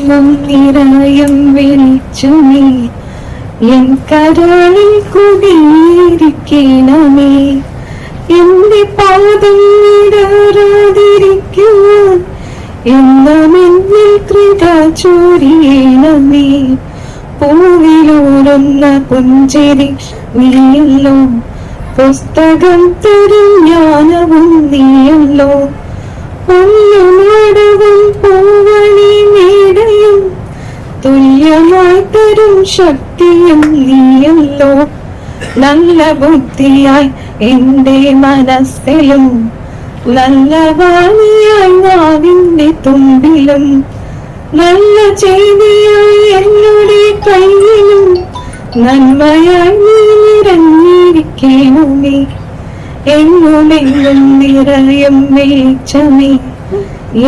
എങ്ങും നിറയും വെളിച്ചമേ എൻ കരളിൽ കുടിയിരിക്കണമേ. എന്റെ പാദം ഇടരാതിരിക്കുവാൻ എന്നുമെന്നിൽ കൃപ ചൊരിയണമേ. പൂവിലൂറുന്ന പുഞ്ചിരി നീയല്ലോ, പുസ്തകം തരും ജ്ഞാനവും നീയല്ലോ. പൊന്നുമാടവും പൂവണി മേടയും തുല്യമായി തരും ശക്തിയും നീയല്ലോ. നല്ല ബുദ്ധിയായി എന്റെ മനസ്സിലും നല്ല വാണിയായി നാവിന്റെ തുമ്പിലും നല്ല ചെയ്തിയായി എന്നോട് കയ്യിലും നന്മയായി നീ നിറഞ്ഞിരിക്കണമേ. എങ്ങുമെങ്ങും നിറയും വെളിച്ചമേ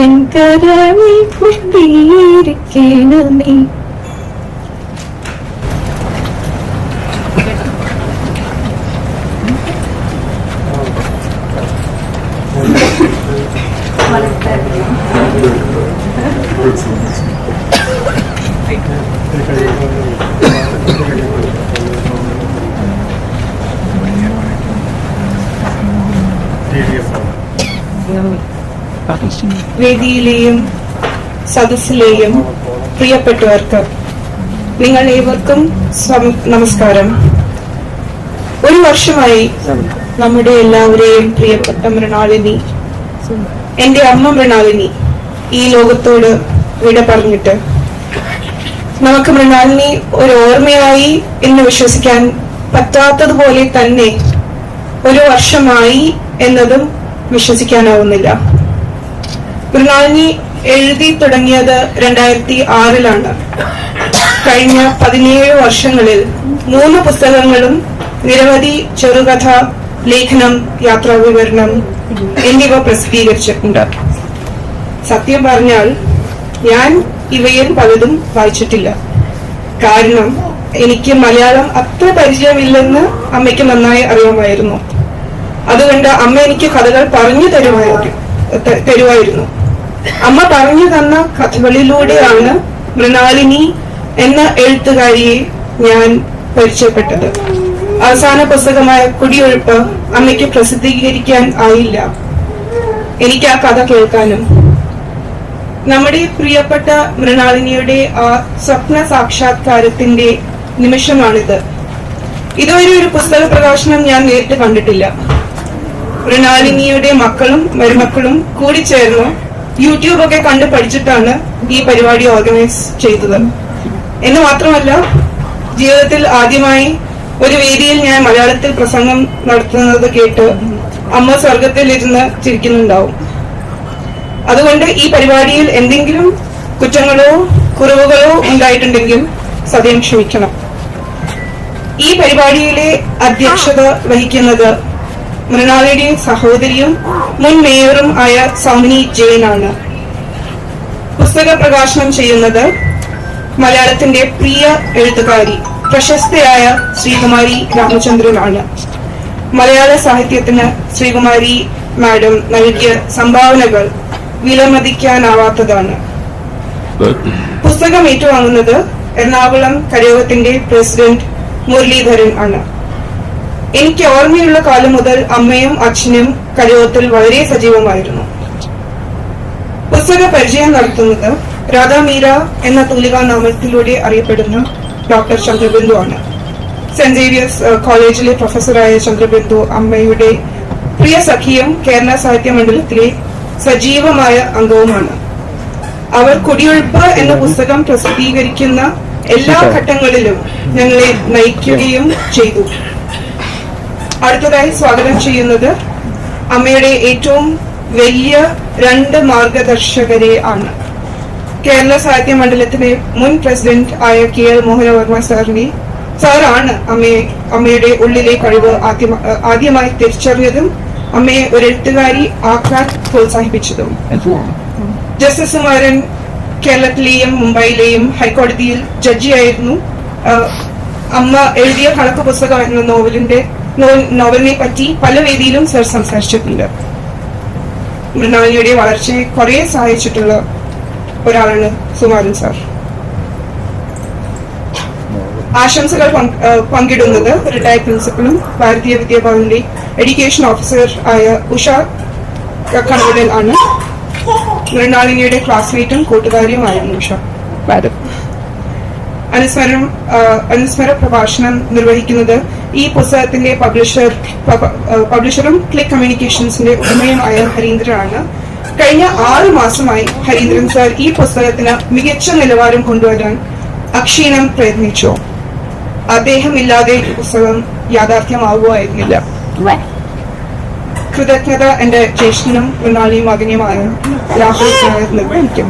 എൻ കരളിൽ കുടിയിരിക്കണമേ. വേദിയിലെയും സദസ്സിലെയും പ്രിയപ്പെട്ടവർക്ക് നിങ്ങൾ ഏവർക്കും നമസ്കാരം. ഒരു വർഷമായി നമ്മുടെ എല്ലാവരെയും പ്രിയപ്പെട്ട മൃണാളിനി, എന്റെ അമ്മ മൃണാളിനി ഈ ലോകത്തോട് വിട പറഞ്ഞിട്ട് നമുക്ക് മൃണാളിനി ഒരു ഓർമ്മയായി എന്ന് വിശ്വസിക്കാൻ പറ്റാത്തതുപോലെ തന്നെ ഒരു വർഷമായി എന്നതും വിശ്വസിക്കാനാവുന്നില്ല. മൃണാളിനി എഴുതി തുടങ്ങിയത് 2006 കഴിഞ്ഞ 17 വർഷങ്ങളിൽ 3 പുസ്തകങ്ങളും നിരവധി ചെറുകഥ, ലേഖനം, യാത്രാ വിവരണം എന്നിവ പ്രസിദ്ധീകരിച്ചിട്ടുണ്ട്. സത്യം പറഞ്ഞാൽ ഞാൻ ഇവയിൽ പലതും വായിച്ചിട്ടില്ല. കാരണം എനിക്ക് മലയാളം അത്ര പരിചയമില്ലെന്ന് അമ്മയ്ക്ക് നന്നായി അറിയാമായിരുന്നു. അതുകൊണ്ട് അമ്മ എനിക്ക് കഥകൾ പറഞ്ഞു തരുമായിരുന്നു. അമ്മ പറഞ്ഞു തന്ന കഥകളിലൂടെയാണ് മൃണാളിനി എന്ന എഴുത്തുകാരിയെ ഞാൻ പരിചയപ്പെട്ടത്. അവസാന പുസ്തകമായ കുടിയൊഴുപ്പ് അമ്മയ്ക്ക് പ്രസിദ്ധീകരിക്കാൻ ആയില്ല. എനിക്ക് ആ കഥ കേൾക്കാനും. നമ്മുടെ പ്രിയപ്പെട്ട മൃണാളിനിയുടെ ആ സ്വപ്ന സാക്ഷാത്കാരത്തിന്റെ നിമിഷമാണിത്. ഇതുവരെ ഒരു പുസ്തക പ്രകാശനം ഞാൻ നേരിട്ട് കണ്ടിട്ടില്ല. മൃണാളിനിയുടെ മക്കളും മരുമക്കളും കൂടി ചേർന്ന് യൂട്യൂബ് ഒക്കെ കണ്ട് പഠിച്ചിട്ടാണ് ഈ പരിപാടി ഓർഗനൈസ് ചെയ്തത്. എന്ന് മാത്രമല്ല, ജീവിതത്തിൽ ആദ്യമായി ഒരു വേദിയിൽ ഞാൻ മലയാളത്തിൽ പ്രസംഗം നടത്തുന്നത് കേട്ട് അമ്മ സ്വർഗത്തിലിരുന്ന് ചിരിക്കുന്നുണ്ടാവും. അതുകൊണ്ട് ഈ പരിപാടിയിൽ എന്തെങ്കിലും കുറ്റങ്ങളോ കുറവുകളോ ഉണ്ടായിട്ടുണ്ടെങ്കിൽ സദയം ക്ഷമിക്കണം. ഈ പരിപാടിയിലെ അധ്യക്ഷത വഹിക്കുന്നത് മൃണാളിയുടെ സഹോദരിയും മുൻ മേയറും ആയ സൗമിനി ജെയിൻ ആണ്. പുസ്തക പ്രകാശനം ചെയ്യുന്നത് മലയാളത്തിന്റെ പ്രിയ എഴുത്തുകാരി പ്രശസ്തയായ ശ്രീകുമാരി രാമചന്ദ്രൻ ആണ്. മലയാള സാഹിത്യത്തിന് ശ്രീകുമാരി മാഡം നൽകിയ സംഭാവനകൾ വിലമതിക്കാനാവാത്തതാണ്. പുസ്തകം ഏറ്റുവാങ്ങുന്നത് എറണാകുളം കരയോഗത്തിന്റെ പ്രസിഡന്റ് മുരളീധരൻ ആണ്. എനിക്ക് ഓർമ്മയുള്ള കാലം മുതൽ അമ്മയും അച്ഛനും കരയോഗത്തിൽ വളരെ സജീവമായിരുന്നു. പുസ്തക പരിചയം നടത്തുന്നത് രാധാ മീര എന്ന തൂലികാ നാമത്തിലൂടെ അറിയപ്പെടുന്ന ഡോക്ടർ ചന്ദ്രബിന്ദു ആണ്. സെന്റ് സേവിയേഴ്സ് കോളേജിലെ പ്രൊഫസറായ ചന്ദ്രബിന്ദു അമ്മയുടെ പ്രിയ സഖിയും കേരള സാഹിത്യ മണ്ഡലത്തിലെ സജീവമായ അംഗവുമാണ്. അവർ കുടിയൊഴുപ്പ് എന്ന പുസ്തകം പ്രസിദ്ധീകരിക്കുന്ന എല്ലാ ഘട്ടങ്ങളിലും ഞങ്ങളെ നയിക്കുകയും ചെയ്തു. അടുത്തതായി സ്വാഗതം ചെയ്യുന്നത് അമ്മയുടെ ഏറ്റവും വലിയ 2 മാർഗദർശകരെ ആണ്. കേരള സാഹിത്യ മണ്ഡലത്തിലെ മുൻ പ്രസിഡന്റ് ആയ KL മോഹനവർമ്മ സാറാണ് അമ്മയുടെ ഉള്ളിലെ കഴിവ് ആദ്യമായി തിരിച്ചറിഞ്ഞതും അമ്മയെ ഒരു എഴുത്തുകാരി ആക്കാൻ പ്രോത്സാഹിപ്പിച്ചതും. ജസ്റ്റിസുമാരൻ കേരളത്തിലെയും മുംബൈയിലെയും ഹൈക്കോടതിയിൽ ജഡ്ജിയായിരുന്നു. അമ്മ എഴുതിയ കണക്ക് പുസ്തകം എന്ന നോവലിനെ പറ്റി പല വേദിയിലും സർ സംസാരിച്ചിട്ടുണ്ട്. മൃണാളിനിയുടെ വളർച്ചയെ കുറെ സഹായിച്ചിട്ടുള്ള ഒരാളാണ് സുകുമാരൻ സാർ. ആശംസകൾ പങ്കിടുന്നത് റിട്ടയർഡ് പ്രിൻസിപ്പലും ഭാരതീയ വിദ്യാഭവന്റെ എഡ്യൂക്കേഷൻ ഓഫീസർ ആയ ഉഷ കണവടൻ ആണ്. മൃണാളിനിയുടെ ക്ലാസ്മേറ്റും കൂട്ടുകാരിയുമായിരുന്നു ഉഷ. അനുസ്മര പ്രഭാഷണം നിർവഹിക്കുന്നത് ഈ പുസ്തകത്തിന്റെ പബ്ലിഷറും ക്ലിക്ക് കമ്മ്യൂണിക്കേഷൻസിന്റെ ഉടമയുമായ ഹരീന്ദ്രനാണ്. കഴിഞ്ഞ 6 മാസമായി ഹരീന്ദ്രൻ സാർ ഈ പുസ്തകത്തിന് മികച്ച നിലവാരം കൊണ്ടുവരാൻ അക്ഷീണം പ്രയത്നിച്ചു. അദ്ദേഹമില്ലാതെ ഈ പുസ്തകം യാഥാർത്ഥ്യമാവുകയായിരുന്നില്ല. കൃതജ്ഞത എന്റെ ജ്യേഷ്ഠനും മൃണാളിയും മകനുമായ രാഹുൽ നിർവഹിക്കും.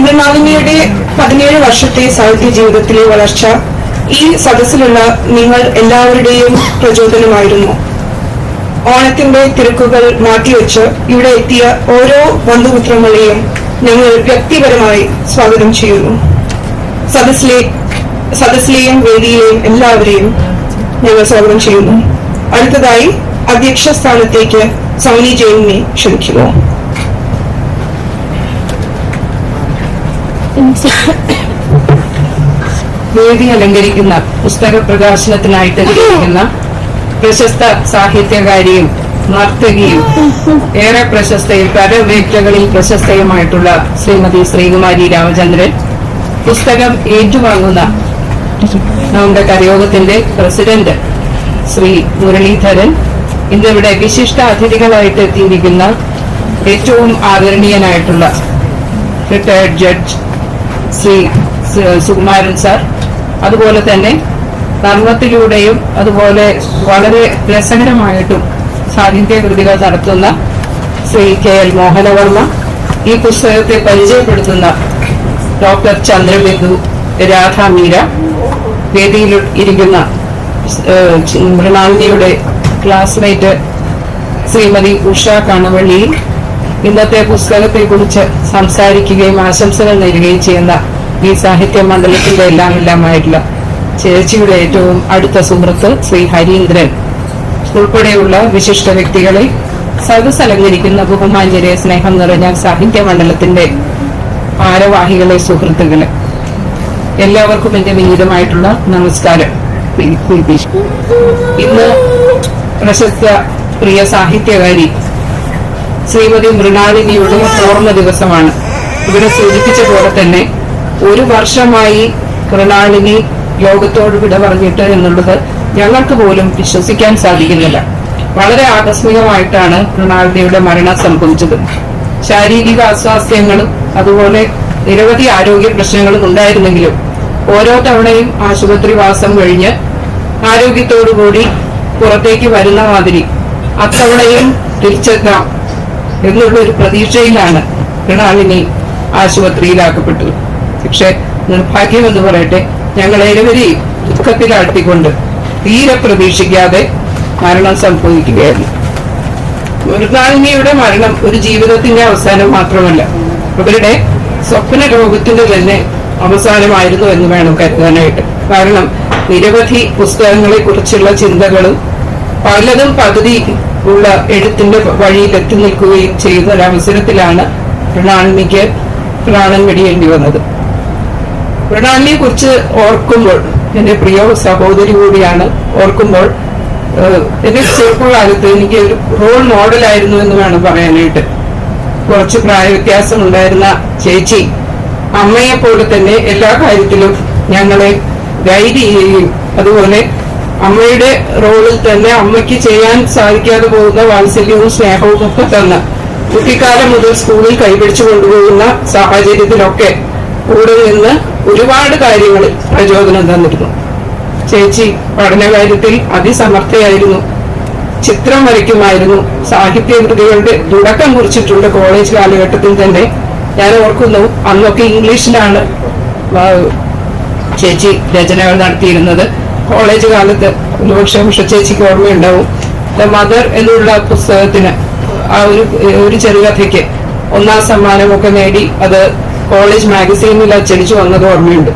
മൃണാളിനിയുടെ 17 വർഷത്തെ സാഹിത്യ ജീവിതത്തിലെ വളർച്ച ഈ സദസ്സിലുള്ള നിങ്ങൾ എല്ലാവരുടെയും പ്രചോദനമായിരുന്നു. ഓണത്തിന്റെ തിരക്കുകൾ മാറ്റിവെച്ച് ഇവിടെ എത്തിയ ഓരോ ബന്ധുമിത്രങ്ങളെയും ഞങ്ങൾ വ്യക്തിപരമായി സ്വാഗതം ചെയ്യുന്നു. സദസ്സിലെയും വേദിയിലെയും എല്ലാവരെയും ഞങ്ങൾ സ്വാഗതം ചെയ്യുന്നു. അടുത്തതായി അധ്യക്ഷ സ്ഥാനത്തേക്ക് സൗനി ജെയിനെ ക്ഷണിക്കുന്നു. വേദി അലങ്കരിക്കുന്ന പുസ്തക പ്രകാശനത്തിനായിട്ട് എത്തിയിരിക്കുന്ന പ്രശസ്ത സാഹിത്യകാരിയും നർത്തകിയും ഏറെ പ്രശസ്തയും പല മേഖലകളിൽ പ്രശസ്തയുമായിട്ടുള്ള ശ്രീമതി ശ്രീകുമാരി രാമചന്ദ്രൻ, പുസ്തകം ഏറ്റുവാങ്ങുന്ന നമ്മുടെ കരയോഗത്തിന്റെ പ്രസിഡന്റ് ശ്രീ മുരളീധരൻ, ഇന്നിവിടെ വിശിഷ്ട അതിഥികളായിട്ട് എത്തിയിരിക്കുന്ന ഏറ്റവും ആദരണീയനായിട്ടുള്ള retired judge Shri Sukumaran sir, അതുപോലെ തന്നെ നർമ്മത്തിലൂടെയും അതുപോലെ വളരെ രസകരമായിട്ടും സാഹിത്യകൃതികൾ നടത്തുന്ന ശ്രീ KL മോഹനവർമ്മ, ഈ പുസ്തകത്തെ പരിചയപ്പെടുത്തുന്ന ഡോക്ടർ ചന്ദ്രബിന്ദു, രാധാ മീര, വേദിയിൽ ഇരിക്കുന്ന മൃണാളിനിയുടെ ക്ലാസ്മേറ്റ് ശ്രീമതി ഉഷ കണവള്ളി, ഇന്നത്തെ പുസ്തകത്തെ കുറിച്ച് സംസാരിക്കുകയും ആശംസകൾ നേരുകയും ചെയ്യുന്ന ഈ സാഹിത്യ മണ്ഡലത്തിന്റെ എല്ലാമായിട്ടുള്ള ചേച്ചിയുടെ ഏറ്റവും അടുത്ത സുഹൃത്ത് ശ്രീ ഹരീന്ദ്രൻ ഉൾപ്പെടെയുള്ള വിശിഷ്ട വ്യക്തികളെ, സദസ് അലങ്കരിക്കുന്ന ബഹുമാന്യരെ, സ്നേഹം നിറഞ്ഞ സാഹിത്യ മണ്ഡലത്തിന്റെ ഭാരവാഹികളെ, സുഹൃത്തുക്കളെ, എല്ലാവർക്കും എന്റെ വിനീതമായിട്ടുള്ള നമസ്കാരം. ഇന്ന് പ്രശസ്ത പ്രിയ സാഹിത്യകാരി ശ്രീമതി മൃണാളിനിയുടെ ഓർമ്മ ദിവസമാണ്. ഇവിടെ സൂചിപ്പിച്ച പോലെ തന്നെ 1 വർഷമായി മൃണാളിനി ലോകത്തോട് വിട പറഞ്ഞിട്ട് എന്നുള്ളത് ഞങ്ങൾക്ക് പോലും വിശ്വസിക്കാൻ സാധിക്കുന്നില്ല. വളരെ ആകസ്മികമായിട്ടാണ് മൃണാളിനിയുടെ മരണം സംഭവിച്ചത്. ശാരീരിക അസ്വാസ്ഥ്യങ്ങളും അതുപോലെ നിരവധി ആരോഗ്യ പ്രശ്നങ്ങളും ഉണ്ടായിരുന്നെങ്കിലും ഓരോ തവണയും ആശുപത്രിവാസം കഴിഞ്ഞ് ആരോഗ്യത്തോടുകൂടി പുറത്തേക്ക് വരുന്ന മാതിരി അത്തവണയും തിരിച്ചെത്താം എന്നുള്ള ഒരു പ്രതീക്ഷയിലാണ് മൃണാളിനി ആശുപത്രിയിലാക്കപ്പെട്ടത്. പക്ഷെ നിർഭാഗ്യമെന്ന് പറയട്ടെ, ഞങ്ങൾ ഏവരെയും ദുഃഖത്തിലാഴ്ത്തിക്കൊണ്ട് തീരെ പ്രതീക്ഷിക്കാതെ മരണം സംഭവിക്കുകയായിരുന്നു. മൃണാളിനിയുടെ മരണം ഒരു ജീവിതത്തിന്റെ അവസാനം മാത്രമല്ല, അവരുടെ സ്വപ്ന ലോകത്തിന്റെ തന്നെ അവസാനമായിരുന്നു എന്ന് വേണം കരുതാനായിട്ട്. കാരണം നിരവധി പുസ്തകങ്ങളെ കുറിച്ചുള്ള ചിന്തകളും പലതും പകുതി ഉള്ള എഴുത്തിന്റെ വഴിയിൽ എത്തി നിൽക്കുകയും ചെയ്യുന്ന ഒരവസരത്തിലാണ് മൃണാളിനിക്ക് പ്രാണൻ വെടിയേണ്ടി വന്നത്. മൃണാളിനെ കുറിച്ച് ഓർക്കുമ്പോൾ, എന്റെ പ്രിയ സഹോദരി കൂടിയാണ്, ഓർക്കുമ്പോൾ എന്റെ ചെറുപ്പകാലത്ത് എനിക്ക് ഒരു റോൾ മോഡലായിരുന്നു എന്ന് വേണം പറയാനായിട്ട്. കുറച്ച് പ്രായ വ്യത്യാസം ഉണ്ടായിരുന്ന ചേച്ചി അമ്മയെ പോലെ തന്നെ എല്ലാ കാര്യത്തിലും ഞങ്ങളെ ഗൈഡ് ചെയ്യുകയും അതുപോലെ അമ്മയുടെ റോളിൽ തന്നെ അമ്മയ്ക്ക് ചെയ്യാൻ സാധിക്കാതെ പോകുന്ന വാത്സല്യവും സ്നേഹവും ഒക്കെ തന്ന് കുട്ടിക്കാലം മുതൽ സ്കൂളിൽ കൈപിടിച്ചു കൊണ്ടുപോകുന്ന സാഹചര്യത്തിലൊക്കെ കൂടെ നിന്ന് ഒരുപാട് കാര്യങ്ങളിൽ പ്രചോദനം തന്നിരുന്നു. ചേച്ചി പഠനകാര്യത്തിൽ അതിസമർത്ഥയായിരുന്നു. ചിത്രം വരയ്ക്കുമായിരുന്നു. സാഹിത്യകൃതികളുടെ തുടക്കം കുറിച്ചിട്ടുണ്ട് കോളേജ് കാലഘട്ടത്തിൽ തന്നെ. ഞാൻ ഓർക്കുന്നു, അന്നൊക്കെ ഇംഗ്ലീഷിലാണ് ചേച്ചി രചനകൾ നടത്തിയിരുന്നത്. കോളേജ് കാലത്ത് ഒരുപക്ഷെ ഉഷ ചേച്ചിക്ക് ഓർമ്മയുണ്ടാവും, ദ മദർ എന്നുള്ള പുസ്തകത്തിന് ആ ഒരു ചെറുകഥയ്ക്ക് 1ാം സമ്മാനമൊക്കെ നേടി അത് കോളേജ് മാഗസീനിൽ അച്ചടിച്ചു വന്നത് ഓർമ്മയുണ്ട്.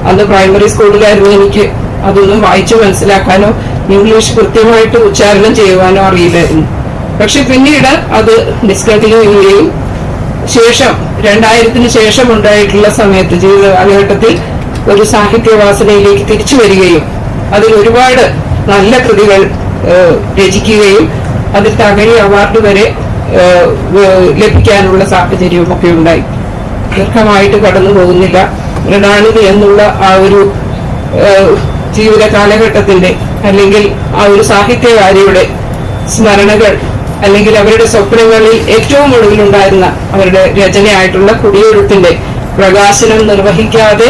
അന്ന് പ്രൈമറി സ്കൂളിലായിരുന്നു. എനിക്ക് അതൊന്നും വായിച്ചു മനസ്സിലാക്കാനോ ഇംഗ്ലീഷ് കൃത്യമായിട്ട് ഉച്ചാരണം ചെയ്യുവാനോ അറിയില്ലായിരുന്നു. പക്ഷെ പിന്നീട് അത് ഡിസ്കണ്ടിന്യൂ ചെയ്യുകയും ശേഷം 2000-ന് ശേഷം ഉണ്ടായിട്ടുള്ള സമയത്ത് ജീവിത കാലഘട്ടത്തിൽ ഒരു സാഹിത്യവാസനയിലേക്ക് തിരിച്ചു വരികയും അതിൽ ഒരുപാട് നല്ല കൃതികൾ രചിക്കുകയും അതിൽ തകഴി അവാർഡ് വരെ ലഭിക്കാനുള്ള സാഹചര്യവും ഒക്കെ ഉണ്ടായി. ദീർഘമായിട്ട് കടന്നു പോകുന്നില്ല. മൃണാളിനി എന്നുള്ള ആ ഒരു ജീവിത കാലഘട്ടത്തിന്റെ അല്ലെങ്കിൽ ആ ഒരു സാഹിത്യകാരിയുടെ സ്മരണകൾ അല്ലെങ്കിൽ അവരുടെ സ്വപ്നങ്ങളിൽ ഏറ്റവും ഒടുവിലുണ്ടായിരുന്ന അവരുടെ രചനയായിട്ടുള്ള കുടിയൊഴുത്തിന്റെ പ്രകാശനം നിർവഹിക്കാതെ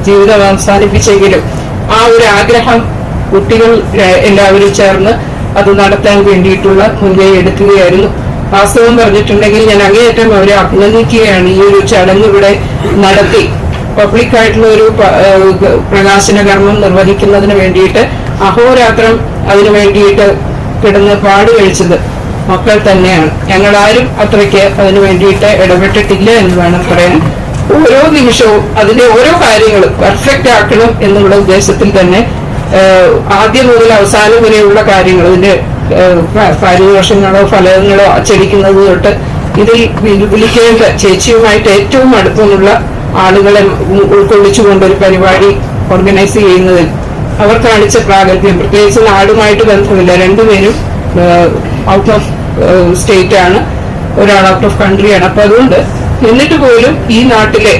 ജീവിതം അവസാനിപ്പിച്ചെങ്കിലും ആ ഒരു ആഗ്രഹം കുട്ടികൾ എല്ലാവരും ചേർന്ന് അത് നടത്താൻ വേണ്ടിയിട്ടുള്ള മുൻകൈ എടുക്കുകയായിരുന്നു. വാസ്തവം പറഞ്ഞിട്ടുണ്ടെങ്കിൽ ഞാൻ അങ്ങേയറ്റം അവരെ അഭിനന്ദിക്കുകയാണ്. ഈ ഒരു ചടങ്ങ് ഇവിടെ നടത്തി പബ്ലിക്കായിട്ടുള്ള ഒരു പ്രകാശന കർമ്മം നിർവഹിക്കുന്നതിന് വേണ്ടിയിട്ട് അഹോരാത്രം അതിനു വേണ്ടിയിട്ട് കിടന്ന് പാടുകഴിച്ചത് മക്കൾ തന്നെയാണ്. ഞങ്ങളാരും അത്രയ്ക്ക് അതിനു വേണ്ടിയിട്ട് ഇടപെട്ടിട്ടില്ല എന്ന് വേണം പറയാൻ. ഓരോ നിമിഷവും അതിന്റെ ഓരോ കാര്യങ്ങളും പെർഫെക്റ്റ് ആക്കണം എന്നുള്ള ഉദ്ദേശത്തിൽ തന്നെ ആദ്യം മുതൽ അവസാനം വരെയുള്ള കാര്യങ്ങൾ, ഇതിന്റെ പാരിതോഷങ്ങളോ ഫലങ്ങളോ അച്ചടിക്കുന്നത് തൊട്ട് ഇതിൽ വിളിക്കേണ്ട ചേച്ചിയുമായിട്ട് ഏറ്റവും അടുപ്പമുള്ള ആളുകളെ ഉൾക്കൊള്ളിച്ചുകൊണ്ടൊരു പരിപാടി ഓർഗനൈസ് ചെയ്യുന്നതിൽ അവർ കാണിച്ച പ്രാഗൽഭ്യം, പ്രത്യേകിച്ച് നാടുമായിട്ട് ബന്ധമില്ല, രണ്ടുപേരും ഔട്ട് ഓഫ് സ്റ്റേറ്റ് ആണ്, ഒരാൾ ഔട്ട് ഓഫ് കൺട്രിയാണ്. അപ്പൊ അതുകൊണ്ട് എന്നിട്ട് പോലും ഈ നാട്ടിലെ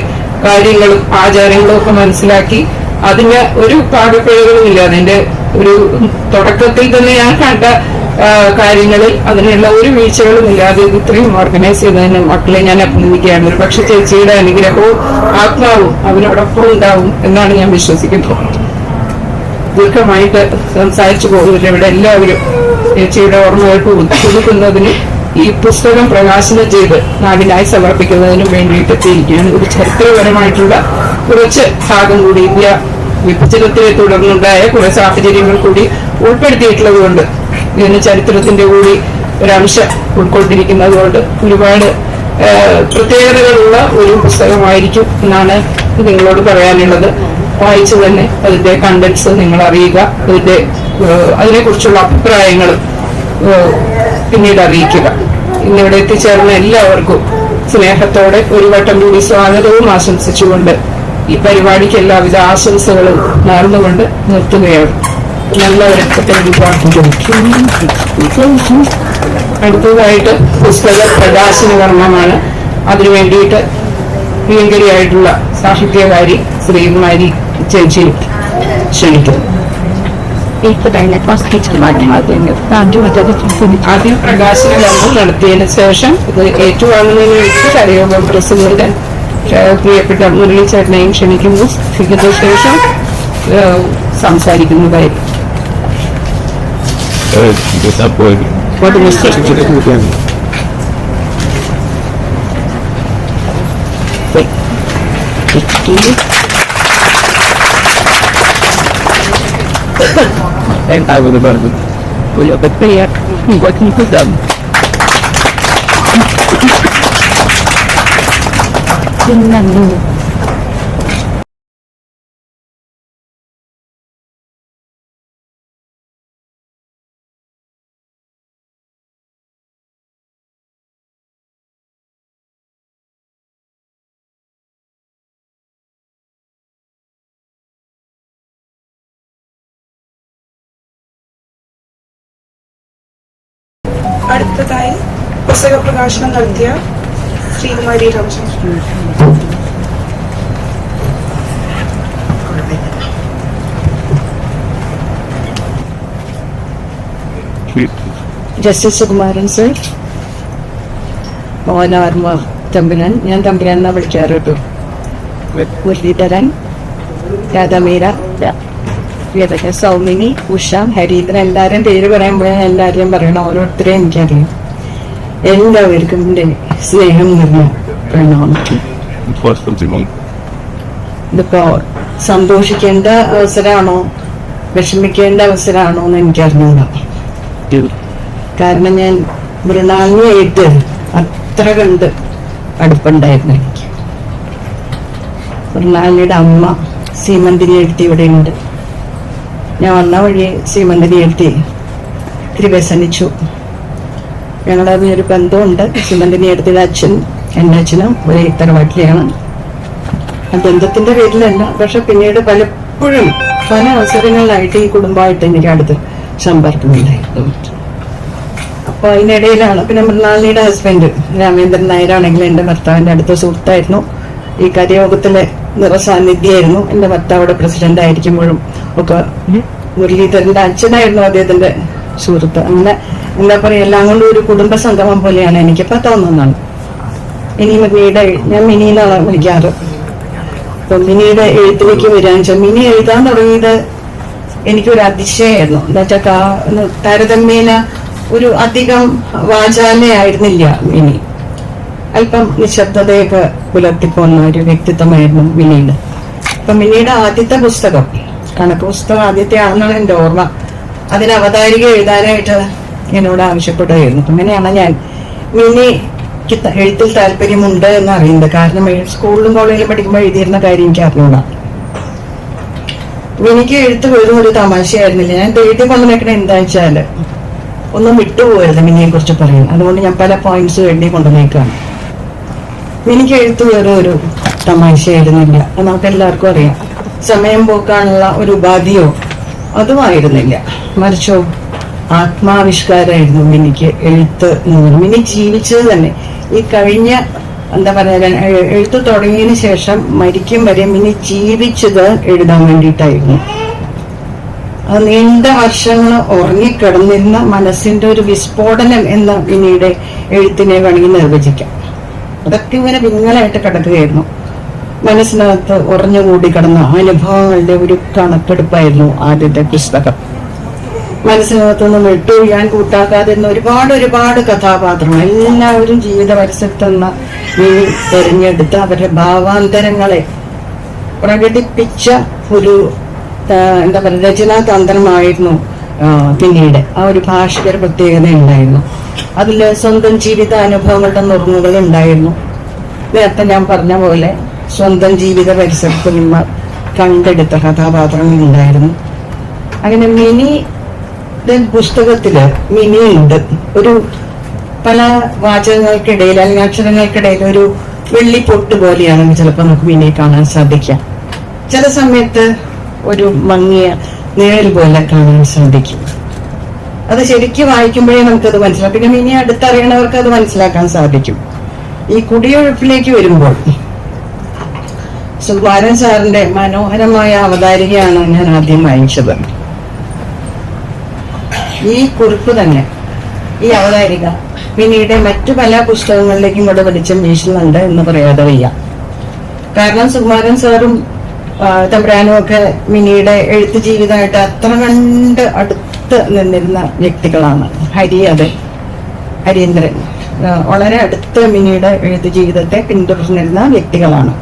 കാര്യങ്ങളും ആചാരങ്ങളും ഒക്കെ മനസ്സിലാക്കി അതിന് ഒരു പാകപ്പിഴകളും ഇല്ല. അതിന്റെ ഒരു തുടക്കത്തിൽ തന്നെ ഞാൻ കണ്ട കാര്യങ്ങളിൽ അതിനുള്ള ഒരു വീഴ്ചകളും ഇല്ലാതെ ഇത്രയും ഓർഗനൈസ് ചെയ്തതിന് മക്കളെ ഞാൻ അഭിനന്ദിക്കുകയാണ്. ഒരു പക്ഷെ ചേച്ചിയുടെ അനുഗ്രഹവും ആത്മാവും അവരോടൊപ്പം ഉണ്ടാവും എന്നാണ് ഞാൻ വിശ്വസിക്കുന്നത്. ദീർഘമായിട്ട് സംസാരിച്ചു പോകുന്നില്ല. ഇവിടെ എല്ലാവരും ചേച്ചിയുടെ ഓർമ്മകൾക്ക് പുതുക്കുന്നതിന് ഈ പുസ്തകം പ്രകാശനം ചെയ്ത് നാടിനായി സമർപ്പിക്കുന്നതിനും വേണ്ടിയിട്ട് എത്തിയിരിക്കുകയാണ്. ഒരു ചരിത്രപരമായിട്ടുള്ള കുറച്ച് ഭാഗം കൂടി ഇന്ത്യ വിഭജനത്തെ തുടർന്നുണ്ടായ കുറെ സാഹചര്യങ്ങൾ കൂടി ഉൾപ്പെടുത്തിയിട്ടുള്ളത് കൊണ്ട് ഇതിന് ചരിത്രത്തിന്റെ കൂടി ഒരംശം ഉൾക്കൊണ്ടിരിക്കുന്നത് കൊണ്ട് ഒരുപാട് പ്രത്യേകതകളുള്ള ഒരു പുസ്തകമായിരിക്കും എന്നാണ് നിങ്ങളോട് പറയാനുള്ളത്. വായിച്ചു തന്നെ അതിന്റെ കണ്ടന്റ്സ് നിങ്ങൾ അറിയുക. അതിനെക്കുറിച്ചുള്ള അഭിപ്രായങ്ങളും പിന്നീട് അറിയിക്കുക. ഇന്നിവിടെ എത്തിച്ചേർന്ന എല്ലാവർക്കും സ്നേഹത്തോടെ ഒരു വട്ടം കൂടി സ്വാഗതവും ആശംസിച്ചുകൊണ്ട് ഈ പരിപാടിക്ക് എല്ലാവിധ ആശംസകളും നേർന്നുകൊണ്ട് നിർത്തുകയാണ്. അടുത്തതായിട്ട് പുസ്തക പ്രകാശന കർമ്മമാണ്. അതിനു വേണ്ടിയിട്ട് പ്രിയങ്കരിയായിട്ടുള്ള സാഹിത്യകാരി ശ്രീകുമാരി ചേച്ചി ക്ഷണിക്കുന്നു. ആദ്യം പ്രകാശന കർമ്മം നടത്തിയതിനു ശേഷം ഇത് ഏറ്റുവാങ്ങുന്നതിന് വേണ്ടി കരയോഗം പ്രസിഡന്റ് പ്രിയപ്പെട്ട മുരളി ചേട്ടനെയും ക്ഷണിക്കുന്നു. ക്ഷണിക്കുന്ന ശേഷം സംസാരിക്കുന്നതായിരിക്കും. Tayo na ba? Wala ba't kaya? Huwag niyo ko dam. Tingnan mo. അടുത്തതായി പുസ്തക പ്രകാശനം നടത്തിയ ശ്രീകുമാരി രാമചന്ദ്രൻ. ജസ്റ്റിസ് സുകുമാരൻ സർ, മോഹനാർമ തമ്പുരാൻ, ഞാൻ തമ്പുരാൻ എന്നാ വിളിക്കാറ് കേട്ടോ. മുരളീധരൻ, രാധാമീര, സൗമിനി, ഉഷ, ഹരീന്ദ്രൻ, എല്ലാവരും പേര് പറയുമ്പോഴേ എല്ലാവരെയും പറയണം. ഓരോരുത്തരെയും എനിക്കറിയാം. എല്ലാവർക്കും എൻ്റെ സ്നേഹം നിറഞ്ഞ പ്രണാമം. ഇതിപ്പോ സന്തോഷിക്കേണ്ട അവസരമാണോ വിഷമിക്കേണ്ട അവസരമാണോ എന്ന് എനിക്കറിഞ്ഞൂടാ. കാരണം ഞാൻ മൃണാളിയായിട്ട് അത്ര കണ്ട് അടുപ്പുണ്ടായിരുന്നു എനിക്ക്. മൃണാളിയുടെ അമ്മ സീമന്തിരി എഴുത്തി ഇവിടെ ഉണ്ട്. ഞാൻ വന്ന വഴി സീമന്തിരി എഴുത്തി ഇത്തിരി വ്യസനിച്ചു. ഞങ്ങളറിഞ്ഞൊരു ബന്ധമുണ്ട്. സീമന്തിരി എഴുത്തിയുടെ അച്ഛൻ എൻ്റെ അച്ഛനും ഒരേ തറവാട്ടിലെയാണ്. ആ ബന്ധത്തിന്റെ പേരിലല്ല, പക്ഷെ പിന്നീട് പലപ്പോഴും പല അവസരങ്ങളിലായിട്ട് ഈ കുടുംബമായിട്ട് എനിക്ക് അടുത്ത് സമ്പർക്കമുണ്ടായിരുന്നു. അപ്പൊ അതിനിടയിലാണ് പിന്നെ മൃണാളിനിയുടെ ഹസ്ബൻഡ് രാമേന്ദ്രൻ നായരാണെങ്കിൽ എൻ്റെ ഭർത്താവിന്റെ അടുത്ത സുഹൃത്തായിരുന്നു. ഈ കരയോഗത്തിലെ നിറസാന്നിധ്യമായിരുന്നു. എൻ്റെ ഭർത്താവ് അവിടെ പ്രസിഡന്റ് ആയിരിക്കുമ്പോഴും ഒക്കെ മുരളീധരന്റെ അച്ഛനായിരുന്നു അദ്ദേഹത്തിന്റെ സുഹൃത്ത്. അങ്ങനെ എന്താ പറയുക, എല്ലാം കൊണ്ടും ഒരു കുടുംബ സംഗമം പോലെയാണ് എനിക്കിപ്പോ തോന്നുന്നതാണ്. ഞാൻ മിനി എന്നാണ് വിളിക്കാറ്. അപ്പൊ മിനിയുടെ എഴുത്തിലേക്ക് വരികയെന്ന് വെച്ചാൽ, മിനി എഴുതാൻ തുടങ്ങിയത് എനിക്കൊരു അതിശയമായിരുന്നു. എന്താ വെച്ചാൽ താരതമ്യേന ഒരു അധികം വാചാലയായിരുന്നില്ല മിനി. അല്പം നിശബ്ദതയൊക്കെ പുലർത്തിപ്പോന്ന ഒരു വ്യക്തിത്വമായിരുന്നു മിനിയുടെ. അപ്പൊ മിനിയുടെ ആദ്യത്തെ പുസ്തകം, കണക്ക് പുസ്തകം ആദ്യത്തെ ആണെന്നാണ് എൻ്റെ ഓർമ്മ, അതിന് അവതാരിക എഴുതാനായിട്ട് എന്നോട് ആവശ്യപ്പെടുകയായിരുന്നു. അങ്ങനെയാണ് ഞാൻ മിനിക്ക് എഴുത്തിൽ താല്പര്യമുണ്ട് എന്ന് അറിയുന്നത്. കാരണം സ്കൂളിലും കോളേജിലും പഠിക്കുമ്പോൾ എഴുതിയിരുന്ന കാര്യം എനിക്ക് അറിഞ്ഞൂടാ. മിനിക്ക് എഴുത്ത് വെറും ഒരു തമാശയായിരുന്നില്ല. ഞാൻ എഴുതി കൊണ്ടുവന്നേക്കണ എന്താ വെച്ചാല് ഒന്നും വിട്ടുപോകരുത് മിനിയെ കുറിച്ച് പറയാൻ. അതുകൊണ്ട് ഞാൻ പല പോയിന്റ്സും എഴുതി കൊണ്ടുവന്നേക്കാണ്. മിനിക്ക് എഴുത്ത് വെറും ഒരു തമാശയായിരുന്നില്ല. അത് നമുക്ക് എല്ലാവർക്കും അറിയാം. സമയം പോക്കാനുള്ള ഒരു ഉപാധിയോ അതുമായിരുന്നില്ല. മറിച്ചോ ആത്മാവിഷ്കാരമായിരുന്നു മിനിക്ക് എഴുത്ത് എന്ന് പറയുന്നത്. മിനി ജീവിച്ചത് തന്നെ ഈ കഴിഞ്ഞ എന്താ പറയുക, എഴുത്ത് തുടങ്ങിയതിന് ശേഷം മരിക്കും വരെ മിനി ജീവിച്ചത് എഴുതാൻ വേണ്ടിയിട്ടായിരുന്നു. അത് നീണ്ട വർഷങ്ങൾ ഉറങ്ങിക്കിടന്നിരുന്ന മനസ്സിന്റെ ഒരു വിസ്ഫോടനം എന്ന മിനിയുടെ എഴുത്തിനെ വേണമെങ്കിൽ നിർവചിക്കാം. അതൊക്കെ ഇങ്ങനെ വിങ്ങലായിട്ട് കിടക്കുകയായിരുന്നു. മനസ്സിനകത്ത് ഉറഞ്ഞുകൂടി കിടന്ന അനുഭവങ്ങളുടെ ഒരു കണക്കെടുപ്പായിരുന്നു ആദ്യത്തെ പുസ്തകം. മനസ്സിനകത്തൊന്നും വിട്ടൊഴിയാൻ കൂട്ടാക്കാതെ ഒരുപാട് കഥാപാത്രങ്ങൾ എല്ലാവരും ജീവിത പരിസരത്തുനിന്ന് മിനി തെരഞ്ഞെടുത്ത് അവരുടെ ഭാവാന്തരങ്ങളെ പ്രകടിപ്പിച്ച ഒരു എന്താ പറയുക രചനാതന്ത്രമായിരുന്നു പിന്നീട്. ആ ഒരു ഭാഷയുടെ പ്രത്യേകത ഉണ്ടായിരുന്നു. അതിൽ സ്വന്തം ജീവിതാനുഭവങ്ങളുടെ നുറുങ്ങുകൾ ഉണ്ടായിരുന്നു. നേരത്തെ ഞാൻ പറഞ്ഞ പോലെ സ്വന്തം ജീവിത പരിസരത്ത് നിന്ന് കണ്ടെടുത്ത കഥാപാത്രങ്ങൾ ഉണ്ടായിരുന്നു. അങ്ങനെ മിനി പുസ്തകത്തില് മിനിയുണ്ട്. ഒരു പല വാചകങ്ങൾക്കിടയിൽ അല്ലെങ്കിൽ അക്ഷരങ്ങൾക്കിടയിൽ ഒരു വെള്ളിപ്പൊട്ട് പോലെയാണ് ചിലപ്പോൾ നമുക്ക് മിനിയെ കാണാൻ സാധിക്കാം. ചില സമയത്ത് ഒരു മങ്ങിയ നിഴൽ പോലെ കാണാൻ സാധിക്കും. അത് ശരിക്കും വായിക്കുമ്പോഴേ നമുക്കത് മനസ്സിലാക്കും. പിന്നെ മിനിയെ അടുത്തറിയണവർക്ക് അത് മനസ്സിലാക്കാൻ സാധിക്കും. ഈ കുടിയൊഴുപ്പിലേക്ക് വരുമ്പോൾ സുകുമാരൻ സാറിന്റെ മനോഹരമായ അവതാരികയാണ് ഞാൻ ആദ്യം വായിച്ചത്. ഈ കുറിപ്പ് തന്നെ, ഈ അവതാരിക പിന്നീട് മറ്റു പല പുസ്തകങ്ങളിലേക്കും കൂടെ വെളിച്ചം വീശുന്നുണ്ട് എന്ന് പറയാതെ വയ്യ. കാരണം സുകുമാരൻ സാറും തമ്പുരാനും ഒക്കെ മിനിയുടെ എഴുത്ത് ജീവിതമായിട്ട് അത്ര കണ്ട് അടുത്ത് നിന്നിരുന്ന വ്യക്തികളാണ്. ഹരീന്ദ്രൻ വളരെ അടുത്ത് മിനിയുടെ എഴുത്ത് ജീവിതത്തെ പിന്തുടർന്നിരുന്ന വ്യക്തികളാണ്.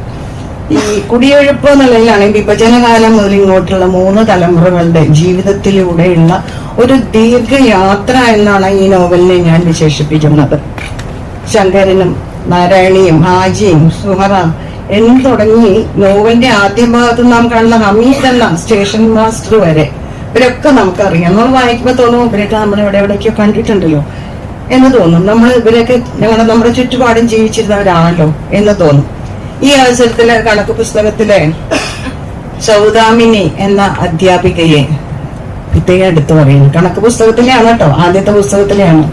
ഈ കുടിയൊഴുപ്പ് എന്നുള്ളതിലാണ് വിഭജനകാലം മുതൽ ഇങ്ങോട്ടുള്ള 3 തലമുറകളുടെ ജീവിതത്തിലൂടെയുള്ള ഒരു ദീർഘയാത്ര എന്നാണ് ഈ നോവലിനെ ഞാൻ വിശേഷിപ്പിക്കുന്നത്. ശങ്കരനും നാരായണിയും ഹാജിയും സുഹറ എന്ന് തുടങ്ങി നോവലിന്റെ ആദ്യ ഭാഗത്ത് നാം കാണുന്ന ഹമീദ് എന്ന സ്റ്റേഷൻ മാസ്റ്റർ വരെ ഇവരൊക്കെ നമുക്കറിയാം. നമ്മൾ വായിക്കുമ്പോൾ തോന്നും ഇവരൊക്കെ നമ്മൾ എവിടെയൊക്കെയോ കണ്ടിട്ടുണ്ടല്ലോ എന്ന് തോന്നും. നമ്മൾ ഇവരൊക്കെ നമ്മുടെ ചുറ്റുപാടും ജീവിച്ചിരുന്നവരാണല്ലോ എന്ന് തോന്നും. ഈ അവസരത്തില് കണക്ക് പുസ്തകത്തിലെ സൗദാമിനി എന്ന അധ്യാപികയെ പ്രത്യേകം എടുത്തു പറയുന്നു. കണക്ക് പുസ്തകത്തിലെയാണ് കേട്ടോ, ആദ്യത്തെ പുസ്തകത്തിലെയാണ്.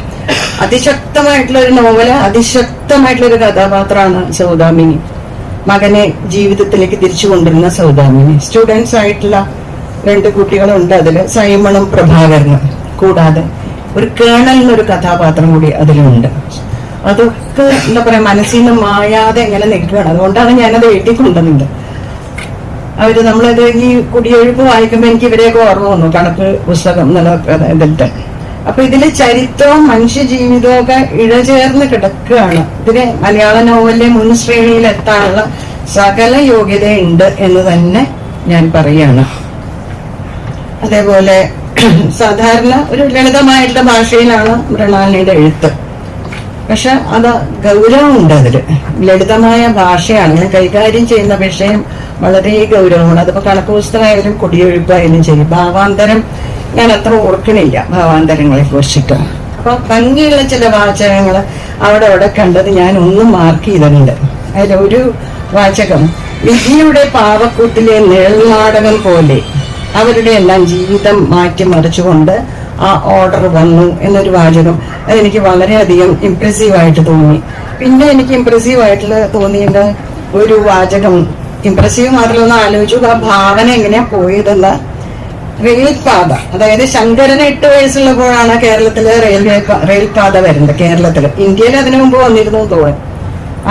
അതിശക്തമായിട്ടുള്ള ഒരു നോവല്, അതിശക്തമായിട്ടുള്ള ഒരു കഥാപാത്രമാണ് സൗദാമിനി. മകനെ ജീവിതത്തിലേക്ക് തിരിച്ചു കൊണ്ടുവരുന്ന സൗദാമിനി. സ്റ്റുഡൻസ് ആയിട്ടുള്ള 2 കുട്ടികളുണ്ട് അതില്, സൈമണും പ്രഭാകരനും. കൂടാതെ ഒരു കേണൽ എന്നൊരു കഥാപാത്രം കൂടി അതിലുണ്ട്. അതൊക്കെ എന്താ പറയാ, മനസ്സിൽ നിന്ന് മായാതെ എങ്ങനെ നിൽക്കുകയാണ്. അതുകൊണ്ടാണ് ഞാനത് എഴുതി കൊണ്ടുവന്നത്. നമ്മളത് ഈ കുടിയൊഴുപ്പ് വായിക്കുമ്പോൾ എനിക്ക് ഇവരെയൊക്കെ ഓർമ്മ വന്നു, കണക്ക് പുസ്തകം എന്നുള്ള ഇതിലത്തെ. അപ്പൊ ഇതില് ചരിത്രവും മനുഷ്യ ജീവിതവും ഒക്കെ ഇഴചേർന്ന് കിടക്കുകയാണ്. ഇതിന് മലയാള നോവലിലെ മുൻ ശ്രേണിയിൽ എത്താനുള്ള സകല യോഗ്യതയുണ്ട് എന്ന് തന്നെ ഞാൻ പറയാണ്. അതേപോലെ സാധാരണ ഒരു ലളിതമായിട്ടുള്ള ഭാഷയിലാണ് മൃണാലിനിയുടെ എഴുത്ത്. പക്ഷെ അത് ഗൗരവമുണ്ട് അതില്. ലളിതമായ ഭാഷയാണ്. ഞാൻ കൈകാര്യം ചെയ്യുന്ന വിഷയം വളരെ ഗൗരവമാണ്. അതിപ്പോ കണക്ക് പുസ്തകമായാലും കുടിയൊഴുപ്പായാലും ശരി. ഭാവാന്തരം ഞാൻ അത്ര ഓർക്കണില്ല, ഭാവാന്തരങ്ങളെ കുറിച്ചിട്ട്. അപ്പൊ ഭംഗിയുള്ള ചില വാചകങ്ങൾ അവിടെ കണ്ടത് ഞാൻ ഒന്നും മാർക്ക് ചെയ്തിട്ടുണ്ട്. അതിലൊരു വാചകം, വിധിയുടെ പാവക്കൂത്തിലെ നിഴൽനാടകം പോലെ അവരുടെ എല്ലാം ജീവിതം മാറ്റിമറിച്ചുകൊണ്ട് ആ ഓർഡർ വന്നു എന്നൊരു വാചകം. അതെനിക്ക് വളരെയധികം ഇംപ്രസീവായിട്ട് തോന്നി. പിന്നെ എനിക്ക് ഇംപ്രസീവായിട്ടുള്ള തോന്നിയത് ഒരു വാചകം, ഇംപ്രസീവ് മാത്രമൊന്ന് ആലോചിച്ചു, ആ ഭാവന എങ്ങനെയാ പോയതെന്ന്. റെയിൽപാത, അതായത് ശങ്കരന് 8 വയസ്സുള്ളപ്പോഴാണ് കേരളത്തില് റെയിൽപാത വരുന്നത്. കേരളത്തില്, ഇന്ത്യയിൽ അതിനു മുമ്പ് വന്നിരുന്നു തോന്നുന്നു.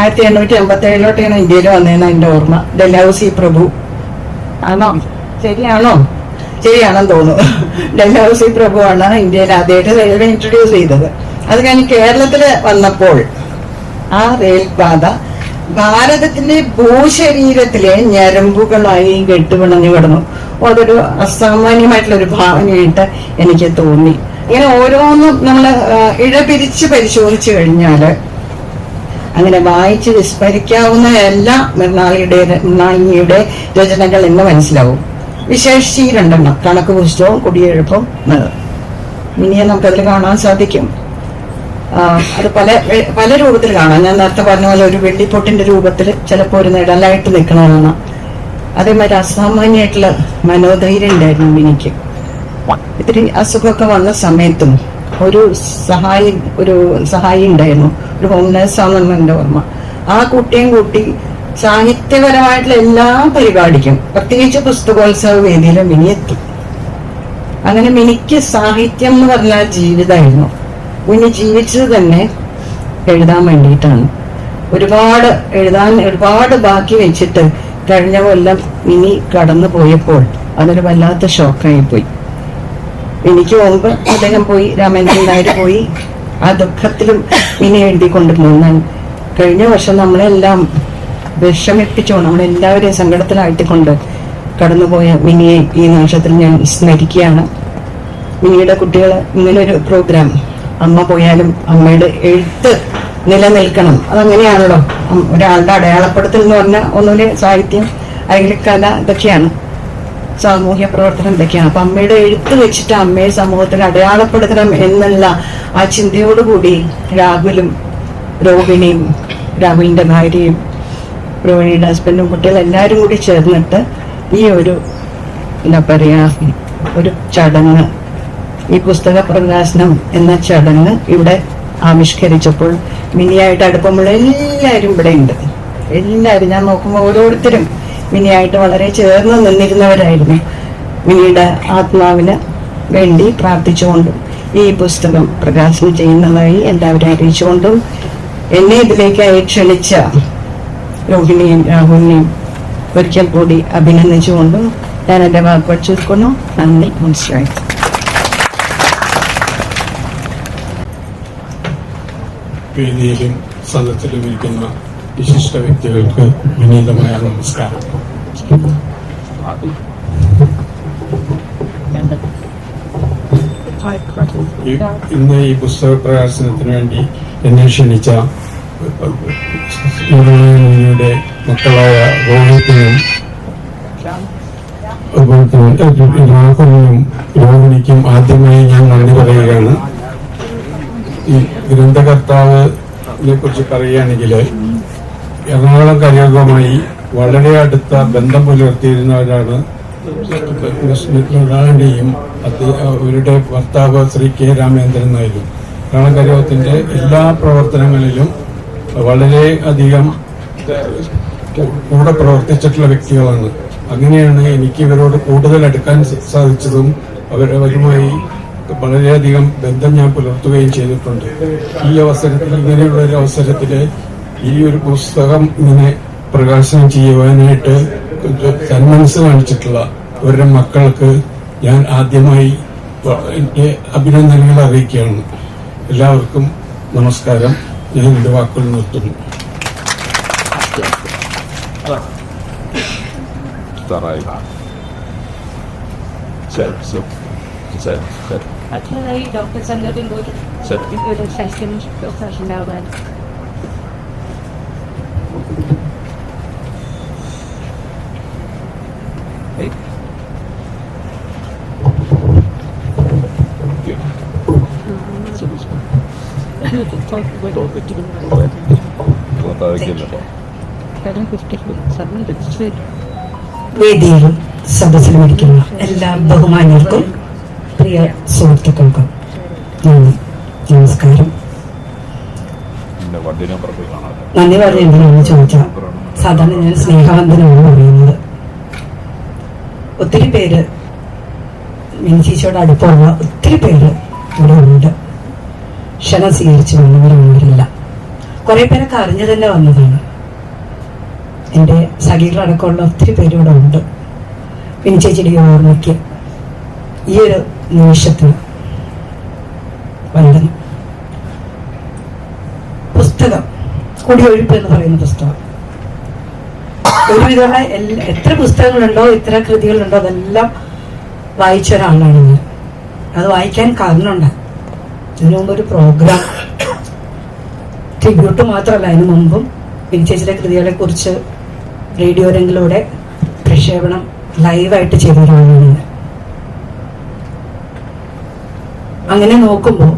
1857 ഇന്ത്യയിൽ വന്നതെന്ന് എന്റെ ഓർമ്മ. ഡൽഹൌസി പ്രഭു ആണോ? ശരിയാണെന്ന് തോന്നുന്നു. ഡൽഹൌസി പ്രഭുവാണ് ഇന്ത്യയിൽ ആദ്യമായിട്ട് റെയിൽവേ ഇൻട്രൊഡ്യൂസ് ചെയ്തത്. അത് കഴിഞ്ഞ് കേരളത്തില് വന്നപ്പോൾ ആ റെയിൽപാത ഭാരതത്തിന്റെ ഭൂശരീരത്തിലെ ഞരമ്പുകളായി കെട്ടുപിണഞ്ഞു കിടന്നു. അതൊരു അസാമാന്യമായിട്ടുള്ള ഒരു ഭാവനയായിട്ട് എനിക്ക് തോന്നി. ഇങ്ങനെ ഓരോന്നും നമ്മള് ഇഴപിരിച്ച് പരിശോധിച്ചു കഴിഞ്ഞാല് അങ്ങനെ വായിച്ച് വിസ്മരിക്കാവുന്ന എല്ലാ മൃണാളിനിയുടെ രചനകൾ എന്ന് മനസ്സിലാവും. വിശേഷിച്ച് ഈ 2 കണക്ക് പുസ്തകവും കുടിയൊഴുപ്പും. ഇനിയെ നമുക്കതിൽ കാണാൻ സാധിക്കും. അത് പല രൂപത്തിൽ കാണാം. ഞാൻ നേരത്തെ പറഞ്ഞ പോലെ ഒരു വെള്ളിപ്പൊട്ടിന്റെ രൂപത്തിൽ ചിലപ്പോൾ ഒരു നിഴലായിട്ട് നിൽക്കണമെന്ന്. അതേമാതിരി അസാമാന്യമായിട്ടുള്ള മനോധൈര്യം ഉണ്ടായിരുന്നു മിനിക്ക്. ഇത്തിരി അസുഖമൊക്കെ വന്ന സമയത്തും ഒരു സഹായി ഉണ്ടായിരുന്നു, ഒരു ഹോം നേഴ്സാണെന്ന് എന്റെ ഓർമ്മ. ആ കുട്ടിയും കൂട്ടി സാഹിത്യപരമായിട്ടുള്ള എല്ലാ പരിപാടിക്കും, പ്രത്യേകിച്ച് പുസ്തകോത്സവ വേദിയിലും മിനി എത്തി. അങ്ങനെ മിനിക്ക് സാഹിത്യം എന്ന് പറഞ്ഞാൽ ജീവിതമായിരുന്നു. മിനി ജീവിച്ചത് തന്നെ എഴുതാൻ വേണ്ടിയിട്ടാണ്. ഒരുപാട് ബാക്കി വെച്ചിട്ട് കഴിഞ്ഞ കൊല്ലം മിനി കടന്നു പോയപ്പോൾ അതൊരു വല്ലാത്ത ഷോക്കായി പോയി. എനിക്ക് മുമ്പ് അദ്ദേഹം പോയി, രാമേന്ദ്രൻ നായർ പോയി. ആ ദുഃഖത്തിലും മിനി എഴുതിക്കൊണ്ടിരുന്നു. കഴിഞ്ഞ വർഷം നമ്മളെല്ലാം വിഷമിപ്പിച്ചോ, നമ്മളെല്ലാവരെയും സങ്കടത്തിലായിട്ടിക്കൊണ്ട് കടന്നുപോയ മിനിയെ ഈ നിമിഷത്തിൽ ഞാൻ സ്മരിക്കുകയാണ്. മിനിയുടെ കുട്ടികൾ ഇങ്ങനൊരു പ്രോഗ്രാം, അമ്മ പോയാലും അമ്മയുടെ എഴുത്ത് നിലനിൽക്കണം. അതങ്ങനെയാണല്ലോ, ഒരാളുടെ അടയാളപ്പെടുത്തൽ എന്ന് പറഞ്ഞാൽ ഒന്നുമില്ല സാഹിത്യം, അല്ലെങ്കിൽ കല, ഇതൊക്കെയാണ് സാമൂഹ്യ പ്രവർത്തനം, ഇതൊക്കെയാണ്. അപ്പൊ അമ്മയുടെ എഴുത്ത് വെച്ചിട്ട് അമ്മയെ സമൂഹത്തിൽ അടയാളപ്പെടുത്തണം എന്നുള്ള ആ ചിന്തയോടുകൂടി രാഹുലും രോഹിണിയും, രാഹുലിന്റെ ഭാര്യയും രോഹിണിയുടെ ഹസ്ബൻഡും കുട്ടികളും എല്ലാവരും കൂടി ചേർന്നിട്ട് ഈ ഒരു എന്താ പറയാ ഒരു ചടങ്ങ്, ഈ പുസ്തക പ്രകാശനം എന്ന ചടങ്ങ് ഇവിടെ ആവിഷ്കരിച്ചപ്പോൾ മിനിയായിട്ട് അടുപ്പമുള്ള എല്ലാവരും ഇവിടെ ഉണ്ട്. എല്ലാവരും ഞാൻ നോക്കുമ്പോൾ ഓരോരുത്തരും മിനിയായിട്ട് വളരെ ചേർന്ന് നിന്നിരുന്നവരായിരുന്നു. മിനിയുടെ ആത്മാവിന് വേണ്ടി പ്രാർത്ഥിച്ചുകൊണ്ടും ഈ പുസ്തകം പ്രകാശനം ചെയ്യുന്നതായി എല്ലാവരും അറിയിച്ചുകൊണ്ടും എന്നെ ഇതിലേക്കായി ക്ഷണിച്ച രോഹിണിയും രാഹുലിനെയും ഒരിക്കൽ കൂടി അഭിനന്ദിച്ചുകൊണ്ടും ഞാൻ എന്റെ വാക്കുകൾ ചുരുക്കുന്നു. നന്ദി, നമസ്കാരം. വേദിയിലും സദസ്സിലും ഇരിക്കുന്ന വിശിഷ്ട വ്യക്തികൾക്ക് വിനീതമായ നമസ്കാരം. ഇന്ന് ഈ പുസ്തക പ്രകാശനത്തിന് വേണ്ടി എന്നെ ക്ഷണിച്ച യുടെ മക്കളായ രോഹിത്തിനും രാഹുലിനും രോഹിണിക്കും ആദ്യമായി ഞാൻ നന്ദി പറയുകയാണ്. ഈ ഗ്രന്ഥകർത്താവിനെ കുറിച്ച് പറയുകയാണെങ്കിൽ എറണാകുളം കരയോഗമായി വളരെ അടുത്ത ബന്ധം പുലർത്തിയിരുന്നവരാണ് മൃണാളിനിയും അവരുടെ ഭർത്താവ് ശ്രീ കെ രാമേന്ദ്രൻ നായരും. കാണകരോഗത്തിന്റെ എല്ലാ പ്രവർത്തനങ്ങളിലും വളരെ അധികം കൂടെ പ്രവർത്തിച്ചിട്ടുള്ള വ്യക്തികളാണ്. അങ്ങനെയാണ് എനിക്ക് ഇവരോട് കൂടുതൽ അടുക്കാൻ സാധിച്ചതും അവരുമായി വളരെയധികം ബന്ധം ഞാൻ പുലർത്തുകയും ചെയ്തിട്ടുണ്ട്. ഈ അവസരത്തിൽ, ഇങ്ങനെയുള്ള ഒരു അവസരത്തില് ഈ ഒരു പുസ്തകം ഇങ്ങനെ പ്രകാശനം ചെയ്യുവാനായിട്ട് സന്മനസ് കാണിച്ചിട്ടുള്ള അവരുടെ മക്കൾക്ക് ഞാൻ ആദ്യമായി എന്റെ അഭിനന്ദനങ്ങൾ അറിയിക്കുകയാണ്. എല്ലാവർക്കും നമസ്കാരം. ഞാൻ എന്റെ വാക്കുകൾ നിർത്തുന്നു. അടുത്തതായി ഡോക്ടർ സംഘത്തിൽ ഒരു സെഷൻ ഉണ്ടാവാൻ വേദിയിലും സദസ്സിലും ഇരിക്കുന്ന എല്ലാ ബഹുമാന്യർക്കും പ്രിയ സുഹൃത്തുക്കൾക്കും നമസ്കാരം. നന്ദി പറഞ്ഞ എന്തിനാണെന്ന് ചോദിച്ചാൽ, സാധാരണ ഞാൻ സ്നേഹവന്ദനമാണ് പറയുന്നത്. ഒത്തിരി പേര് മിനിച്ചേച്ചിയോട് അടുപ്പമുള്ള ഒത്തിരി പേര് ഇവിടെ ഉണ്ട്. ക്ഷണം സ്വീകരിച്ച് വന്നവരല്ല. കുറെ പേരൊക്കെ അറിഞ്ഞു തന്നെ വന്നതാണ്. എൻ്റെ സഖികളടക്കമുള്ള ഒത്തിരി പേര് ഇവിടെ ഉണ്ട്. മിനിച്ചേച്ചിയുടെ ഓർമ്മയ്ക്ക് ഈ ഒരു നിമിഷത്തിന് വന്ദനം. പുസ്തകം കുടിയൊഴുപ്പ് എന്ന് പറയുന്ന പുസ്തകം ഒരുവിധമുള്ള എത്ര പുസ്തകങ്ങളുണ്ടോ, എത്ര കൃതികളുണ്ടോ, അതെല്ലാം വായിച്ച ഒരാളാണ് ഞാൻ. അത് വായിക്കാൻ കാരണമുണ്ട്. ഇതിനു മുമ്പ് ഒരു പ്രോഗ്രാം, ട്രിബ്യൂട്ട് മാത്രമല്ല, അതിനു മുമ്പും മിനിച്ചേച്ചിയുടെ കൃതികളെ കുറിച്ച് റേഡിയോ രംഗിലൂടെ പ്രക്ഷേപണം ലൈവായിട്ട് ചെയ്ത ഒരാളാണ് ഞാൻ. അങ്ങനെ നോക്കുമ്പോൾ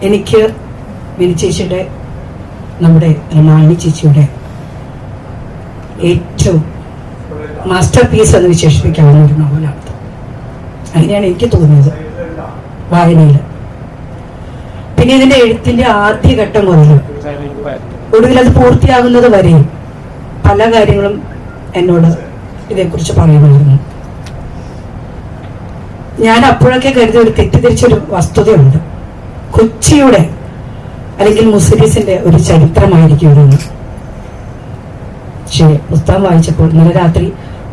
എനിക്ക് മിനിച്ചേച്ചിയുടെ, നമ്മുടെ മാണി ചേച്ചിയുടെ ഏറ്റവും മാസ്റ്റർ പീസ് എന്ന് വിശേഷിപ്പിക്കാവുന്ന ഒരു നോവലാണ്. അങ്ങനെയാണ് എനിക്ക് തോന്നിയത് വായനയിൽ. പിന്നെ ഇതിന്റെ എഴുത്തിന്റെ ആദ്യഘട്ടം മുതൽ ഒടുവിൽ അത് പൂർത്തിയാകുന്നത് വരെയും പല കാര്യങ്ങളും എന്നോട് ഇതേക്കുറിച്ച് പറയുമായിരുന്നു. ഞാൻ അപ്പോഴൊക്കെ കരുതിയ ഒരു തെറ്റിദ്ധരിച്ചൊരു വസ്തുതയുണ്ട്. കൊച്ചിയുടെ അല്ലെങ്കിൽ മുസ്ലിസിന്റെ ഒരു ചരിത്രമായിരിക്കും ഇതെന്ന്. പക്ഷേ പുസ്തകം വായിച്ചപ്പോൾ ഇന്നലെ രാത്രി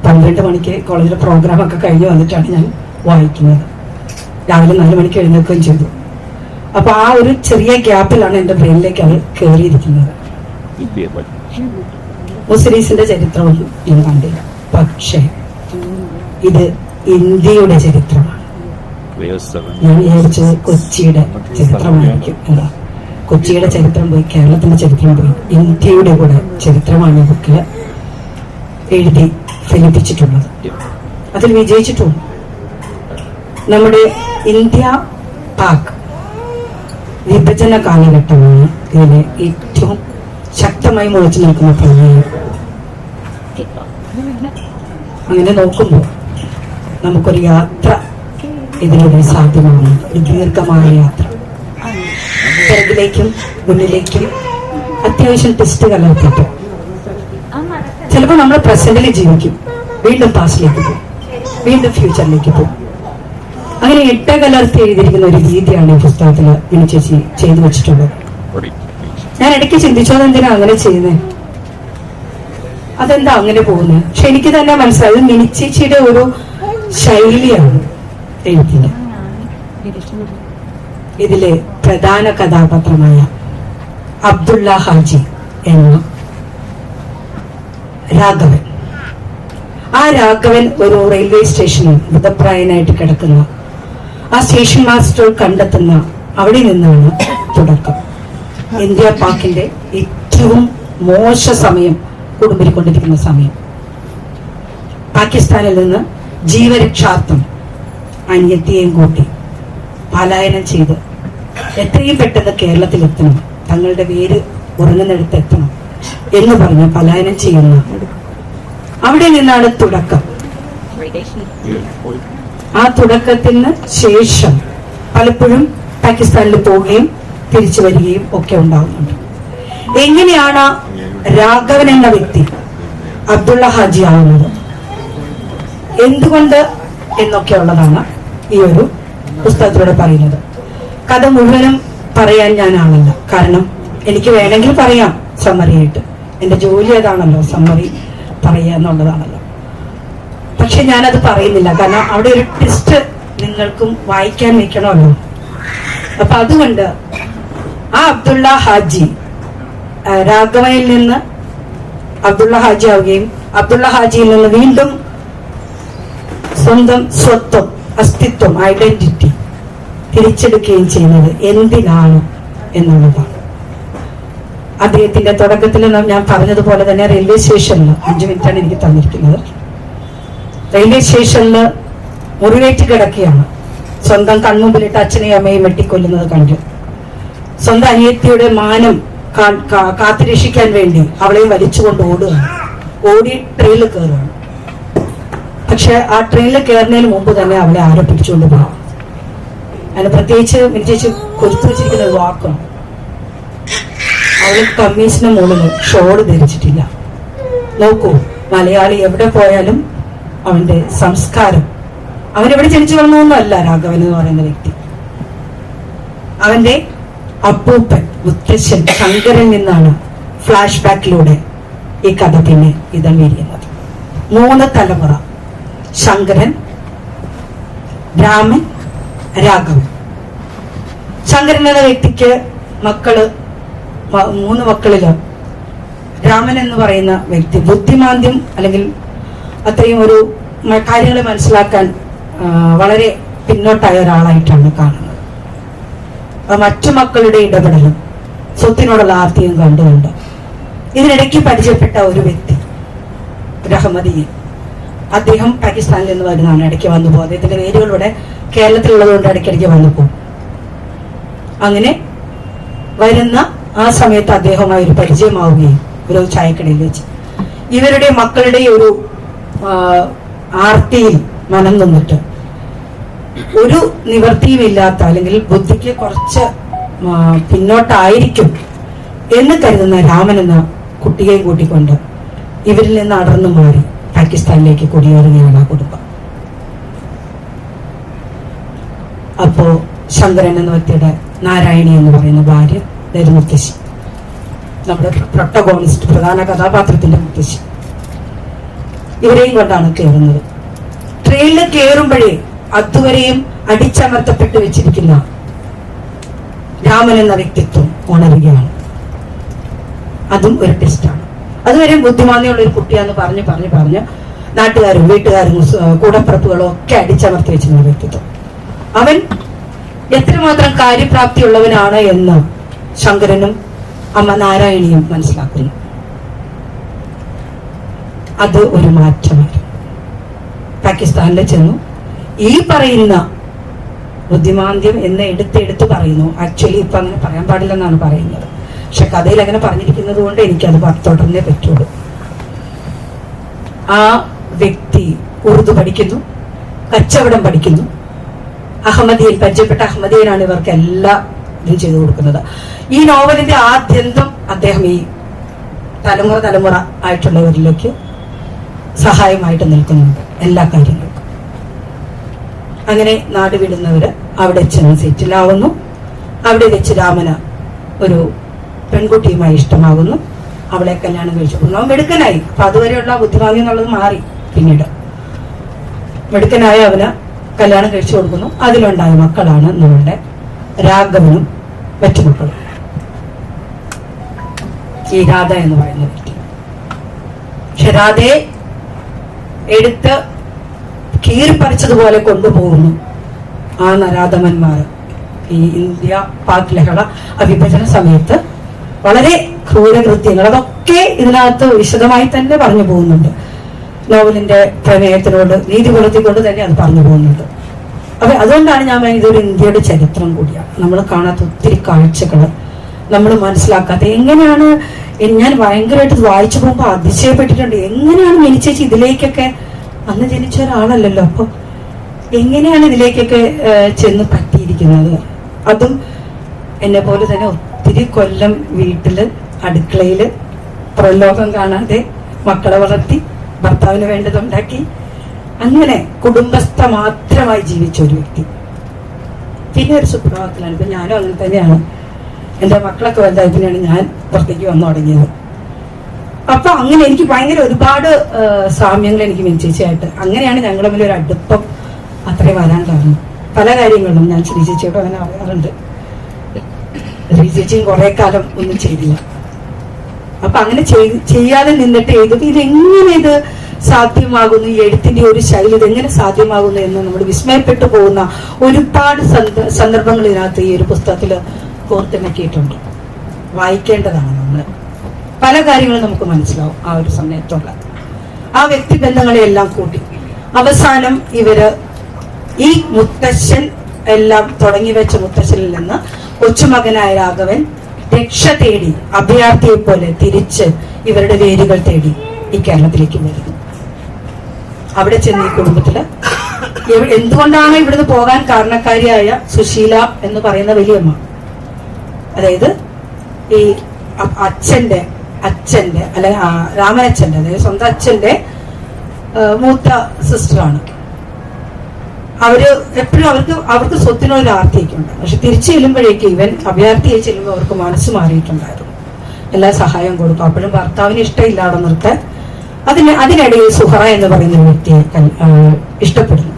12 മണിക്ക് കോളേജിലെ പ്രോഗ്രാമൊക്കെ കഴിഞ്ഞ് വന്നിട്ടാണ് ഞാൻ വായിക്കുന്നത്. രാവിലെ 4 മണിക്ക് എഴുന്നേൽക്കുകയും ചെയ്തു. അപ്പൊ ആ ഒരു ചെറിയ ഗ്യാപ്പിലാണ് എന്റെ ബ്രെയിനിലേക്ക് അത് കയറിയിരിക്കുന്നത്. മുസ്ലിസിന്റെ ചരിത്രമൊന്നും ഞാൻ കണ്ടില്ല. പക്ഷേ ഇത് ഇന്ത്യയുടെ ചരിത്രമാണ്. ഞാൻ വിചാരിച്ചത് കൊച്ചിയുടെ ചരിത്രമായിരിക്കും. എന്താ, കൊച്ചിയുടെ ചരിത്രം പോയി, കേരളത്തിന്റെ ചരിത്രം പോയി, ഇന്ത്യയുടെ കൂടെ ചരിത്രമാണ് ഈ ബുക്കില് എഴുതി ഫലിപ്പിച്ചിട്ടുള്ളത്. അതിൽ വിജയിച്ചിട്ടുണ്ട്. നമ്മുടെ ഇന്ത്യ പാക് വിഭജന കാലഘട്ടമാണ് ഇതിലെ ഏറ്റവും ശക്തമായി മുളച്ചു നിൽക്കുന്ന പ്രമേയം. അങ്ങനെ നോക്കുമ്പോൾ നമുക്കൊരു യാത്ര ഇതിലൂടെ സാധ്യമാണ്. ഒരു ദീർഘമായ യാത്ര, പിറകിലേക്കും മുന്നിലേക്കും അത്യാവശ്യം ടെസ്റ്റ് കലർത്തിയിട്ട് ചിലപ്പോൾ നമ്മൾ പ്രസന്റിൽ ജീവിക്കും, വീണ്ടും പാസ്റ്റിലേക്ക് പോകും, വീണ്ടും ഫ്യൂച്ചറിലേക്ക് പോകും. അങ്ങനെ കലർത്തി എഴുതിയിരിക്കുന്ന ഒരു രീതിയാണ് ഈ പുസ്തകത്തിൽ മിനിച്ചേച്ചി ചെയ്തു വെച്ചിട്ടുള്ളത്. ഞാൻ ഇടയ്ക്ക് ചിന്തിച്ചത് എന്തിനാ അങ്ങനെ ചെയ്യുന്നത്, അതെന്താ അങ്ങനെ പോകുന്നത്. പക്ഷെ എനിക്ക് തന്നെ മനസ്സിലായത് മിനിച്ചേച്ചിയുടെ ഒരു ശൈലിയാണ് എഴുത്തിന്. ഇതിലെ പ്രധാന കഥാപാത്രമായ അബ്ദുള്ള ഹാജി എന്ന രാഘവൻ, ആ രാഘവൻ ഒരു റെയിൽവേ സ്റ്റേഷനിൽ മൃതപ്രായനായിട്ട് കിടക്കുന്ന ആ സ്റ്റേഷൻ മാസ്റ്റർ കണ്ടെത്തുന്ന അവിടെ നിന്നാണ് തുടക്കം. ഇന്ത്യ പാക്കിന്റെ ഏറ്റവും മോശ സമയം കൊടുമ്പിരിക്കൊണ്ടിരിക്കുന്ന സമയം. പാകിസ്ഥാനിൽ നിന്ന് ജീവരക്ഷാർത്ഥം അനിയത്തിയെയും കൂട്ടി പലായനം ചെയ്ത് എത്രയും പെട്ടെന്ന് കേരളത്തിലെത്തണം, തങ്ങളുടെ വേര് ഉറങ്ങുന്നിടത്ത് എത്തണം എന്ന് പറഞ്ഞ് പലായനം ചെയ്യുന്ന അവിടെ നിന്നാണ് തുടക്കം. ആ തുടക്കത്തിന് ശേഷം പലപ്പോഴും പാകിസ്ഥാനിൽ പോവുകയും തിരിച്ചു വരികയും ഒക്കെ ഉണ്ടാകുന്നുണ്ട്. എങ്ങനെയാണ് രാഘവൻ എന്ന വ്യക്തി അബ്ദുള്ള ഹാജി ആവുന്നത്, എന്തുകൊണ്ട് എന്നൊക്കെ ഉള്ളതാണ് ഈ ഒരു പുസ്തകത്തിലൂടെ പറയുന്നത്. കഥ മുഴുവനും പറയാൻ ഞാനാണല്ല, കാരണം എനിക്ക് വേണമെങ്കിൽ പറയാം സമ്മറിയായിട്ട്. എന്റെ ജോലി അതാണല്ലോ, സമ്മറി പറയുക എന്നുള്ളതാണല്ലോ. പക്ഷെ ഞാനത് പറയുന്നില്ല, കാരണം അവിടെ ഒരു ടെസ്റ്റ് നിങ്ങൾക്കും വായിക്കാൻ വെക്കണമല്ലോ. അപ്പൊ അതുകൊണ്ട് ആ അബ്ദുള്ള ഹാജി രാഘവനിൽ നിന്ന് അബ്ദുള്ള ഹാജി ആവുകയും അബ്ദുള്ള ഹാജിയിൽ നിന്ന് വീണ്ടും സ്വന്തം സ്വത്വം, അസ്തിത്വം, ഐഡന്റിറ്റി തിരിച്ചെടുക്കുകയും ചെയ്യുന്നത് എന്തിനാണ് എന്നുള്ളതാണ്. അദ്ദേഹത്തിന്റെ തുടക്കത്തിൽ ഞാൻ പറഞ്ഞതുപോലെ തന്നെ റെയിൽവേ സ്റ്റേഷനിൽ 5 മിനിറ്റാണ് എനിക്ക് തന്നിരിക്കുന്നത്. റെയിൽവേ സ്റ്റേഷനിൽ മുറിവേറ്റ് കിടക്കുകയാണ്. സ്വന്തം കൺമുമ്പിലിട്ട് അച്ഛനെയും അമ്മയും വെട്ടിക്കൊല്ലുന്നത് കണ്ട് സ്വന്തം അനിയത്തിയുടെ മാനം കാത്തുരക്ഷിക്കാൻ വേണ്ടി അവളെയും വലിച്ചുകൊണ്ട് ഓടുകയാണ്. ഓടി ട്രെയിനിൽ കയറുകയാണ്. പക്ഷെ ആ ട്രെയിനിൽ കയറുന്നതിന് മുമ്പ് തന്നെ അവളെ ആരോ പിടിച്ചുകൊണ്ട് പോകും. അതിന് പ്രത്യേകിച്ച് മിനിച്ചേച്ചി കൊടുത്തു വെച്ചിരിക്കുന്ന ഒരു വാക്കാണ്, അവള് കമ്മീസിന് മുകളിൽ ഷോൾ ധരിച്ചിട്ടില്ല. നോക്കൂ, മലയാളി എവിടെ പോയാലും അവന്റെ സംസ്കാരം, അവനെവിടെ ജനിച്ചു വളർന്നൊന്നുമല്ല രാഘവൻ എന്ന് പറയുന്ന വ്യക്തി. അവന്റെ അപ്പൂപ്പൻ മുത്തശ്ശൻ ശങ്കരൻ നിന്നാണ് ഫ്ലാഷ് ബാക്കിലൂടെ ഈ കഥ പിന്നെ ഇതമേരിയുന്നത്. 3 തലമുറ, ശങ്കരൻ, രാമൻ, രാഘവൻ. ശങ്കരൻ എന്ന വ്യക്തിക്ക് 3 മക്കളില് രാമൻ എന്ന് പറയുന്ന വ്യക്തി ബുദ്ധിമാന്ദ്യം അല്ലെങ്കിൽ അത്രയും ഒരു കാര്യങ്ങളെ മനസ്സിലാക്കാൻ വളരെ പിന്നോട്ടായ ഒരാളായിട്ടാണ് കാണുന്നത്. മറ്റു മക്കളുടെ ഇടപെടലും സ്വത്തിനോടുള്ള ആർത്തിയും കണ്ടുകൊണ്ട് ഇതിനിടയ്ക്ക് പരിചയപ്പെട്ട ഒരു വ്യക്തി അഹമ്മദിയൻ. അദ്ദേഹം പാകിസ്ഥാനിൽ നിന്ന് വരുന്നതാണ്. ഇടയ്ക്ക് വന്നു പോകും. അദ്ദേഹത്തിന്റെ വേരുകളിലൂടെ കേരളത്തിലുള്ളത് കൊണ്ട് ഇടയ്ക്കിടയ്ക്ക് വന്നു പോകും. അങ്ങനെ വരുന്ന ആ സമയത്ത് അദ്ദേഹവുമായി ഒരു പരിചയമാവുകയും ഒരു ചായക്കടയിൽ വെച്ച് ഇവരുടെ മക്കളുടെ ഒരു ആർത്തിയിൽ മനം നിന്നിട്ട് ഒരു നിവർത്തിയുമില്ലാത്ത അല്ലെങ്കിൽ ബുദ്ധിക്ക് കുറച്ച് പിന്നോട്ടായിരിക്കും എന്ന് കരുതുന്ന രാമൻ എന്ന കുട്ടിയെയും കൂട്ടിക്കൊണ്ട് ഇവരിൽ നിന്ന് അടർന്നു മാറി പാകിസ്ഥാനിലേക്ക് കുടിയേറുകയാണ് ആ കുടുംബം. അപ്പോ ശങ്കരൻ എന്ന വ്യക്തിയുടെ നാരായണി എന്ന് പറയുന്ന ഭാര്യ മുത്തശ്ശി, നമ്മുടെ പ്രൊട്ടഗോണിസ്റ്റ്, പ്രധാന കഥാപാത്രത്തിന്റെ മുത്തശ്ശി, ഇവരെയും കൊണ്ടാണ് കയറുന്നത്. ട്രെയിനിൽ കയറുമ്പോഴേ അതുവരെയും അടിച്ചമർത്തപ്പെട്ട് വെച്ചിരിക്കുന്ന രാമൻ എന്ന വ്യക്തിത്വം ഉണരുകയാണ്. അതും ഒരു ടെസ്റ്റാണ്. അതുവരെയും ബുദ്ധിമാന്യമുള്ള ഒരു കുട്ടിയാന്ന് പറഞ്ഞ് നാട്ടുകാരും വീട്ടുകാരും കൂടപ്പിറപ്പുകളും ഒക്കെ അടിച്ചമർത്തി വെച്ചിരുന്ന വ്യക്തിത്വം. അവൻ എത്രമാത്രം കാര്യപ്രാപ്തിയുള്ളവനാണ് എന്ന് ശങ്കരനും അമ്മ നാരായണിയും മനസ്സിലാക്കുന്നു. അത് ഒരു മാറ്റമായിരുന്നു. പാകിസ്ഥാനിൽ ചെന്നു ഈ പറയുന്ന ബുദ്ധിമാന്ദ്യം എന്ന് എടുത്ത് പറയുന്നു. ആക്ച്വലി ഇപ്പൊ അങ്ങനെ പറയാൻ പാടില്ലെന്നാണ് പറയുന്നത്, പക്ഷെ കഥയിൽ അങ്ങനെ പറഞ്ഞിരിക്കുന്നത് കൊണ്ട് എനിക്കത് തുടർന്നേ പറ്റുള്ളൂ. ആ വ്യക്തി ഉറുദു പഠിക്കുന്നു, കച്ചവടം പഠിക്കുന്നു, അഹമ്മദിയൻ, പരിചയപ്പെട്ട അഹമ്മദിയനാണ് ഇവർക്ക് എല്ലാ ഇതും ചെയ്തു കൊടുക്കുന്നത്. ഈ നോവലിന്റെ ആദ്യന്തം അദ്ദേഹം ഈ തലമുറ ആയിട്ടുള്ളവരിലേക്ക് സഹായമായിട്ട് നിൽക്കുന്നുണ്ട് എല്ലാ കാര്യങ്ങൾക്കും. അങ്ങനെ നാട് വിടുന്നവര് അവിടെ ചെന്ന് സെറ്റിലാവുന്നു. അവിടെ വെച്ച് രാമന് ഒരു പെൺകുട്ടിയുമായി ഇഷ്ടമാകുന്നു. അവളെ കല്യാണം കഴിച്ചു കൊടുക്കുന്നു. അവൻ മെടുക്കനായി. അപ്പൊ അതുവരെയുള്ള ബുദ്ധിമാന്യം എന്നുള്ളത് മാറി. പിന്നീട് മെടുക്കനായ അവന് കല്യാണം കഴിച്ചു കൊടുക്കുന്നു. അതിലുണ്ടായ മക്കളാണ് നമ്മളുടെ രാഘവനും മറ്റു മക്കളും. ഈ രാധ എന്ന് പറയുന്ന വ്യക്തി. പക്ഷെ രാധയെ എടുത്ത് കീറിപ്പറിച്ചതുപോലെ കൊണ്ടുപോകുന്നു ആ നരാധമന്മാർ. ഈ ഇന്ത്യ പാക് ലഹള വിഭജന സമയത്ത് വളരെ ക്രൂരകൃത്യങ്ങൾ, അതൊക്കെ ഇതിനകത്ത് വിശദമായി തന്നെ പറഞ്ഞു പോകുന്നുണ്ട്. നോവലിന്റെ പ്രമേയത്തിനോട് നീതി പുലർത്തിക്കൊണ്ട് തന്നെ അത് പറഞ്ഞു പോകുന്നുണ്ട്. അപ്പൊ അതുകൊണ്ടാണ് ഞാൻ ഇതൊരു ഇന്ത്യയുടെ ചരിത്രം കൂടിയാണ്. നമ്മൾ കാണാത്ത ഒത്തിരി കാഴ്ചകൾ, നമ്മൾ മനസ്സിലാക്കാത്ത, എങ്ങനെയാണ് ഞാൻ ഭയങ്കരമായിട്ട് വായിച്ചു പോകുമ്പോൾ അതിശയപ്പെട്ടിട്ടുണ്ട്. എങ്ങനെയാണ് മിനിച്ചേച്ചി ഇതിലേക്കൊക്കെ, അന്ന് ജനിച്ച ഒരാളല്ലല്ലോ, അപ്പൊ എങ്ങനെയാണ് ഇതിലേക്കൊക്കെ ചെന്ന് പറ്റിയിരിക്കുന്നത് അതും എന്നെ പോലെ തന്നെ ഒത്തിരി കൊല്ലം വീട്ടില് അടുക്കളയില് പ്രലോകം കാണാതെ മക്കളെ വളർത്തി ഭർത്താവിന് വേണ്ടതുണ്ടാക്കി അങ്ങനെ കുടുംബസ്ഥ മാത്രമായി ജീവിച്ച ഒരു വ്യക്തി. പിന്നെ ഒരു സുപ്രഭാതത്തിലാണ്, ഇപ്പൊ ഞാനും അങ്ങനെ തന്നെയാണ്. എൻ്റെ മക്കളൊക്കെ വലുതായതിനാണ് ഞാൻ പുറത്തേക്ക് വന്നു തുടങ്ങിയത്. അപ്പൊ അങ്ങനെ എനിക്ക് ഭയങ്കര ഒരുപാട് സാമ്യങ്ങൾ എനിക്ക് മിനിച്ചേച്ചിയായിട്ട്, അങ്ങനെയാണ് ഞങ്ങൾ തമ്മിൽ ഒരു അടുപ്പം അത്രയും വരാൻ കാരണം. പല കാര്യങ്ങളിലും ഞാൻ ശ്രീ ചേച്ചിയോട് അങ്ങനെ പറയാറുണ്ട്. ശ്രീ ചേച്ചിയും കുറെ കാലം ഒന്നും ചെയ്തില്ല. അപ്പൊ അങ്ങനെ ചെയ്യാതെ നിന്നിട്ട് എഴുതും. ഇതെങ്ങനെ ഇത് സാധ്യമാകുന്നു, ഈ എഴുത്തിന്റെ ഒരു ശൈലി ഇതെങ്ങനെ സാധ്യമാകുന്നു എന്ന് നമ്മൾ വിസ്മയപ്പെട്ടു പോകുന്ന ഒരുപാട് സന്ദർഭങ്ങൾ ഇതിനകത്ത് ഈ ഒരു പുസ്തകത്തിൽ കോർത്തിണക്കിയിട്ടുണ്ട്. വായിക്കേണ്ടതാണ് നമ്മൾ. പല കാര്യങ്ങളും നമുക്ക് മനസ്സിലാവും ആ ഒരു സമയത്തുള്ള ആ വ്യക്തിബന്ധങ്ങളെല്ലാം കൂട്ടി. അവസാനം ഇവര് ഈ മുത്തശ്ശൻ എല്ലാം തുടങ്ങി വെച്ച മുത്തശ്ശനിൽ നിന്ന് കൊച്ചുമകനായ രാഘവൻ രക്ഷ തേടി അഭയാർത്ഥിയെ പോലെ തിരിച്ച് ഇവരുടെ വേരുകൾ തേടി ഈ കേരളത്തിലേക്ക് വരുന്നു. അവിടെ ചെന്ന് ഈ കുടുംബത്തില് എന്തുകൊണ്ടാണ് ഇവിടുന്ന് പോകാൻ കാരണക്കാരിയായ സുശീല എന്ന് പറയുന്ന വലിയമ്മ, അതായത് ഈ അച്ഛന്റെ അല്ലെ രാമനച്ഛന്റെ, അതായത് സ്വന്തം അച്ഛന്റെ മൂത്ത സിസ്റ്ററാണ്. അവര് എപ്പോഴും അവർക്ക് സ്വത്തിനൊരു ആർത്തിയൊക്കെ ഉണ്ട്. പക്ഷെ തിരിച്ചു ചെല്ലുമ്പോഴേക്കും ഇവൻ അഭയാർത്ഥിയായി ചെല്ലുമ്പോൾ അവർക്ക് മനസ്സ് മാറിയിട്ടുണ്ടായിരുന്നു. എല്ലാ സഹായവും കൊടുക്കും. അപ്പോഴും ഭർത്താവിന് ഇഷ്ടമില്ല അവിടെ നിർത്താൻ. അതിനിടയിൽ സുഹറ എന്ന് പറയുന്ന ഒരു വ്യക്തിയെ ഇഷ്ടപ്പെടുന്നു.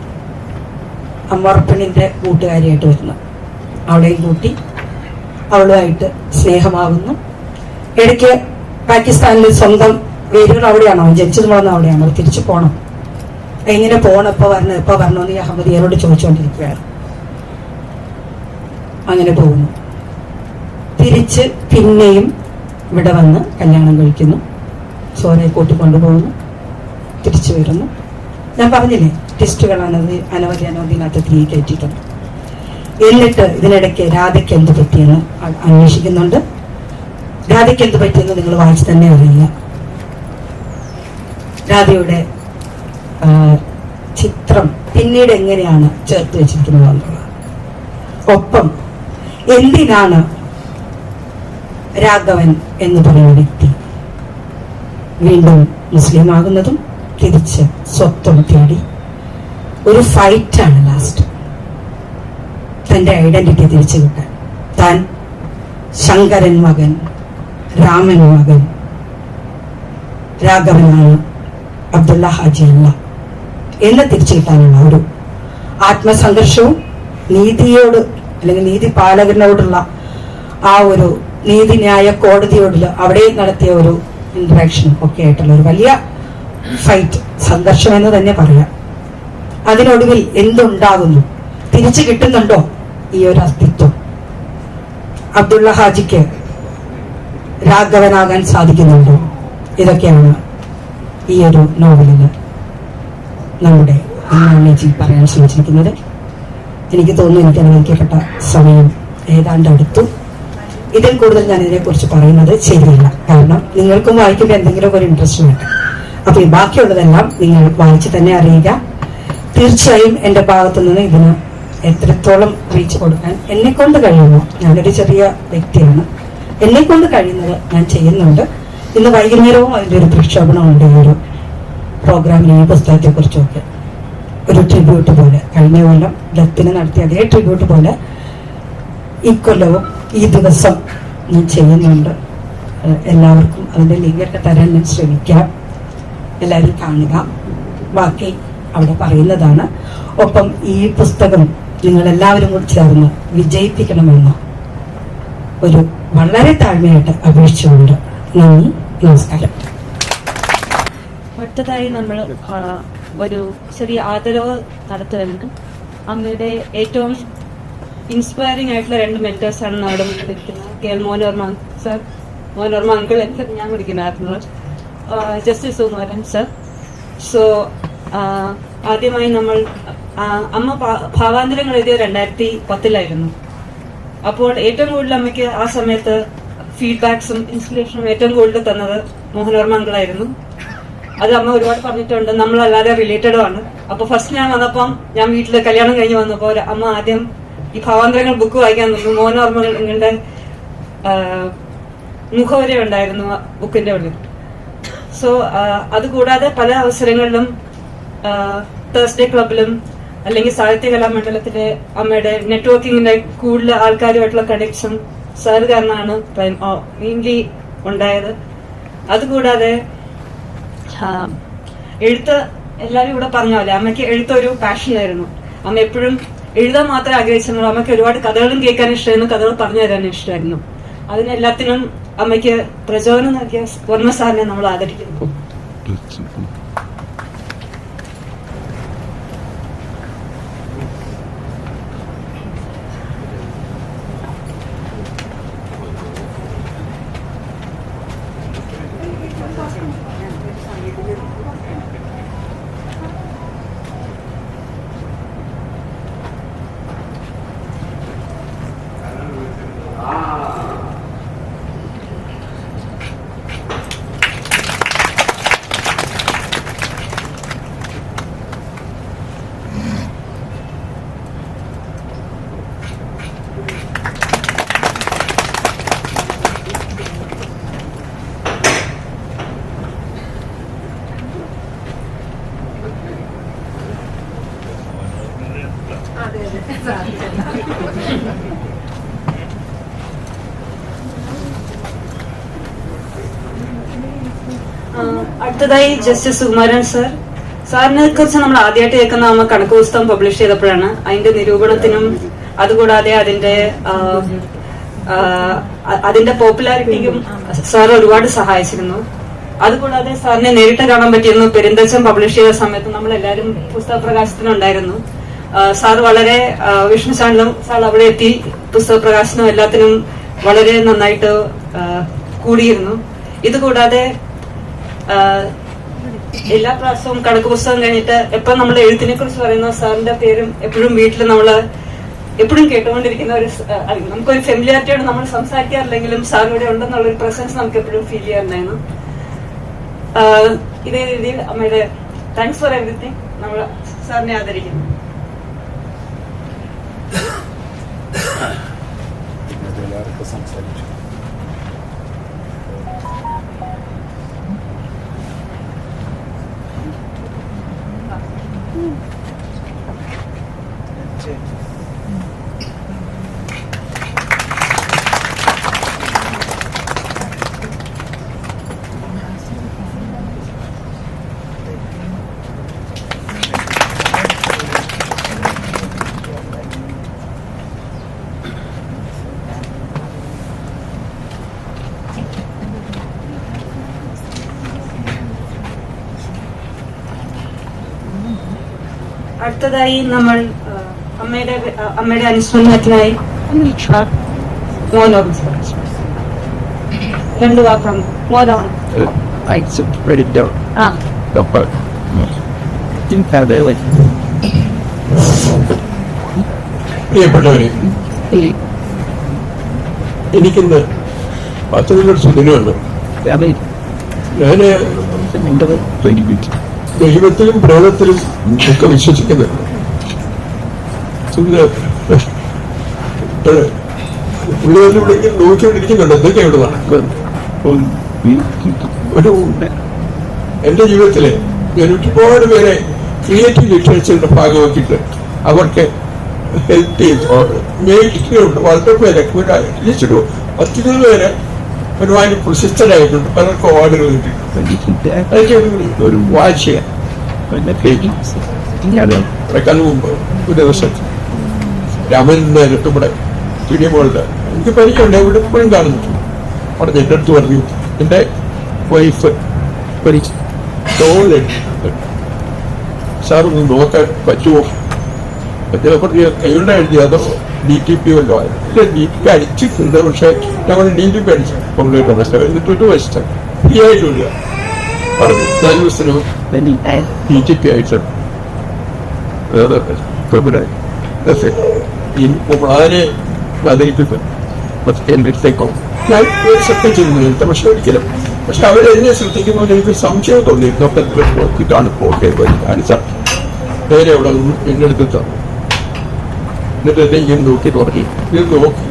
അമ്മറപ്പണിന്റെ കൂട്ടുകാരിയായിട്ട് വരുന്നു. അവിടെയും കൂട്ടി അവളുമായിട്ട് സ്നേഹമാകുന്നു. ഇടയ്ക്ക് പാകിസ്ഥാനിൽ സ്വന്തം വേരുകൾ അവിടെയാണോ, ജനിച്ചത് വളർന്ന അവിടെയാണോ, തിരിച്ചു പോകണം. എങ്ങനെ പോകണം, എപ്പോ വരണമെന്ന് ഈ അഹമ്മദിയരോട് ചോദിച്ചുകൊണ്ടിരിക്കുകയാണ്. അങ്ങനെ പോകുന്നു. തിരിച്ച് പിന്നെയും ഇവിടെ വന്ന് കല്യാണം കഴിക്കുന്നു. സോനയെ കൂട്ടിക്കൊണ്ടുപോകുന്നു. തിരിച്ചു വരുന്നു. ഞാൻ പറഞ്ഞില്ലേ, ടെസ്റ്റുകൾ അനവധി ഇതിനകത്ത് തീ കയറ്റിയിട്ടുണ്ട്. എന്നിട്ട് ഇതിനിടയ്ക്ക് രാധയ്ക്ക് എന്ത് പറ്റിയെന്ന് അന്വേഷിക്കുന്നുണ്ട്. രാധയ്ക്ക് എന്ത് പറ്റിയെന്ന് നിങ്ങൾ വായിച്ച് തന്നെ അറിയില്ല. രാധയുടെ ചിത്രം പിന്നീട് എങ്ങനെയാണ് ചേർത്ത് വെച്ചിരിക്കുന്നത് എന്നുള്ളത്. ഒപ്പം എന്തിനാണ് രാഘവൻ എന്ന് പറയുന്ന വ്യക്തി വീണ്ടും മുസ്ലിം ആകുന്നതും തിരിച്ച് സ്വത്വം തേടി ഒരു ഫൈറ്റാണ് ലാസ്റ്റ്. തന്റെ ഐഡന്റിറ്റി തിരിച്ചു കിട്ടാൻ താൻ ശങ്കരൻ മകൻ, രാമൻ മകൻ, രാഘവനാണ്, അബ്ദുള്ള ഹാജി അല്ല എന്ന് തിരിച്ചു കിട്ടാനുള്ള ഒരു ആത്മസംഘർഷവും നീതിയോട് അല്ലെങ്കിൽ നീതി പാലകനോടുള്ള ആ ഒരു നീതിന്യായ കോടതിയോടുള്ള അവിടെ നടത്തിയ ഒരു ഇന്ററാക്ഷൻ ഒക്കെ ആയിട്ടുള്ള ഒരു വലിയ ഫൈറ്റ്, സംഘർഷം എന്ന് തന്നെ പറയാം. അതിനൊടുവിൽ എന്തുണ്ടാകുന്നു, തിരിച്ചു കിട്ടുന്നുണ്ടോ ഈ ഒരു അസ്തിത്വം? അബ്ദുള്ള ഹാജിക്ക് രാഘവനാകാൻ സാധിക്കുന്നുണ്ടോ? ഇതൊക്കെയാണ് ഈ ഒരു നോവലിൽ നമ്മുടെ ഇന്നാമേജി പറയാൻ ശ്രമിച്ചിരിക്കുന്നത്. എനിക്ക് തോന്നുന്നു എനിക്ക് അനുവദിക്കപ്പെട്ട സമയം ഏതാണ്ട് അടുത്തു. ഇതിൽ കൂടുതൽ ഞാൻ ഇതിനെക്കുറിച്ച് പറയുന്നത് ശരിയല്ല. കാരണം നിങ്ങൾക്കും വായിക്കുമ്പോൾ എന്തെങ്കിലും ഒരു ഇൻട്രസ്റ്റ് വേണ്ട. അപ്പൊ ഈ ബാക്കിയുള്ളതെല്ലാം നിങ്ങൾ വായിച്ച് തന്നെ അറിയുക. തീർച്ചയായും എൻ്റെ ഭാഗത്തു നിന്ന് ഇതിന് എത്രത്തോളം റീച്ച് കൊടുക്കാൻ എന്നെ കൊണ്ട് കഴിയുമോ, ഞാനൊരു ചെറിയ വ്യക്തിയാണ്, എന്നെ കൊണ്ട് കഴിയുന്നത് ഞാൻ ചെയ്യുന്നുണ്ട്. ഇന്ന് വൈകുന്നേരവും അതിൻ്റെ ഒരു പ്രക്ഷേപണമുണ്ട്. ഈ ഒരു പ്രോഗ്രാമിന് ഈ പുസ്തകത്തെ കുറിച്ചൊക്കെ ഒരു ട്രിബ്യൂട്ട് പോലെ, കഴിഞ്ഞ കൊല്ലം ഡത്തിന് നടത്തിയ അതേ ട്രിബ്യൂട്ട് പോലെ ഈ കൊല്ലവും ഈ ദിവസം ഞാൻ ചെയ്യുന്നുണ്ട്. എല്ലാവർക്കും അതിൻ്റെ ലിങ്കൊക്കെ തരാൻ ഞാൻ ശ്രമിക്കാം. എല്ലാവരും കാണുക. ബാക്കി അവിടെ പറയുന്നതാണ്. ഒപ്പം ഈ പുസ്തകം നിങ്ങളെല്ലാവരും കൂടി ചേർന്ന് വിജയിപ്പിക്കണമെന്ന് ഒരു വളരെ താഴ്മയായിട്ട് അപേക്ഷിച്ചുകൊണ്ട് നന്ദി, നമസ്കാരം. അടുത്തതായി നമ്മൾ ഒരു ചെറിയ ആദരവ് നടത്തുന്നുണ്ട്. അമ്മയുടെ ഏറ്റവും ഇൻസ്പയറിംഗ് ആയിട്ടുള്ള 2 മെന്റേഴ്സാണ് നമ്മുടെ മുന്നിൽ ഇരിക്കുന്നത്. KL മോനോർമ സർ, മോനോർമ അങ്കിൾ എന്ന് ഞാൻ വിളിക്കുന്നത്, ജസ്റ്റിസ് സുകുമാരൻ സർ. സോ ആദ്യമായി നമ്മൾ അമ്മ ഭാവാന്തരങ്ങൾ എഴുതിയത് 2010 അപ്പോൾ ഏറ്റവും കൂടുതൽ അമ്മയ്ക്ക് ആ സമയത്ത് ഫീഡ്ബാക്സും ഇൻസ്പിറേഷനും ഏറ്റവും കൂടുതൽ തന്നത് മോഹനോർമ അങ്കിളായിരുന്നു. അത് അമ്മ ഒരുപാട് പറഞ്ഞിട്ടുണ്ട്, നമ്മളല്ലാതെ റിലേറ്റഡും ആണ്. അപ്പോൾ ഫസ്റ്റ് ഞാൻ വന്നപ്പം, ഞാൻ വീട്ടിൽ കല്യാണം കഴിഞ്ഞ് വന്നപ്പോൾ അമ്മ ആദ്യം ഈ ഭാവാന്തരങ്ങൾ ബുക്ക് വായിക്കാൻ നോക്കും. മോനോർമ്മകളുടെ മുഖവര ഉണ്ടായിരുന്നു ബുക്കിന്റെ ഉള്ളിൽ. സോ അതുകൂടാതെ പല അവസരങ്ങളിലും തേഴ്സ്ഡേ ക്ലബിലും അല്ലെങ്കിൽ സാഹിത്യ കലാമണ്ഡലത്തിലെ അമ്മയുടെ നെറ്റ്വർക്കിങ്ങിന്റെ കൂടുതൽ ആൾക്കാരുമായിട്ടുള്ള കണക്ഷൻ സാർ കാരണമാണ് മെയിൻലി ഉണ്ടായത്. അതുകൂടാതെ എഴുത്ത് എല്ലാവരും ഇവിടെ പറഞ്ഞ പോലെ അമ്മയ്ക്ക് എഴുത്തൊരു പാഷനായിരുന്നു. അമ്മ എപ്പോഴും എഴുതാൻ മാത്രമേ ആഗ്രഹിച്ചിരുന്നുള്ളൂ. അമ്മയ്ക്ക് ഒരുപാട് കഥകളും കേൾക്കാൻ ഇഷ്ടമായിരുന്നു, കഥകൾ പറഞ്ഞു തരാനും ഇഷ്ടമായിരുന്നു. അതിനെല്ലാത്തിനും അമ്മയ്ക്ക് പ്രചോദനം നൽകിയ വർമ്മ സാറിനെ നമ്മൾ ആദരിക്കുന്നു. അടുത്തതായി ജസ്റ്റിസ് സുകുമാരൻ സർ. സാറിനെ കുറിച്ച് നമ്മൾ ആദ്യമായിട്ട് കേൾക്കുന്ന നമ്മ കണക്ക് പുസ്തകം പബ്ലിഷ് ചെയ്തപ്പോഴാണ്. അതിന്റെ നിരൂപണത്തിനും അതുകൂടാതെ അതിന്റെ പോപ്പുലാരിറ്റിക്കും സാർ ഒരുപാട് സഹായിച്ചിരുന്നു. അതുകൂടാതെ സാറിനെ നേരിട്ട് കാണാൻ പറ്റിയിരുന്നു. പെരുന്തച്ചൻ പബ്ലിഷ് ചെയ്ത സമയത്ത് നമ്മളെല്ലാവരും പുസ്തക പ്രകാശനത്തിനുണ്ടായിരുന്നു. സാർ വളരെ വിഷ്ണു ചാനലും സാർ അവിടെ എത്തി പുസ്തക പ്രകാശനം എല്ലാത്തിനും വളരെ നന്നായിട്ട് കൂടിയിരുന്നു. ഇതുകൂടാതെ എല്ലാ പ്രാവശ്യവും കണക്ക് പുസ്തകം കഴിഞ്ഞിട്ട് എപ്പം നമ്മൾ എഴുത്തിനെ കുറിച്ച് പറയുന്ന സാറിന്റെ പേരും എപ്പോഴും വീട്ടിൽ നമ്മൾ എപ്പോഴും കേട്ടുകൊണ്ടിരിക്കുന്ന ഒരു നമുക്കൊരു ഫെമിലിയാരിറ്റിയോട് നമ്മൾ സംസാരിക്കാറില്ലെങ്കിലും സാർ ഇവിടെ ഉണ്ടെന്നുള്ള ഒരു പ്രസൻസ് നമുക്ക് എപ്പോഴും ഫീൽ ചെയ്യാറുണ്ടായിരുന്നു. ഇതേ രീതിയിൽ അമ്മയുടെ താങ്ക്സ് ഫോർ എവറിത്തിങ് നമ്മൾ സാറിനെ ആദരിക്കുന്നു. അടുത്തതായി നമ്മൾ അമ്മയുടെ അനുസ്മരണത്തിനായി രണ്ടു വാക്കാണ്. മോനാണ് പ്രിയപ്പെട്ടവരെ, എനിക്കിന്ന് 10 ദിനമാണ്. ഞാന് ദൈവത്തിലും പ്രേതത്തിലും ഒക്കെ വിശ്വസിക്കുന്നുണ്ട്. പുള്ളികളിലൂടെ നോക്കിക്കൊണ്ടിരിക്കുന്നുണ്ട് എന്തൊക്കെ ഇവിടെ നടക്കുന്നത്. എന്റെ ജീവിതത്തില് ഞാൻ ഒരുപാട് പേരെ ക്രിയേറ്റീവ് ലിറ്ററേച്ചറിന്റെ ഭാഗമാക്കിയിട്ട് അവർക്ക് ഹെൽപ്പ് ചെയ്തിട്ടുണ്ട്. വളരെ പേരെ ഒരു 10-20 പേര് ഒരുപാട് പ്രശസ്തരായിട്ടുണ്ട്. പലർക്കും അവാർഡുകൾ കിട്ടിയിട്ടുണ്ട്. അതൊക്കെ ഒരു വാശിയാണ്. കടക്കാൻ മുമ്പ് ഒരു ദിവസം രാമൻ ഇവിടെ പിടിമോളുടെ എനിക്ക് പരിചയമുണ്ട്. ഇവിടെ ഇപ്പോഴും കാണുന്നു. അവിടെ എൻ്റെ അടുത്ത് പറഞ്ഞു, എൻ്റെ വൈഫ് സാർ ഒന്ന് നോക്കാൻ പറ്റുമോ? പറഞ്ഞ കൈകൊണ്ട് എഴുതി അതോ DTP വല്ലോ DTP അടിച്ചിട്ടുണ്ട്. പക്ഷെ ഞങ്ങൾ DTP അടിച്ചു കൊണ്ടുപോയിട്ട് എന്നിട്ട് വശത്ത് ഫ്രീ ആയിട്ടില്ല പറഞ്ഞു. 4 ദിവസത്തിനും DTP ആയിട്ട് വളരെ ആദരിക്കുന്നു. എന്റെടുത്തേക്കോ ഞാൻ സത്യം ചെയ്യുന്നില്ല. പക്ഷെ ഒരിക്കലും പക്ഷെ അവരെന്നെ ശ്രദ്ധിക്കുമ്പോൾ എനിക്ക് സംശയം തോന്നിയിരുന്നു. ഒക്കെ നോക്കിയിട്ടാണ് പോകേണ്ടത്. കാണിച്ച പേരെ അവിടെ എന്റെ അടുത്ത് എന്നിട്ട് എന്നെ ഇങ്ങനെ നോക്കി തുടങ്ങി. ഇത് നോക്കി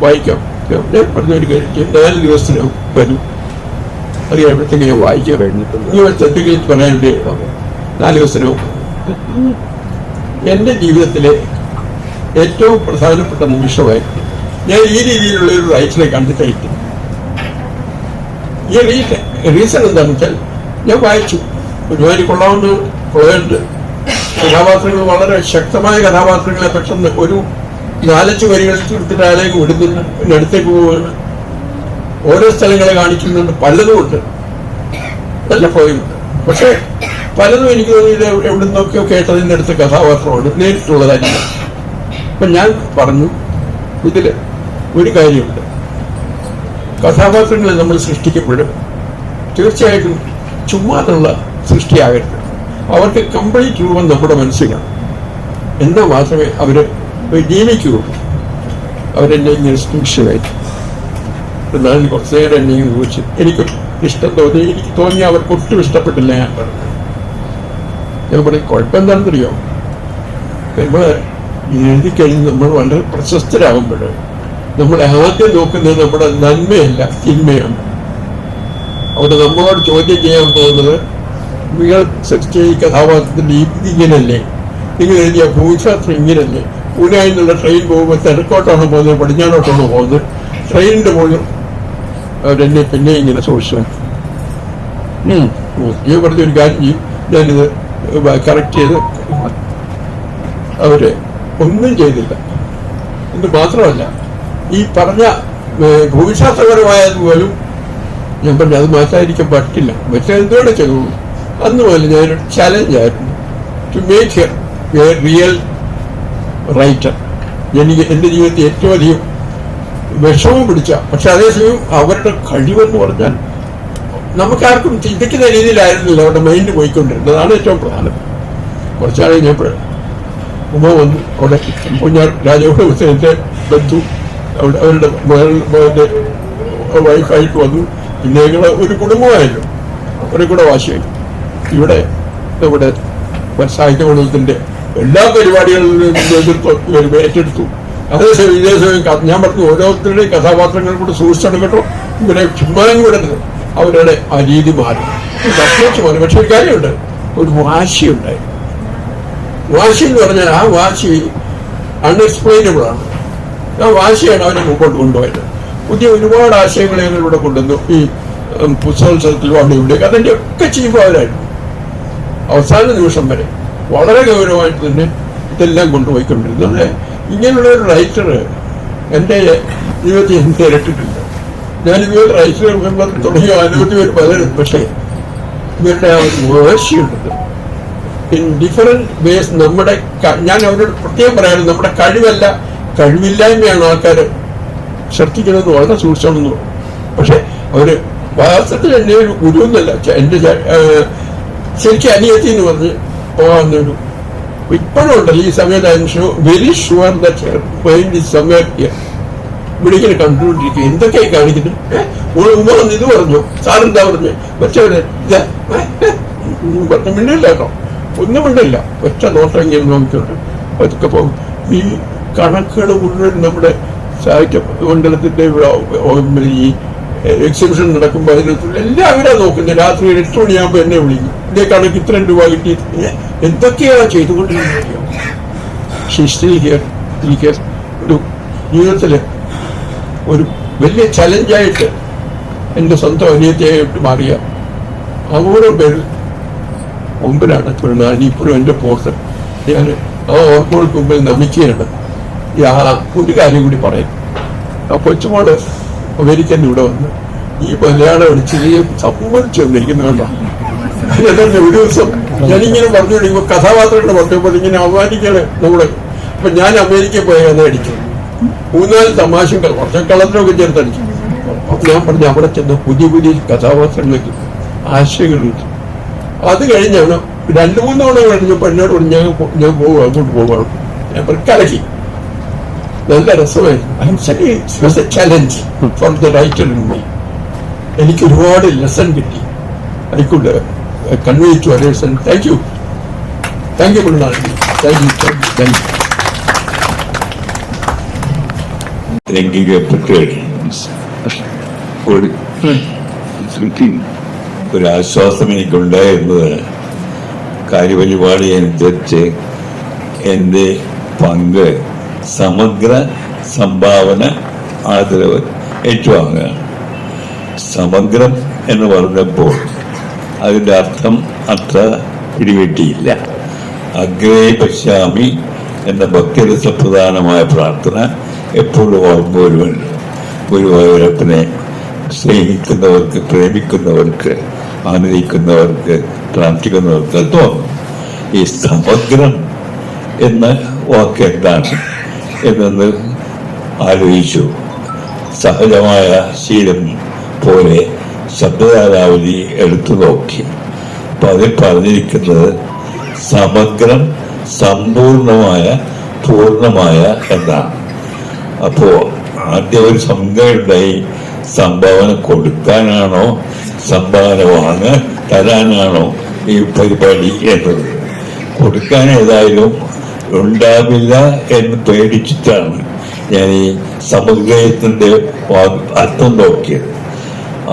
വായിക്കാം. ഞാൻ പറഞ്ഞൊരു കാര്യം, 4 ദിവസത്തിനകം വരും. അത് കഴിയുമ്പോഴത്തേക്ക് ഞാൻ വായിക്കാൻ കഴിഞ്ഞിട്ടുണ്ട്. ഈ എന്തെങ്കിലും പറയാനുണ്ട്. 4 ദിവസത്തിനകം എൻ്റെ ജീവിതത്തിലെ ഏറ്റവും പ്രധാനപ്പെട്ട നിമിഷമായി ഞാൻ ഈ രീതിയിലുള്ള ഒരു റൈറ്ററെ കണ്ടിട്ടായിട്ട്. ഈ റീസൺ എന്താണെന്ന് വെച്ചാൽ ഞാൻ വായിച്ചു, ഒരുമാതിരി കൊള്ളാവുന്ന കഥാപാത്രങ്ങൾ, വളരെ ശക്തമായ കഥാപാത്രങ്ങളെ പെട്ടെന്ന് ഒരു 4-5 വരികളിൽ തീർത്തിട്ട് ആലേക്ക് വിടുന്നുണ്ട്, പിന്നെ അടുത്തേക്ക് പോവുകയാണ്. ഓരോ സ്ഥലങ്ങളെ കാണിക്കുന്നുണ്ട്, പലതും ഉണ്ട്, നല്ല പോയുണ്ട്. പക്ഷെ പലതും എനിക്ക് തോന്നിയത് എവിടെ നിന്നൊക്കെയോ കേട്ടതിൻ്റെ അടുത്ത കഥാപാത്രമാണ്, നേരിട്ടുള്ളതായിരിക്കും. അപ്പൊ ഞാൻ പറഞ്ഞു, ഇതിൽ ഒരു കാര്യമുണ്ട്, കഥാപാത്രങ്ങളെ നമ്മൾ സൃഷ്ടിക്കപ്പെടും തീർച്ചയായിട്ടും ചുമ്മാതുള്ള സൃഷ്ടിയാകരുത്. അവർക്ക് കംപ്ലീറ്റ് രൂപം നമ്മുടെ മനസ്സിലാണ്. എന്നാൽ മാത്രമേ അവർ ജീവിക്കുകയുള്ളൂ. അവരെന്നെ ഇങ്ങനെ സ്പെഷ്യലായിട്ട് എന്നാലും കുറച്ച് നേരം എന്നെ ചോദിച്ചു. എനിക്ക് ഇഷ്ടം തോന്നി, എനിക്ക് തോന്നി അവർക്ക് ഒട്ടും ഇഷ്ടപ്പെട്ടില്ല. ഞാൻ പറയും കുഴപ്പമെന്താണെന്നറിയോ, നമ്മൾ എഴുതി കഴിഞ്ഞ് നമ്മൾ വളരെ പ്രശസ്തരാകുമ്പോൾ നമ്മൾ ആദ്യം നോക്കുന്നത് നമ്മുടെ നന്മയല്ല, തിന്മയാണ്. അവിടെ നമ്മളോട് ചോദ്യം ചെയ്യാൻ പോകുന്നത്, നിങ്ങൾ സൃഷ്ടിച്ച ഈ കഥാപാത്രത്തിന്റെ ഇങ്ങനല്ലേ, നിങ്ങൾ എഴുതിയ ഭൂമിശാസ്ത്രം ഇങ്ങനല്ലേ, പൂനെയിൽ നിന്നുള്ള ട്രെയിൻ പോകുമ്പോൾ തെരക്കോട്ടാണ് പോകുന്നത്, പടിഞ്ഞാറോട്ടാണ് പോകുന്നത്, ട്രെയിനിന്റെ മുകളിൽ അവരെന്നെ പിന്നെ ഇങ്ങനെ സൂക്ഷിച്ചു. ഞാൻ പറഞ്ഞൊരു കാര്യം ചെയ്യും, ഞാനിത് കറക്റ്റ് ചെയ്ത്. അവര് ഒന്നും ചെയ്തില്ല. ഇത് മാത്രമല്ല, ഈ പറഞ്ഞ ഭൂമിശാസ്ത്രപരമായത് പോലും ഞാൻ പറഞ്ഞു അത് മാറ്റാതിരിക്കാൻ പറ്റില്ല. മറ്റേ എന്തുകൊണ്ട് ചെയ്തു, അന്ന് പോലെ ഞാനൊരു ചലഞ്ചായിരുന്നു to make a real writer. എനിക്ക് എൻ്റെ ജീവിതത്തിൽ ഏറ്റവും അധികം വിഷമം പിടിച്ച, പക്ഷെ അതേസമയം അവരുടെ കഴിവെന്ന് പറഞ്ഞാൽ നമുക്കാർക്കും ചിന്തിക്കുന്ന രീതിയിലായിരുന്നില്ല അവരുടെ മൈൻഡ് പോയിക്കൊണ്ടിരുന്നത്. അതാണ് ഏറ്റവും പ്രധാനം. കുറച്ചാൾ കഴിഞ്ഞപ്പോൾ ഉമ്മ വന്നു. അവിടെ കുഞ്ഞാർ രാജകുടുംബത്തിൻ്റെ ബന്ധു അവിടെ അവരുടെ മകളുടെ വൈഫായിട്ട് വന്നു. പിന്നെ ഞങ്ങൾ ഒരു കുടുംബമായല്ലോ, അവരെ കൂടെ വാശിയായി. ഇവിടെ നമ്മുടെ സാഹിത്യ മണ്ഡലത്തിൻ്റെ എല്ലാ പരിപാടികളിലും നേതൃത്വം ഏറ്റെടുത്തു. അതേസമയം ഇതേസമയം ഞാൻ പറഞ്ഞു, ഓരോരുത്തരുടെയും കഥാപാത്രങ്ങൾ കൂടെ സൂക്ഷിച്ചെടുക്കട്ടോ, ഇവരെ ചുമ്മാനും വിടരുത്. അവരുടെ ആ രീതി മാറി, പ്രത്യേകിച്ച് മാറി. പക്ഷെ ഒരു കാര്യമുണ്ട്, ഒരു വാശിയുണ്ടായി. വാശി എന്ന് പറഞ്ഞാൽ ആ വാശി അൺഎക്സ്പ്ലെയിനബിൾ ആണ്. ആ വാശിയാണ് അവരെ മുമ്പോട്ട് കൊണ്ടുപോയത്. പുതിയ ഒരുപാട് ആശയങ്ങൾ ഞങ്ങളിവിടെ കൊണ്ടുവന്നു. ഈ പുസ്തകോത്സവത്തിലും അവിടെ ഇവിടെ അതിൻ്റെ ഒക്കെ ചീഫ് അവരായിരുന്നു. അവസാന നിമിഷം വരെ വളരെ ഗൗരവമായിട്ട് തന്നെ ഇതെല്ലാം കൊണ്ടുപോയിക്കൊണ്ടിരുന്നത്. ഇങ്ങനെയുള്ള ഒരു റൈറ്റർ എൻ്റെ ജീവിതത്തിൽ എനിക്ക് ഇരട്ടിട്ടില്ല. ഞാൻ ഇതുപോലെ റൈറ്റർ തുടങ്ങിയ അനവധി പേര് പലരും. പക്ഷേ ഇവരുടെ ആ ഒരു വാശിയുള്ളത് ഇൻ ഡിഫറെന്റ് വേസ്. നമ്മുടെ ഞാൻ അവരോട് പ്രത്യേകം പറയാറുണ്ട്, നമ്മുടെ കഴിവല്ല കഴിവില്ലായ്മയാണ് ആൾക്കാർ ശ്രദ്ധിക്കുന്നത്, വളരെ സൂക്ഷിച്ചോണെന്ന് പറയും. പക്ഷെ അവര് വാസ്തവത്തിൽ എന്നെ ഒരു ഗുരു എന്നല്ല, എൻ്റെ ശരിക്കും അനിയത്തി എന്ന് പറഞ്ഞ് പോകാവുന്നൊരു ഇപ്പോഴും ഉണ്ടല്ലോ ഈ സമയത്ത്. I am very sure that mind is somewhere here. ഇവിടെ ഇങ്ങനെ കണ്ടുകൊണ്ടിരിക്കുക, എന്തൊക്കെയായി കാണിക്കുന്നത്. ഉമ്മ വന്ന് ഇത് പറഞ്ഞു, സാറെന്താ പറഞ്ഞു, മറ്റവരെ മിണ്ടില്ല കേട്ടോ, ഒന്നും മിണ്ടില്ല. ഒറ്റ നോട്ടം ഇങ്ങനെ നോക്കിക്കൊണ്ട് അതൊക്കെ പോകും. ഈ കണക്കുകൾ മുഴുവൻ നമ്മുടെ സാഹിത്യ മണ്ഡലത്തിന്റെ ഈ എക്സിബിഷൻ നടക്കുമ്പോൾ അതിനകത്തുള്ള എല്ലാവരും നോക്കുന്നത്. രാത്രി 8 മണിയാകുമ്പോൾ എന്നെ വിളിക്കും, ഇതേ കണക്ക് ഇത്രയും രൂപ കിട്ടി, എന്തൊക്കെയാണ് ചെയ്തുകൊണ്ടിരിക്കുന്നത്. ഒരു ജീവിതത്തില് ഒരു വലിയ ചലഞ്ചായിട്ട് എൻ്റെ സ്വന്തം അനിയത്തിയായിട്ട് മാറിയ ഓരോ പേര് മുമ്പിലാണ് തൊഴിലാണ് ഇപ്പോഴും എൻ്റെ പോസ്റ്റ്. ഞാൻ ആ ഓർമ്മകൾക്ക് മുമ്പിൽ നമിക്കുകയാണ്. ഒരു കാര്യം കൂടി പറയും. ആ കൊച്ചുമോള് അമേരിക്കൻ ഇവിടെ വന്ന് ഈ മലയാളം അടിച്ച് സമ്മതിച്ചു വന്നിരിക്കുന്നുണ്ടോ. ഒരു ദിവസം ഞാനിങ്ങനെ പറഞ്ഞുകൊണ്ടിരിക്കുമ്പോൾ കഥാപാത്രങ്ങളുടെ പറഞ്ഞപ്പോൾ ഇങ്ങനെ അവമാനിക്കാണ് നമ്മള്. അപ്പൊ ഞാൻ അമേരിക്കയിൽ പോയ കഥ അടിച്ചു, 3-4 തമാശയും കുറച്ച് കളത്തിലൊക്കെ ചേർത്തടിച്ചു. ഞാൻ പറഞ്ഞു അവിടെ ചെന്ന് പുതിയ പുതിയ കഥാപാത്രങ്ങൾക്ക് ആശയങ്ങൾ കിട്ടും. അത് കഴിഞ്ഞാണ് 2-3 തവണ കഴിഞ്ഞപ്പോൾ എന്നോട് പറഞ്ഞു ഞാൻ പോകും, അങ്ങോട്ട് പോകാറുണ്ട്. ഞാൻ കലക്കി, നല്ല രസമായിരുന്നു. Challenge for the writer in me. എനിക്ക് ഒരുപാട് ലെസൺ കിട്ടി. I could convey to others. Thank you, thank you. ലംഘിക്കപ്പെട്ട് ഒരു ആശ്വാസം എനിക്കുണ്ടായിരുന്നത് കാര്യപരിപാടി അനുസരിച്ച് എൻ്റെ പങ്ക് സമഗ്ര സംഭാവന ആദരവ് ഏറ്റുവാങ്ങുകയാണ്. സമഗ്രം എന്ന് പറഞ്ഞപ്പോൾ അതിൻ്റെ അർത്ഥം അത്ര പിടികിട്ടിയില്ല. അഗ്രേ പശ്യാമി എന്ന ഭക്തിരസപ്രധാനമായ പ്രാർത്ഥന എപ്പോഴും ഓർമ്മ വരുമല്ലോ. ഗുരുവായൂരപ്പനെ സ്നേഹിക്കുന്നവർക്ക്, പ്രേമിക്കുന്നവർക്ക്, ആനന്ദിക്കുന്നവർക്ക്, പ്രാർത്ഥിക്കുന്നവർക്ക് തോന്നും. ഈ സമഗ്രം എന്ന വാക്ക് എന്താണ് എന്നൊന്ന് ആലോചിച്ചു. സഹജമായ ശീലം പോലെ ശബ്ദധാരാവലി എടുത്തു നോക്കി. അപ്പൊ അതിൽ പറഞ്ഞിരിക്കുന്നത് സമഗ്രം, സമ്പൂർണമായ, പൂർണ്ണമായ എന്നാണ്. അപ്പോ ആദ്യം ഒരു സംഘമുണ്ടായി, സംഭാവന കൊടുക്കാനാണോ സംഭാവന വാങ്ങാൻ തരാനാണോ ഈ പരിപാടി എന്നത്. കൊടുക്കാൻ ഏതായാലും ഉണ്ടാവില്ല എന്ന് പേടിച്ചിട്ടാണ് ഞാൻ ഈ സമഗ്രത്തിന്റെ അർത്ഥം നോക്കിയത്.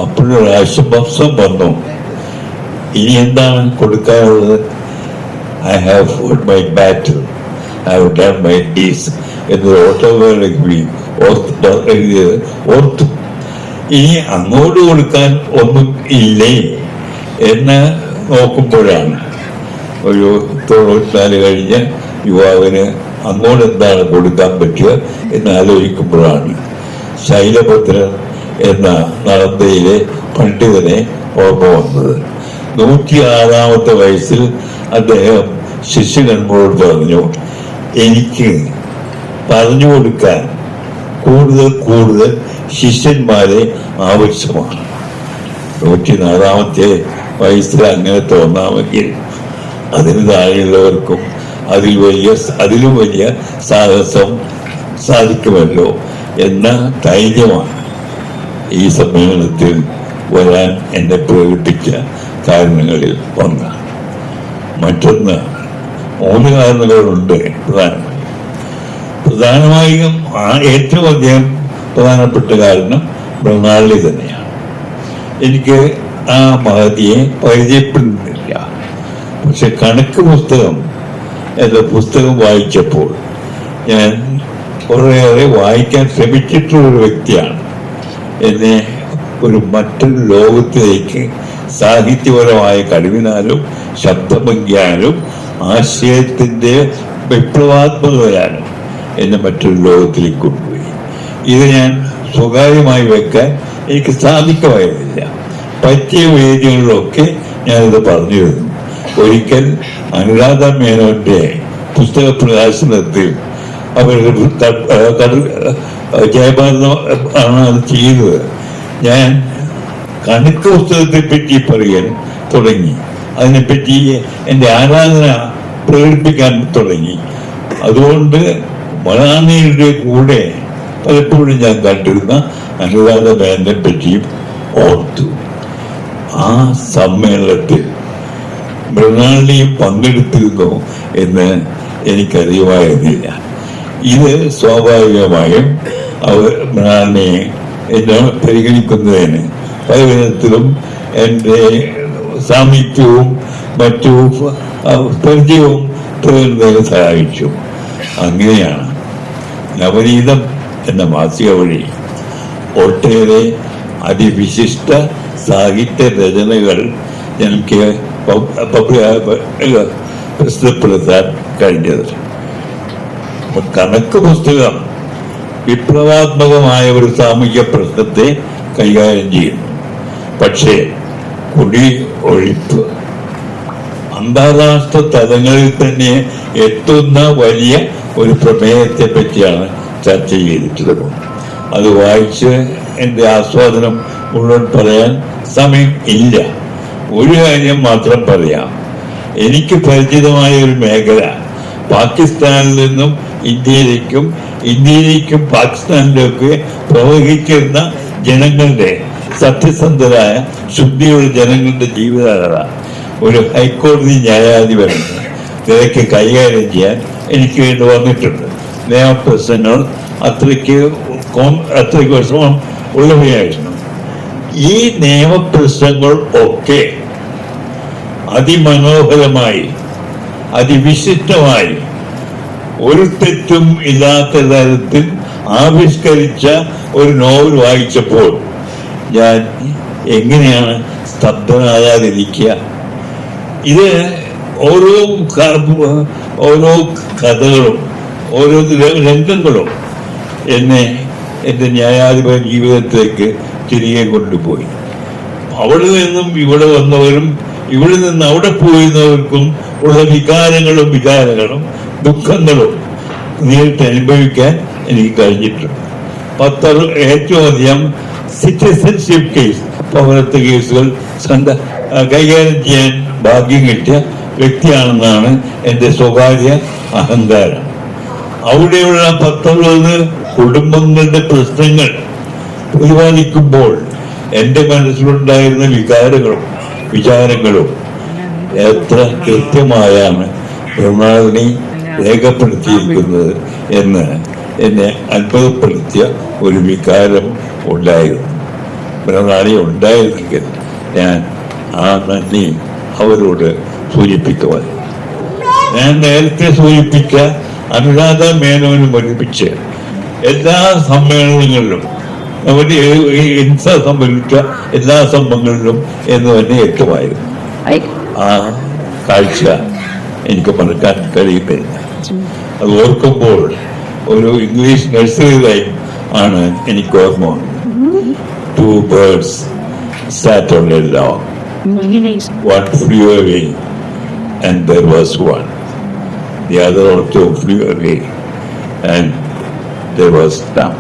അപ്പോഴൊരു ആശ്വാസം വന്നു. ഇനി എന്താണ് കൊടുക്കാനുള്ളത്? I have fought my battle, I have done my deeds എന്ന് ഓട്ടോബയോഗ്രഫി ഓർത്തു. ഇനി അങ്ങോട്ട് കൊടുക്കാൻ ഒന്നും ഇല്ലേ എന്ന് നോക്കുമ്പോഴാണ് ഒരു 94 കഴിഞ്ഞ യുവാവിന് അങ്ങോട്ട് എന്താണ് കൊടുക്കാൻ പറ്റുക എന്ന് ആലോചിക്കുമ്പോഴാണ് ശൈലഭദ്രൻ എന്ന നളന്ദയിലെ പണ്ഡിതനെ ഓർമ്മ വന്നത്. 106-ാമത്തെ വയസ്സിൽ അദ്ദേഹം ശിഷ്യന്മാരോട് പറഞ്ഞു, എനിക്ക് പറഞ്ഞു കൊടുക്കാൻ കൂടുതൽ ശിഷ്യന്മാരെ ആവശ്യമാണ്. 104-ാമത്തെ വയസ്സിൽ അങ്ങനെ തോന്നാമെങ്കിൽ അതിന് താഴെയുള്ളവർക്കും അതിലും വലിയ സാഹസം സാധിക്കുമല്ലോ എന്ന ധൈര്യമാണ് ഈ സമ്മേളനത്തിൽ വരാൻ എന്നെ പ്രേരിപ്പിച്ച കാരണങ്ങളിൽ ഒന്ന്. മറ്റൊന്ന് 3 കാരണങ്ങളുണ്ട് പ്രധാനമായും ഏറ്റവും അധികം പ്രധാനപ്പെട്ട കാരണം മൃണാളി തന്നെയാണ്. എനിക്ക് ആ മഹതിയെ പരിചയപ്പെടുന്നില്ല. പക്ഷെ കണക്ക് പുസ്തകം എന്ന പുസ്തകം വായിച്ചപ്പോൾ ഞാൻ കുറേയേറെ വായിക്കാൻ ശ്രമിച്ചിട്ടുള്ളൊരു വ്യക്തിയാണ്. എന്നെ ഒരു മറ്റൊരു ലോകത്തിലേക്ക് സാഹിത്യപരമായ കഴിവിനാലും ശബ്ദഭംഗിയാലും ആശയത്തിന്റെ വിപ്ലവാത്മകതയാലും എന്നെ മറ്റൊരു ലോകത്തിലേക്ക് കൊണ്ടുപോയി. ഇത് ഞാൻ സ്വകാര്യമായി വെക്കാൻ എനിക്ക് സാധിക്കുമായിരുന്നില്ല. പറ്റിയ വേദികളിലൊക്കെ ഞാനിത് പറഞ്ഞിരുന്നു. ഒരിക്കൽ അനുരാധ മേനോന്റെ പുസ്തക പ്രകാശനത്തിൽ അവരുടെ ജയഭാരതം ആണ് അത് ചെയ്തത്. ഞാൻ കണക്ക് പുസ്തകത്തെ പറ്റി പറയാൻ തുടങ്ങി. അതിനെപ്പറ്റി എൻ്റെ ആരാധന പ്രകടിപ്പിക്കാൻ തുടങ്ങി. അതുകൊണ്ട് മലയാളിയുടെ കൂടെ പലപ്പോഴും ഞാൻ കണ്ടിരുന്ന അനുരാധ മേനോനെ പറ്റിയും ഓർത്തു. ആ സമ്മേളനത്തിൽ മൃണാളിയും പങ്കെടുത്തിരുന്നു എന്ന് എനിക്കറിയുമായിരുന്നില്ല. ഇത് സ്വാഭാവികമായും മൃണാളിനെ എന്നെ പരിഗണിക്കുന്നതിന് പല വിധത്തിലും എൻ്റെ സാമീപ്യവും മറ്റു പരിചയവും തുടരുന്നതിന് സഹായിച്ചു. അങ്ങനെയാണ് നവനീതം എന്ന മാസിക വഴി ഒട്ടേറെ അതിവിശിഷ്ട സാഹിത്യ രചനകൾ എനിക്ക് പ്രസിദ്ധപ്പെടുത്താൻ കഴിഞ്ഞത്. കണക്ക് പുസ്തകം വിപ്ലവാത്മകമായ ഒരു സാമൂഹ്യ പ്രശ്നത്തെ കൈകാര്യം ചെയ്യുന്നു. പക്ഷേ കുടി ഒഴിപ്പ് അന്താരാഷ്ട്ര തലങ്ങളിൽ തന്നെ എത്തുന്ന വലിയ ഒരു പ്രമേയത്തെ പറ്റിയാണ് ചർച്ച ചെയ്തിട്ടുള്ളത്. അത് വായിച്ച് എൻ്റെ ആസ്വാദനം മുഴുവൻ പറയാൻ സമയം ഇല്ല. ഒരു കാര്യം മാത്രം പറയാം. എനിക്ക് പരിചിതമായ ഒരു മേഖല പാകിസ്ഥാനിൽ നിന്നും ഇന്ത്യയിലേക്കും പാകിസ്ഥാനിലേക്ക് പ്രവഹിക്കുന്ന ജനങ്ങളുടെ സത്യസന്ധരായ ശുദ്ധിയുള്ള ജനങ്ങളുടെ ജീവിതകഥ ഒരു ഹൈക്കോടതി ന്യായാധിപൻ നിലയ്ക്ക് കൈകാര്യം ചെയ്യാൻ എനിക്ക് വേണ്ടി വന്നിട്ടുണ്ട്. നിയമപ്രശ്നങ്ങൾ അത്രയ്ക്ക് അത്രയ്ക്ക് വിഷമം ഉള്ളവയായിരുന്നു. ഈ നിയമപ്രശ്നങ്ങൾ ഒക്കെ അതിമനോഹരമായി അതിവിശിഷ്ടമായി ഒരു തെറ്റും ഇല്ലാത്ത തരത്തിൽ ആവിഷ്കരിച്ച ഒരു നോവൽ വായിച്ചപ്പോൾ ഞാൻ എങ്ങനെയാണ് സ്തബ്ധനാകാതിരിക്കുക? ഇത് ഓരോ കഥകളും ഓരോ രംഗങ്ങളും എന്നെ എൻ്റെ ന്യായാധിപ ജീവിതത്തിലേക്ക് തിരികെ കൊണ്ടുപോയി. അവിടെ നിന്നും ഇവിടെ വന്നവരും ഇവിടെ നിന്ന് അവിടെ പോയിരുന്നവർക്കും ഉള്ള വികാരങ്ങളും ദുഃഖങ്ങളും നേരിട്ട് അനുഭവിക്കാൻ എനിക്ക് കഴിഞ്ഞിട്ടുണ്ട്. ഏറ്റവും അധികം സിറ്റിസൺഷിപ്പ് കേസ്, പൗരത്വ കേസുകൾ കൈകാര്യം ചെയ്യാൻ ഭാഗ്യം കിട്ടിയ വ്യക്തിയാണെന്നാണ് എൻ്റെ സ്വകാര്യ അഹങ്കാരം. അവിടെയുള്ള 19 കുടുംബങ്ങളുടെ പ്രശ്നങ്ങൾ പ്രതിപാദിക്കുമ്പോൾ എൻ്റെ മനസ്സിലുണ്ടായിരുന്ന വിചാരങ്ങളും എത്ര കൃത്യമായാണ് മൃണാളിനി രേഖപ്പെടുത്തിയിരിക്കുന്നത് എന്ന് എന്നെ അത്ഭുതപ്പെടുത്തിയ ഒരു വികാരം ഉണ്ടായിരുന്നു. മൃണാളി ഉണ്ടായിരുന്നെങ്കിൽ ഞാൻ ആ നന്ദി അവരോട് സൂചിപ്പിക്കുവാൻ. ഞാൻ നേരത്തെ സൂചിപ്പിച്ച അനുരാധ മേനോനും ഒരുമിച്ച് എല്ലാ സമ്മേളനങ്ങളിലും നമ്മുടെ ഹിംസ സംബന്ധിച്ച എല്ലാ സംഭവങ്ങളിലും എന്ന് തന്നെ വ്യക്തമായിരുന്നു. ആ കാഴ്ച എനിക്ക് മറക്കാൻ കഴിയുന്നില്ല. അത് ഓർക്കുമ്പോൾ ഒരു ഇംഗ്ലീഷ് നഴ്സറി റൈം ആണ് എനിക്ക് ഓർമ്മ വന്നത്. 2 birds sat on a log. One flew away and there was one. The other also flew away and there was none.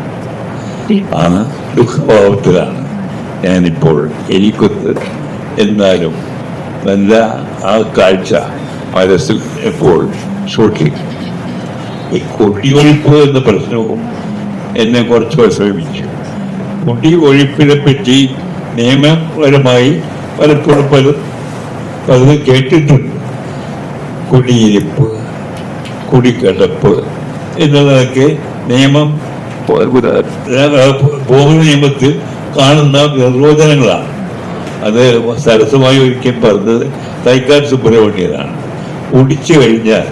ആണ് ദുഃഖഭാവത്തിലാണ് ഞാനിപ്പോൾ എനിക്കൊത്ത്. എന്നാലും നല്ല ആ കാഴ്ച മനസ്സിൽ എപ്പോൾ സൂക്ഷിക്കും. ഈ കുടിയൊഴിപ്പ് എന്ന പ്രശ്നവും എന്നെ കുറച്ച് വിഷമിച്ചു. കുടിയൊഴിപ്പിനെ പറ്റി നിയമപരമായി പലപ്പോഴും പലതും കേട്ടിട്ടുണ്ട്. കുടിയിരിപ്പ്, കുടിക്കിടപ്പ് എന്നുള്ളതൊക്കെ ഭൂമി നിയമത്തിൽ കാണുന്ന നിർവചനങ്ങളാണ്. അത് സരസമായി ഒരിക്കൽ പറഞ്ഞത് തൈക്കാട് സുബ്രഹ്മണ്യനാണ്. കുടിച്ചു കഴിഞ്ഞാൽ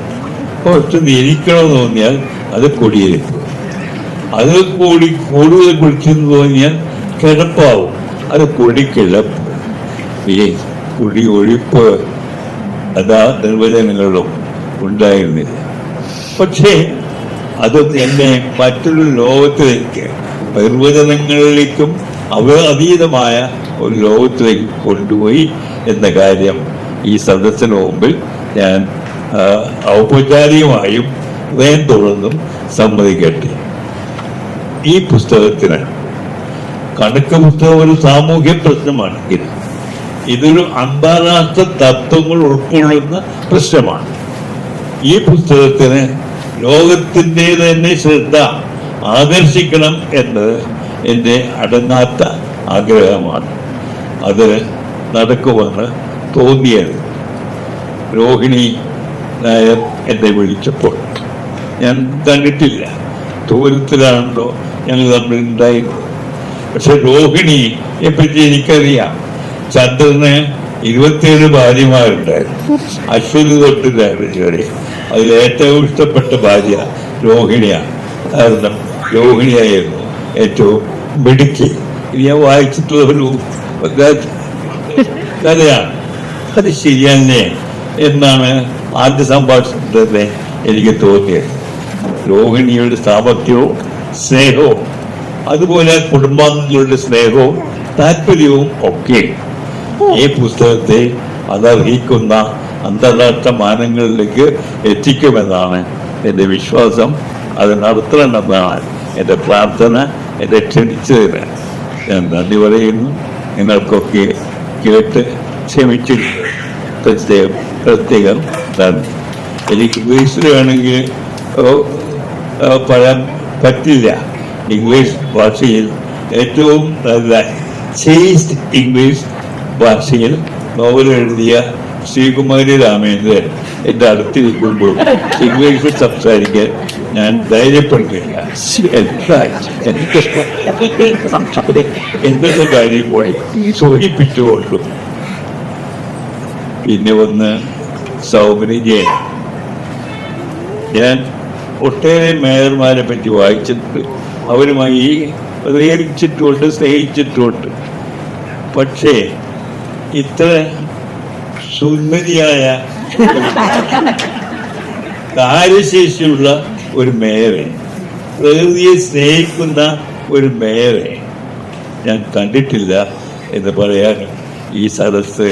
കുറച്ച് ഇരിക്കണമെന്ന് തോന്നിയാൽ അത് കുടിയിരിപ്പ്, അത് കൂടുതൽ കുടിച്ചെന്ന് തോന്നിയാൽ കിടപ്പാവും, അത് കുടിക്കിടപ്പ്. ഈ കുടി ഒഴിപ്പ് അതാ നിർവചനങ്ങളിലും ഉണ്ടായിരുന്നില്ല. പക്ഷേ അത് എന്നെ മറ്റൊരു ലോകത്തിലേക്ക്, നിർവചനങ്ങളിലേക്കും അതീതമായ ഒരു ലോകത്തിലേക്ക് കൊണ്ടുപോയി എന്ന കാര്യം ഈ സദസ്സിന് മുമ്പിൽ ഞാൻ ഔപചാരികമായും വേം തുറന്നും സമ്മതിക്കട്ടെ. ഈ പുസ്തകത്തിന് കണക്ക് പുസ്തകം ഒരു സാമൂഹ്യ പ്രശ്നമാണെങ്കിൽ ഇതൊരു അന്താരാഷ്ട്ര തത്വങ്ങൾ ഉൾക്കൊള്ളുന്ന പ്രശ്നമാണ്. ഈ പുസ്തകത്തിന് ലോകത്തിൻ്റെ തന്നെ ശ്രദ്ധ ആകർഷിക്കണം എന്നത് എൻ്റെ അടങ്ങാത്ത ആഗ്രഹമാണ്. അത് നടക്കുമെന്ന് തോന്നിയത് രോഹിണി നായർ എന്നെ വിളിച്ചപ്പോൾ ഞാൻ കണ്ടിട്ടില്ല. ദൂരത്തിലാണല്ലോ ഞങ്ങൾ തമ്മിലുണ്ടായിരുന്നത്. പക്ഷെ രോഹിണിയെ പറ്റി എനിക്കറിയാം. ചന്ദ്രന് 27 ഭാര്യമാരുണ്ടായിരുന്നു. അശ്വതി തൊട്ട് വരെ അതിൽ ഏറ്റവും ഇഷ്ടപ്പെട്ട ഭാര്യ രോഹിണിയാണ്. കാരണം രോഹിണിയായിരുന്നു ഏറ്റവും മിടുക്കി. ഞാൻ വായിച്ചിട്ടുള്ള ഒരു കഥയാണ്. അത് ശരിയന്നെ എന്നാണ് ആദ്യ സംഭാഷണത്തിൽ എനിക്ക് തോന്നിയത്. രോഹിണിയുടെ സാമർത്ഥ്യവും സ്നേഹവും അതുപോലെ കുടുംബാംഗങ്ങളുടെ സ്നേഹവും താല്പര്യവും ഒക്കെ ഈ പുസ്തകത്തെ അതർഹിക്കുന്ന അന്താരാഷ്ട്ര മാനങ്ങളിലേക്ക് എത്തിക്കുമെന്നാണ് എൻ്റെ വിശ്വാസം. അത് നടത്തണമെന്നാണ് എൻ്റെ പ്രാർത്ഥന. എന്നെ ക്ഷണിച്ചതിന് ഞാൻ നന്ദി പറയുന്നു. നിങ്ങൾക്കൊക്കെ കേട്ട് ക്ഷമിച്ചിട്ടുണ്ട്. പ്രത്യേകം നന്ദി. എനിക്ക് ഇംഗ്ലീഷിൽ വേണമെങ്കിൽ പറയാൻ പറ്റില്ല. ഇംഗ്ലീഷ് ഭാഷയിൽ ഏറ്റവും നല്ല ചേസ്റ്റ് ഇംഗ്ലീഷ് ഭാഷയിൽ നോവൽ എഴുതിയ ശ്രീകുമാരി രാമേന്ദ്രൻ എൻ്റെ അടുത്തിരിക്കുമ്പോൾ ഇംഗ്ലീഷിൽ സംസാരിക്കാൻ ഞാൻ ധൈര്യപ്പെടുകയില്ല. എന്തൊക്കെ കാര്യം കൂടി സൂചിപ്പിച്ചുകൊണ്ടും പിന്നെ വന്ന് സൗകര്യം ഞാൻ ഒട്ടേറെ മേയർമാരെ പറ്റി വായിച്ചിട്ടുണ്ട്, അവരുമായി പ്രതികരിച്ചിട്ടുണ്ട്, സ്നേഹിച്ചിട്ടുണ്ട്. പക്ഷേ ഇത്ര സുന്ദരിയായ കാര്യശേഷിയുള്ള ഒരു മേയറെ, പ്രകൃതിയെ സ്നേഹിക്കുന്ന ഒരു മേയറെ ഞാൻ കണ്ടിട്ടില്ല എന്ന് പറയാൻ ഈ സദസ്സ്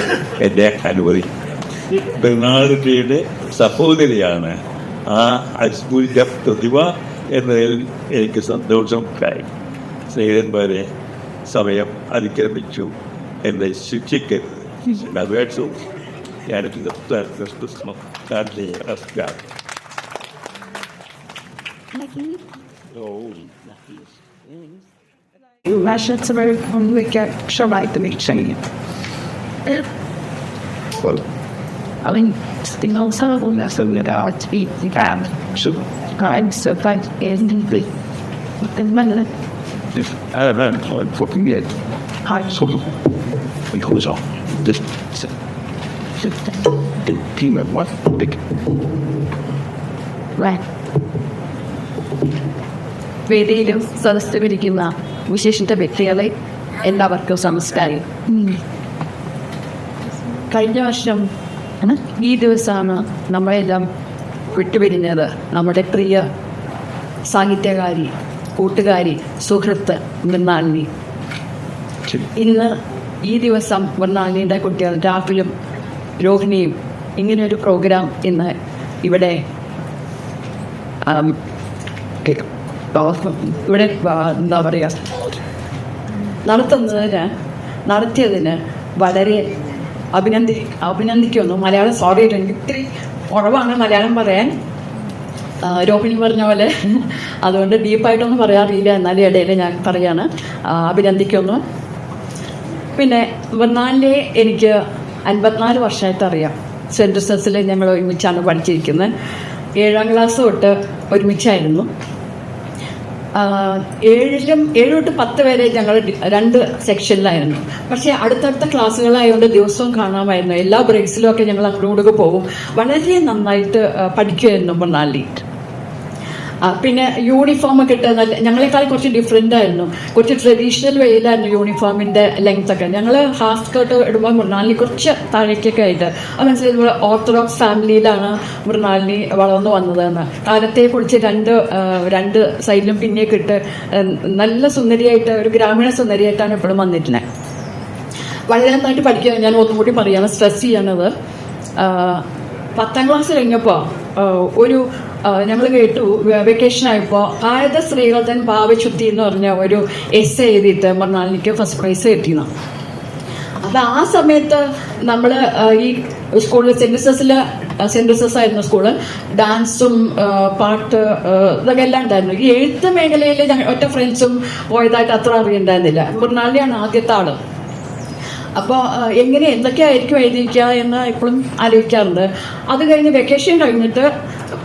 എന്നെ അനുവദിക്കും. ബെർണാഡിന്റെ സഹോദരിയാണ് ആ അത്ഭുത പ്രതിഭ എന്നതിൽ എനിക്ക് സന്തോഷമുണ്ടായി. സ്നേഹിതന്മാരെ, സമയം അതിക്രമിച്ചു, എന്നെ ശിക്ഷിക്കരുത്. അപേക്ഷവും ഞാനിത് I mean, the most horrible mess of it out to be the cab. So, I'm so thank you. And man, I don't know, I'm fucking it. Hi, so we close off this. The team of what? Big. Right. വേദിയിലും സദസ്സിലിരിക്കുന്ന വിശേഷിച്ച വ്യക്തികളെ എല്ലാവർക്കും നമസ്കാരം. കഴിഞ്ഞ വർഷം ഈ ദിവസമാണ് നമ്മളെല്ലാം വിട്ടുപിരിഞ്ഞത് നമ്മുടെ പ്രിയ സാഹിത്യകാരി, കൂട്ടുകാരി, സുഹൃത്ത് മൃണാലിനി. ഇന്ന് ഈ ദിവസം മൃണാലിനിയുടെ കുട്ടികൾ രാഹുലും രോഹിണിയും ഇങ്ങനെയൊരു പ്രോഗ്രാം ഇന്ന് ഇവിടെ എന്താ പറയുക നടത്തിയതിന് വളരെ അഭിനന്ദിക്കുന്നു. മലയാളം സോറി, എനിക്ക് ഇത്തിരി കുറവാണ് മലയാളം പറയാൻ, രോഹിണി പറഞ്ഞ പോലെ. അതുകൊണ്ട് ഡീപ്പായിട്ടൊന്നും പറയാറില്ല, എന്നാലും ഇടയിൽ ഞാൻ പറയാണ്. അഭിനന്ദിക്കുന്നു. പിന്നെ മൃണാലിനെ എനിക്ക് 54 വർഷമായിട്ട് അറിയാം. സെൻറ്റ് ജോസഫിൽ ഞങ്ങൾ ഒരുമിച്ചാണ് പഠിച്ചിരിക്കുന്നത്. 7ാം ക്ലാസ് തൊട്ട് ഒരുമിച്ചായിരുന്നു. 7 തൊട്ട് 10 വരെ ഞങ്ങൾ 2 സെക്ഷനിലായിരുന്നു. പക്ഷേ അടുത്തടുത്ത ക്ലാസ്സുകളായതുകൊണ്ട് ദിവസവും കാണാമായിരുന്നു. എല്ലാ ബ്രേക്സിലും ഒക്കെ ഞങ്ങൾ അങ്ങോട്ട് പോകും. വളരെ നന്നായിട്ട് പഠിക്കുമായിരുന്നു മൃണാലിനി. പിന്നെ യൂണിഫോമൊക്കെ ഇട്ട് നല്ല, ഞങ്ങളെക്കാൾ കുറച്ച് ഡിഫറെൻ്റ് ആയിരുന്നു. കുറച്ച് ട്രഡീഷണൽ വേയിലായിരുന്നു യൂണിഫോമിൻ്റെ ലെങ്ത് ഒക്കെ. ഞങ്ങൾ ഹാഫ് സ്കേർട്ട് ഇടുമ്പോൾ മൃണാലിനി കുറച്ച് താഴേക്കൊക്കെ ആയിട്ട്, അത് മനസ്സിലായി ഓർത്തഡോക്സ് ഫാമിലിയിലാണ് മൃണാലിനി വളർന്നു വന്നതെന്ന്. കാലത്തെ കുറിച്ച് രണ്ട് സൈഡിലും പിന്നെയൊക്കെ ഇട്ട് നല്ല സുന്ദരിയായിട്ട്, ഒരു ഗ്രാമീണ സുന്ദരിയായിട്ടാണ് എപ്പോഴും വന്നിട്ടുള്ളത്. വളരെ നന്നായിട്ട് പഠിക്കുക. ഞാൻ ഒന്നും കൂടി പറയുകയാണ്, സ്ട്രെസ് ചെയ്യണത്. 10ാം ക്ലാസ് കഴിഞ്ഞപ്പോൾ ഞങ്ങൾ കേട്ടു, വെക്കേഷനായപ്പോൾ ഭാരത സ്ത്രീകൾ തൻ ഭാവശുദ്ധി എന്ന് പറഞ്ഞ ഒരു എസ്സേ എഴുതിയിട്ട് മൃണാലിനിക്ക് ഫസ്റ്റ് പ്രൈസ് കിട്ടിയെന്ന്. അപ്പോൾ ആ സമയത്ത് നമ്മൾ ഈ സ്കൂളിൽ സെൻറ്റ് ജോസഫ് ആയിരുന്നു സ്കൂള്. ഡാൻസും പാട്ട് ഇതൊക്കെ എല്ലാം ഉണ്ടായിരുന്നു. ഈ എഴുത്ത് മേഖലയിൽ ഒറ്റ ഫ്രണ്ട്സും പോയതായിട്ട് അത്ര അറിയണ്ടായിരുന്നില്ല. മൃണാലിനിയാണ് ആദ്യത്തെ ആള്. അപ്പോൾ എന്തൊക്കെയായിരിക്കും എഴുതിയിരിക്കുക എന്ന് എപ്പോഴും ആലോചിക്കാറുണ്ട്. അത് കഴിഞ്ഞ് വെക്കേഷൻ കഴിഞ്ഞിട്ട്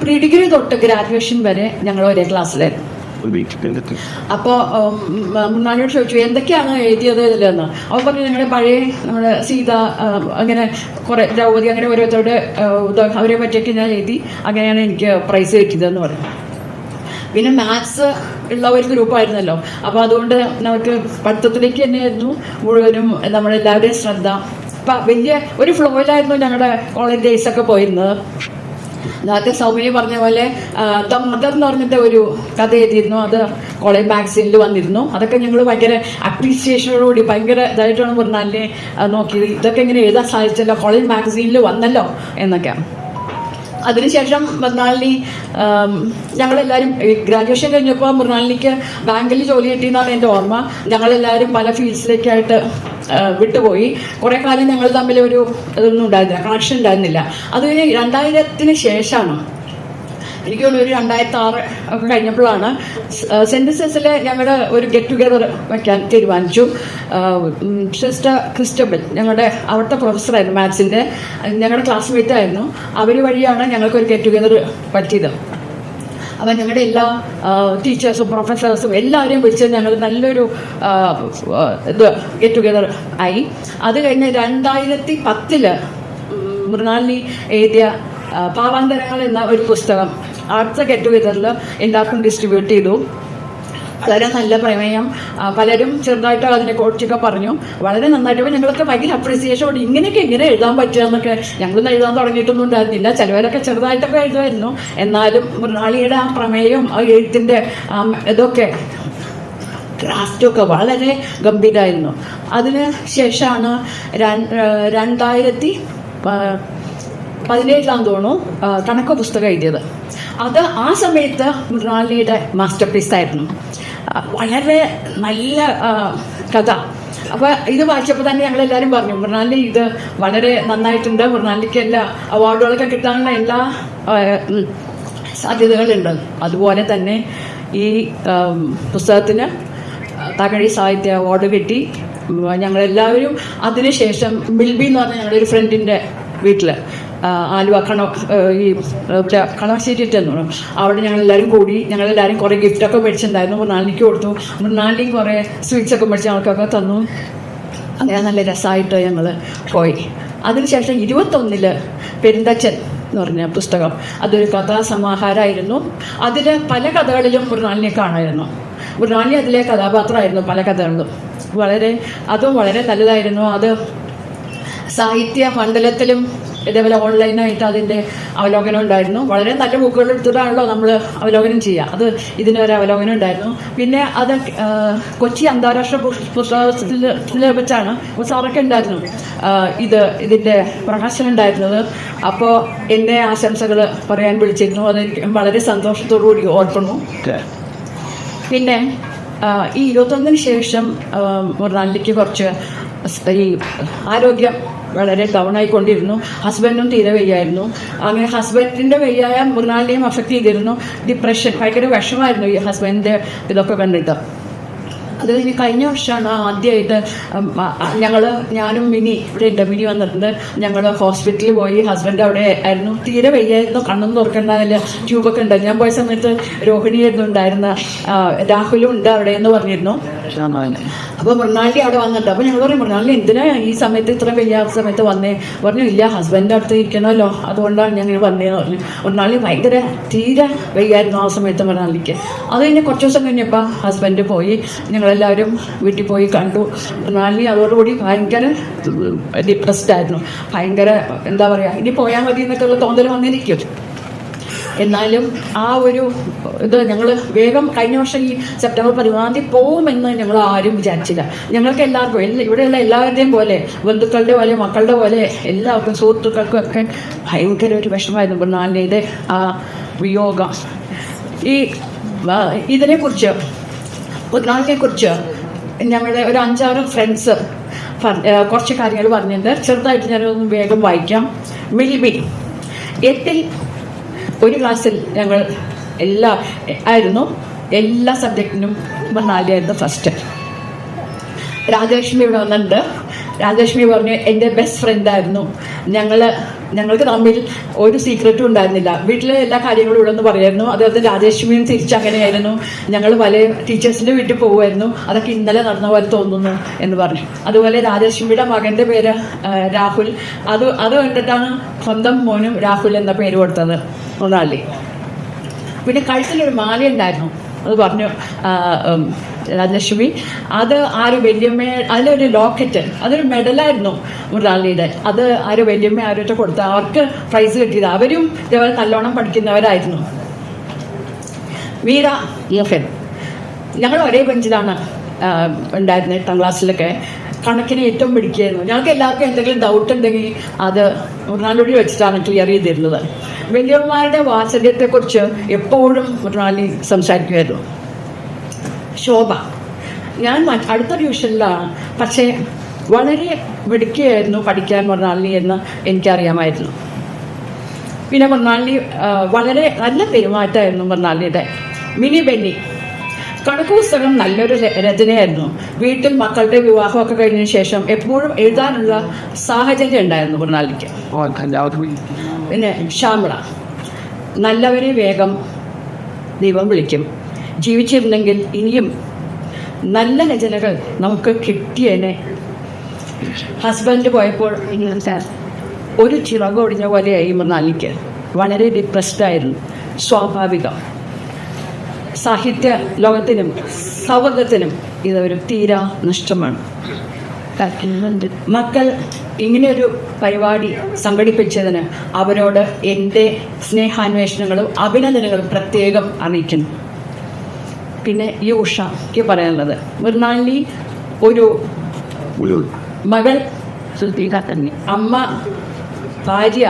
പ്രീ ഡിഗ്രി തൊട്ട് ഗ്രാജുവേഷൻ വരെ ഞങ്ങൾ ഒരേ ക്ലാസ്സിലായിരുന്നു. അപ്പോൾ മൃണാലിനിയോട് ചോദിച്ചു എന്തൊക്കെയാണ് എഴുതിയത് ഇതിലെന്ന്. അവൻ പറഞ്ഞു ഞങ്ങളുടെ പഴയ നമ്മുടെ സീത, അങ്ങനെ കുറേ ദ്രൗപദി, അങ്ങനെ ഓരോരുത്തരുടെ അവരെ പറ്റിയൊക്കെ ഞാൻ എഴുതി. അങ്ങനെയാണ് എനിക്ക് പ്രൈസ് കിട്ടിയതെന്ന് പറഞ്ഞു. പിന്നെ മാത്സ് ഉള്ള ഒരു ഗ്രൂപ്പായിരുന്നല്ലോ, അപ്പോൾ അതുകൊണ്ട് നമുക്ക് പഠിത്തത്തിലേക്ക് തന്നെയായിരുന്നു മുഴുവനും നമ്മളെല്ലാവരുടെയും ശ്രദ്ധ. അപ്പം വലിയ ഒരു ഫ്ലോയിലായിരുന്നു ഞങ്ങളുടെ കോളേജ് ഡേയ്സൊക്കെ പോയിരുന്നത്. നേരത്തെ സൗമ്യ പറഞ്ഞ പോലെ ദ മദർ എന്ന് പറഞ്ഞിട്ട് ഒരു കഥ എഴുതിയിരുന്നു. അത് കോളേജ് മാഗസീനിൽ വന്നിരുന്നു. അതൊക്കെ ഞങ്ങൾ ഭയങ്കര അപ്രീസിയേഷനോടുകൂടി ഭയങ്കര ഇതായിട്ടാണ് മൃണാലിനെ നോക്കിയത്. ഇതൊക്കെ ഇങ്ങനെ എഴുതാൻ സാധിച്ചല്ലോ, കോളേജ് മാഗസീനിൽ വന്നല്ലോ എന്നൊക്കെ. അതിനുശേഷം മൃണാലിനി, ഞങ്ങളെല്ലാവരും ഗ്രാജുവേഷൻ കഴിഞ്ഞപ്പോൾ മൃണാലിനിക്ക് ബാങ്കിൽ ജോലി കിട്ടിയെന്നാണ് എൻ്റെ ഓർമ്മ. ഞങ്ങളെല്ലാവരും പല ഫീൽഡ്സിലേക്കായിട്ട് വിട്ടുപോയി. കുറേ കാലം ഞങ്ങൾ തമ്മിൽ ഒരു ഇതൊന്നും ഉണ്ടായിരുന്നില്ല, കണക്ഷൻ ഉണ്ടായിരുന്നില്ല. അത് കഴിഞ്ഞ് 2000-ന് ശേഷമാണ് എനിക്ക് തോന്നുന്നു ഒരു 2006 ഒക്കെ കഴിഞ്ഞപ്പോഴാണ് സെൻറ് സെസിൽ ഞങ്ങളുടെ ഒരു ഗെറ്റ് ടുഗെദർ വയ്ക്കാൻ തീരുമാനിച്ചു. സിസ്റ്റർ ക്രിസ്റ്റബൽ ഞങ്ങളുടെ അവിടുത്തെ പ്രൊഫസറായിരുന്നു, മാത്സിൻ്റെ, ഞങ്ങളുടെ ക്ലാസ്മേറ്റ് ആയിരുന്നു. അവർ വഴിയാണ് ഞങ്ങൾക്കൊരു ഗെറ്റ് ടുഗെദർ പറ്റിയത്. അപ്പം ഞങ്ങളുടെ എല്ലാ ടീച്ചേഴ്സും പ്രൊഫസേഴ്സും എല്ലാവരെയും വിളിച്ച് ഞങ്ങൾ നല്ലൊരു ഇത് ഗെറ്റ് ടുഗെദർ ആയി. അത് കഴിഞ്ഞ് 2010 മൃണാലിനി എഴുതിയ പാവാന്തരങ്ങൾ എന്ന ഒരു പുസ്തകം അടുത്ത ഗെറ്റ് ടുഗെദറിൽ എല്ലാവർക്കും ഡിസ്ട്രിബ്യൂട്ട് ചെയ്തു. വളരെ നല്ല പ്രമേയം. പലരും ചെറുതായിട്ട് അതിനെ കുറിച്ചൊക്കെ പറഞ്ഞു. വളരെ നന്നായിട്ട് ഞങ്ങളൊക്കെ ഭയങ്കര അപ്രീസിയേഷനോട് ഇങ്ങനെയൊക്കെ എങ്ങനെ എഴുതാൻ പറ്റുക എന്നൊക്കെ. ഞങ്ങളൊന്നും എഴുതാൻ തുടങ്ങിയിട്ടൊന്നും ഉണ്ടായിരുന്നില്ല. ചിലവരൊക്കെ ചെറുതായിട്ടൊക്കെ എഴുതുമായിരുന്നു. എന്നാലും മൃണാളിയുടെ ആ പ്രമേയവും ആ എഴുത്തിൻ്റെ ഇതൊക്കെ ഡ്രാഫ്റ്റൊക്കെ വളരെ ഗംഭീരമായിരുന്നു. അതിന് ശേഷമാണ് 2017 തോന്നുന്നു കണക്ക് പുസ്തകം എഴുതിയത്. അത് ആ സമയത്ത് മൃണാലിനിയുടെ മാസ്റ്റർ പീസായിരുന്നു. വളരെ നല്ല കഥ. അപ്പോൾ ഇത് വായിച്ചപ്പോൾ തന്നെ ഞങ്ങളെല്ലാവരും പറഞ്ഞു, മൃണാലിനി ഇത് വളരെ നന്നായിട്ടുണ്ട്, മൃണാലിനിക്ക് എല്ലാ അവാർഡുകളൊക്കെ കിട്ടാനുള്ള എല്ലാ സാധ്യതകളുണ്ട്. അതുപോലെ തന്നെ ഈ പുസ്തകത്തിന് തകഴി സാഹിത്യ അവാർഡ് കിട്ടി. ഞങ്ങളെല്ലാവരും അതിനുശേഷം മിൽബി എന്ന് പറഞ്ഞ ഞങ്ങളുടെ ഒരു ഫ്രണ്ടിൻ്റെ വീട്ടിൽ ആലുവ ഈ കളമശ്ശേരിയിട്ടെന്ന് പറഞ്ഞു. അവിടെ ഞങ്ങളെല്ലാവരും കൂടി ഞങ്ങളെല്ലാവരും കുറേ ഗിഫ്റ്റൊക്കെ മേടിച്ചിട്ടുണ്ടായിരുന്നു. മൃണാലിനിക്ക് കൊടുത്തു. മൃണാലിനിയും കുറേ സ്വീറ്റ്സൊക്കെ മേടിച്ച് ഞങ്ങൾക്കൊക്കെ തന്നു. അങ്ങനെ നല്ല രസമായിട്ട് ഞങ്ങൾ പോയി. അതിനുശേഷം 21 പെരുന്തച്ചൻ എന്ന് പറഞ്ഞ പുസ്തകം, അതൊരു കഥാസമാഹാരമായിരുന്നു. അതിൽ പല കഥകളിലും മൃണാലിനിയെ കാണാമായിരുന്നു. മൃണാലിനി അതിലെ കഥാപാത്രമായിരുന്നു പല കഥകളിലും. അതും വളരെ നല്ലതായിരുന്നു. അത് സാഹിത്യ മണ്ഡലത്തിലും ഇതേപോലെ ഓൺലൈനായിട്ട് അതിൻ്റെ അവലോകനം ഉണ്ടായിരുന്നു. വളരെ നല്ല ബുക്കുകൾ എടുത്തിട്ടാണല്ലോ നമ്മൾ അവലോകനം ചെയ്യുക. ഇതിനൊരു അവലോകനം ഉണ്ടായിരുന്നു. പിന്നെ അത് കൊച്ചി അന്താരാഷ്ട്ര പുസ്തകത്തിൽ വെച്ചാണ് സാറൊക്കെ ഉണ്ടായിരുന്നു ഇതിൻ്റെ പ്രകാശനം ഉണ്ടായിരുന്നത്. അപ്പോൾ എൻ്റെ ആശംസകൾ പറയാൻ വിളിച്ചിരുന്നു. അതെനിക്ക് വളരെ സന്തോഷത്തോടു കൂടി ഓർക്കുന്നു. പിന്നെ ഈ 21 ശേഷം മൃണാലിനിക്ക് കുറച്ച് ഈ ആരോഗ്യം വളരെ ഡൗൺ ആയിക്കൊണ്ടിരുന്നു. ഹസ്ബൻഡും തീരെ വയ്യായിരുന്നു. അങ്ങനെ ഹസ്ബൻഡിൻ്റെ വയ്യായ മൃണാലിനെയും അഫക്റ്റ് ചെയ്തിരുന്നു. ഡിപ്രഷൻ, ഭയങ്കര വിഷമായിരുന്നു ഈ ഹസ്ബൻഡിൻ്റെ ഇതൊക്കെ കണ്ടിട്ട്. അത് കഴിഞ്ഞ വർഷമാണ് ആദ്യമായിട്ട് ഞാനും മിനി ഇവിടെ ഉണ്ട്, മിനി വന്നിട്ടുണ്ട്. ഞങ്ങൾ ഹോസ്പിറ്റലിൽ പോയി. ഹസ്ബൻഡ് അവിടെ ആയിരുന്നു, തീരെ വയ്യായിരുന്നു, കണ്ണൊന്നും തുറക്കണ്ടാവില്ല, ട്യൂബൊക്കെ ഉണ്ട്. ഞാൻ പോയ സമയത്ത് രോഹിണിയായിരുന്നു ഉണ്ടായിരുന്ന, രാഹുലും ഉണ്ട് അവിടെ എന്ന് പറഞ്ഞിരുന്നു. അപ്പോൾ മൃണാലിനി അവിടെ വന്നിട്ട് അപ്പോൾ ഞങ്ങൾ പറയും, മൃണാലിനി എന്തിനാ ഈ സമയത്ത് ഇത്ര വയ്യാത്ത സമയത്ത് വന്നേ? പറഞ്ഞു, ഇല്ല ഹസ്ബൻഡ് അടുത്ത് ഇരിക്കണമല്ലോ, അതുകൊണ്ടാണ് ഞങ്ങൾ വന്നേന്ന് പറഞ്ഞു. മൃണാലിനി ഭയങ്കര തീരെ വയ്യായിരുന്നു ആ സമയത്ത് മൃണാലിനിക്ക്. അത് കഴിഞ്ഞ് കുറച്ച് ദിവസം കഴിഞ്ഞപ്പോൾ ഹസ്ബൻഡ് പോയി. ഞങ്ങളെല്ലാവരും വീട്ടിൽ പോയി കണ്ടു. മൃണാലിനി അതോടുകൂടി ഭയങ്കര ഡിപ്രസ്ഡ് ആയിരുന്നു. ഭയങ്കര എന്താ പറയുക, ഇനി പോയാൽ മതി എന്നൊക്കെയുള്ള തോന്നൽ വന്നിരിക്കും. എന്നാലും ആ ഒരു ഇത് ഞങ്ങൾ വേഗം കഴിഞ്ഞ വർഷം ഈ സെപ്റ്റംബർ 11 പോകുമെന്ന് ഞങ്ങൾ ആരും വിചാരിച്ചില്ല. ഞങ്ങൾക്ക് എല്ലാവർക്കും ഇവിടെയുള്ള എല്ലാവരുടെയും പോലെ, ബന്ധുക്കളുടെ പോലെ, മക്കളുടെ പോലെ എല്ലാവർക്കും, സുഹൃത്തുക്കൾക്കും ഒക്കെ ഭയങ്കര ഒരു വിഷമമായിരുന്നു മൃണാലിനിയുടെ ആ വിയോഗം. ഇതിനെക്കുറിച്ച് മൃണാലിനെക്കുറിച്ച് ഞങ്ങളുടെ ഒരു 5-6 ഫ്രണ്ട്സ് കുറച്ച് കാര്യങ്ങൾ പറഞ്ഞിട്ടുണ്ട്. ചെറുതായിട്ട് ഞാനൊന്ന് വേഗം വായിക്കാം. മിൽബി 8ൽ ഒരു ക്ലാസ്സിൽ ഞങ്ങൾ എല്ലാ സബ്ജക്റ്റിനും മൃണാലിനിയായിരുന്നു ഫസ്റ്റ്. രാജലക്ഷ്മി ഇവിടെ വന്നിട്ടുണ്ട്. രാജലക്ഷ്മി പറഞ്ഞു എൻ്റെ ബെസ്റ്റ് ഫ്രണ്ടായിരുന്നു. ഞങ്ങൾക്ക് തമ്മിൽ ഒരു സീക്രറ്റും ഉണ്ടായിരുന്നില്ല. വീട്ടിലെ എല്ലാ കാര്യങ്ങളും ഇവിടെ നിന്ന് പറയായിരുന്നു. അതുപോലെ രാജലക്ഷ്മിയും തിരിച്ചങ്ങനെയായിരുന്നു. ഞങ്ങൾ പല ടീച്ചേഴ്സിൻ്റെ വീട്ടിൽ പോകുമായിരുന്നു. അതൊക്കെ ഇന്നലെ നടന്ന പോലെ തോന്നുന്നു എന്ന് പറഞ്ഞു. അതുപോലെ രാജലക്ഷ്മിയുടെ മകൻ്റെ പേര് രാഹുൽ. അത് കണ്ടിട്ടാണ് സ്വന്തം മോനും രാഹുൽ എന്ന പേര് കൊടുത്തത് മൃണാലിനി. പിന്നെ കഴുത്തിലൊരു മാലയുണ്ടായിരുന്നു. അത് പറഞ്ഞു രാജലക്ഷ്മി. അത് അതിലൊരു ലോക്കറ്റ്, അതൊരു മെഡലായിരുന്നു മൃണാലിനിയുടെ. അത് വലിയമ്മ ആരൊക്കെ കൊടുത്ത അവർക്ക് പ്രൈസ് കിട്ടിയത്. അവരും ഇതേപോലെ നല്ലോണം പഠിക്കുന്നവരായിരുന്നു. മീര FN ഞങ്ങൾ ഒരേ ബെഞ്ചിലാണ് ഉണ്ടായിരുന്നത്. 8ാം ക്ലാസ്സിലൊക്കെ കണക്കിന് ഏറ്റവും പിടിക്കുകയായിരുന്നു. ഞങ്ങൾക്ക് എല്ലാവർക്കും എന്തെങ്കിലും ഡൗട്ട് ഉണ്ടെങ്കിൽ അത് മൃണാലിനി വെച്ചിട്ടാണ് ക്ലിയർ ചെയ്തിരുന്നത്. വലിയമ്മമാരുടെ വാത്സല്യത്തെക്കുറിച്ച് എപ്പോഴും മൃണാലിനി സംസാരിക്കുമായിരുന്നു. ശോഭ ഞാൻ അടുത്ത ട്യൂഷനിലാണ്, പക്ഷേ വളരെ മിടുക്കിയായിരുന്നു പഠിക്കാൻ മൃണാലിനി എന്ന് എനിക്കറിയാമായിരുന്നു. പിന്നെ മൃണാളിനി വളരെ നല്ല പെരുമാറ്റമായിരുന്നു മൃണാളിനിയുടെ. മിനി ബെന്നി കണക്ക് പുസ്തകം നല്ലൊരു രചനയായിരുന്നു. വീട്ടിൽ മക്കളുടെ വിവാഹമൊക്കെ കഴിഞ്ഞതിന് ശേഷം എപ്പോഴും എഴുതാനുള്ള സാഹചര്യം ഉണ്ടായിരുന്നു മൃണാളിനിക്ക്. പിന്നെ ശ്യാമള നല്ലവരെ വേഗം ദൈവം വിളിക്കും. ജീവിച്ചിരുന്നെങ്കിൽ ഇനിയും നല്ല രചനകൾ നമുക്ക് കിട്ടിയേനെ. ഹസ്ബൻഡ് പോയപ്പോൾ ഒരു ചിറകൊടിഞ്ഞ പോലെയായി മൃണാളിനിക്ക്. വളരെ ഡിപ്രസ്ഡ് ആയിരുന്നു. സ്വാഭാവികം. സാഹിത്യ ലോകത്തിനും സൗഹൃദത്തിനും ഇതൊരു തീരാ നഷ്ടമാണ്. മക്കൾ ഇങ്ങനെയൊരു പരിപാടി സംഘടിപ്പിച്ചതിന് അവരോട് എൻ്റെ സ്നേഹാന്വേഷണങ്ങളും അഭിനന്ദനങ്ങളും പ്രത്യേകം അറിയിക്കുന്നു. പിന്നെ ഈ ഉഷയ്ക്ക് പറയാനുള്ളത്, മൃണാളിനി ഒരു മകൾ, അമ്മ, ഭാര്യ,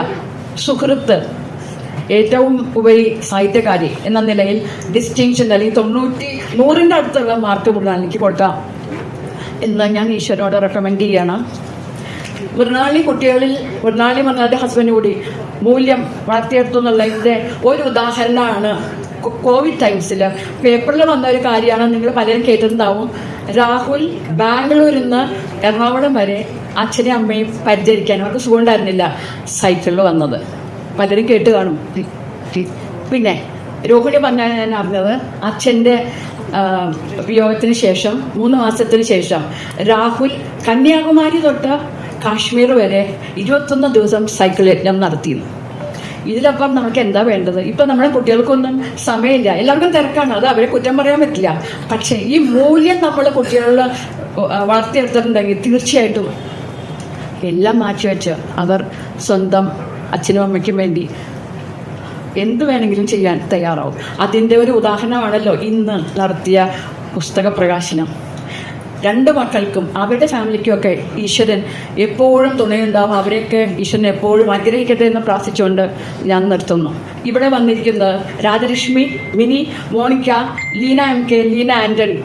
സുഹൃത്ത്, ഏറ്റവും ഉപരി സാഹിത്യകാരി എന്ന നിലയിൽ ഡിസ്റ്റിങ്ഷൻ അല്ലെങ്കിൽ 100-ന്റെ അടുത്തുള്ള മാർക്ക് മൃണാളിനിക്ക് കൊടുക്കാം എന്ന് ഞാൻ ഈശ്വരോട് റെക്കമെൻഡ് ചെയ്യണം. മൃണാളിനി കുട്ടികളിൽ മൃണാളിനി മൃണാളിയുടെ ഹസ്ബൻഡ് കൂടി മൂല്യം വളർത്തിയെടുത്തു എന്നുള്ളതിൻ്റെ ഒരു ഉദാഹരണമാണ് കോവിഡ് ടൈംസിൽ പേപ്പറിൽ വന്ന ഒരു കാര്യമാണ്. നിങ്ങൾ പലരും കേട്ടിട്ടുണ്ടാവും. രാഹുൽ ബാംഗ്ലൂരിൽ നിന്ന് എറണാകുളം വരെ അച്ഛനെയും അമ്മയും പരിചരിക്കാൻ അവർക്ക് സുഖം ഉണ്ടായിരുന്നില്ല, സൈക്കിളിൽ വന്നത്. പലരും കേട്ട് കാണും. പിന്നെ രോഹിണി പറഞ്ഞാൽ ഞാൻ അറിഞ്ഞത്, അച്ഛൻ്റെ വിയോഗത്തിന് ശേഷം 3 മാസത്തിന് ശേഷം രാഹുൽ കന്യാകുമാരി തൊട്ട് കാശ്മീർ വരെ 21 ദിവസം സൈക്കിൾ യജ്ഞം നടത്തിയിരുന്നു. ഇതിലപ്പം നമുക്ക് എന്താ വേണ്ടത്? ഇപ്പം നമ്മുടെ കുട്ടികൾക്കൊന്നും സമയമില്ല, എല്ലാവർക്കും തിരക്കാണ്. അത് അവരെ കുറ്റം പറയാൻ പറ്റില്ല. പക്ഷേ ഈ മൂല്യം നമ്മൾ കുട്ടികളിൽ വളർത്തിയെടുത്തിട്ടുണ്ടെങ്കിൽ തീർച്ചയായിട്ടും എല്ലാം മാറ്റിവെച്ച് അവർ സ്വന്തം അച്ഛനും അമ്മയ്ക്കും വേണ്ടി എന്ത് വേണമെങ്കിലും ചെയ്യാൻ തയ്യാറാവും. അതിൻ്റെ ഒരു ഉദാഹരണമാണല്ലോ ഇന്ന് നടത്തിയ പുസ്തക പ്രകാശനം. 2 മക്കൾക്കും അവരുടെ ഫാമിലിക്കുമൊക്കെ ഈശ്വരൻ എപ്പോഴും തുണയുണ്ടാവും. അവരെയൊക്കെ ഈശ്വരൻ എപ്പോഴും അനുഗ്രഹിക്കട്ടെ എന്ന് പ്രാർത്ഥിച്ചുകൊണ്ട് ഞാൻ നിർത്തുന്നു. ഇവിടെ വന്നിരിക്കുന്നത് Rajalakshmi, mini, Monica, Leena MK, Leena Antony,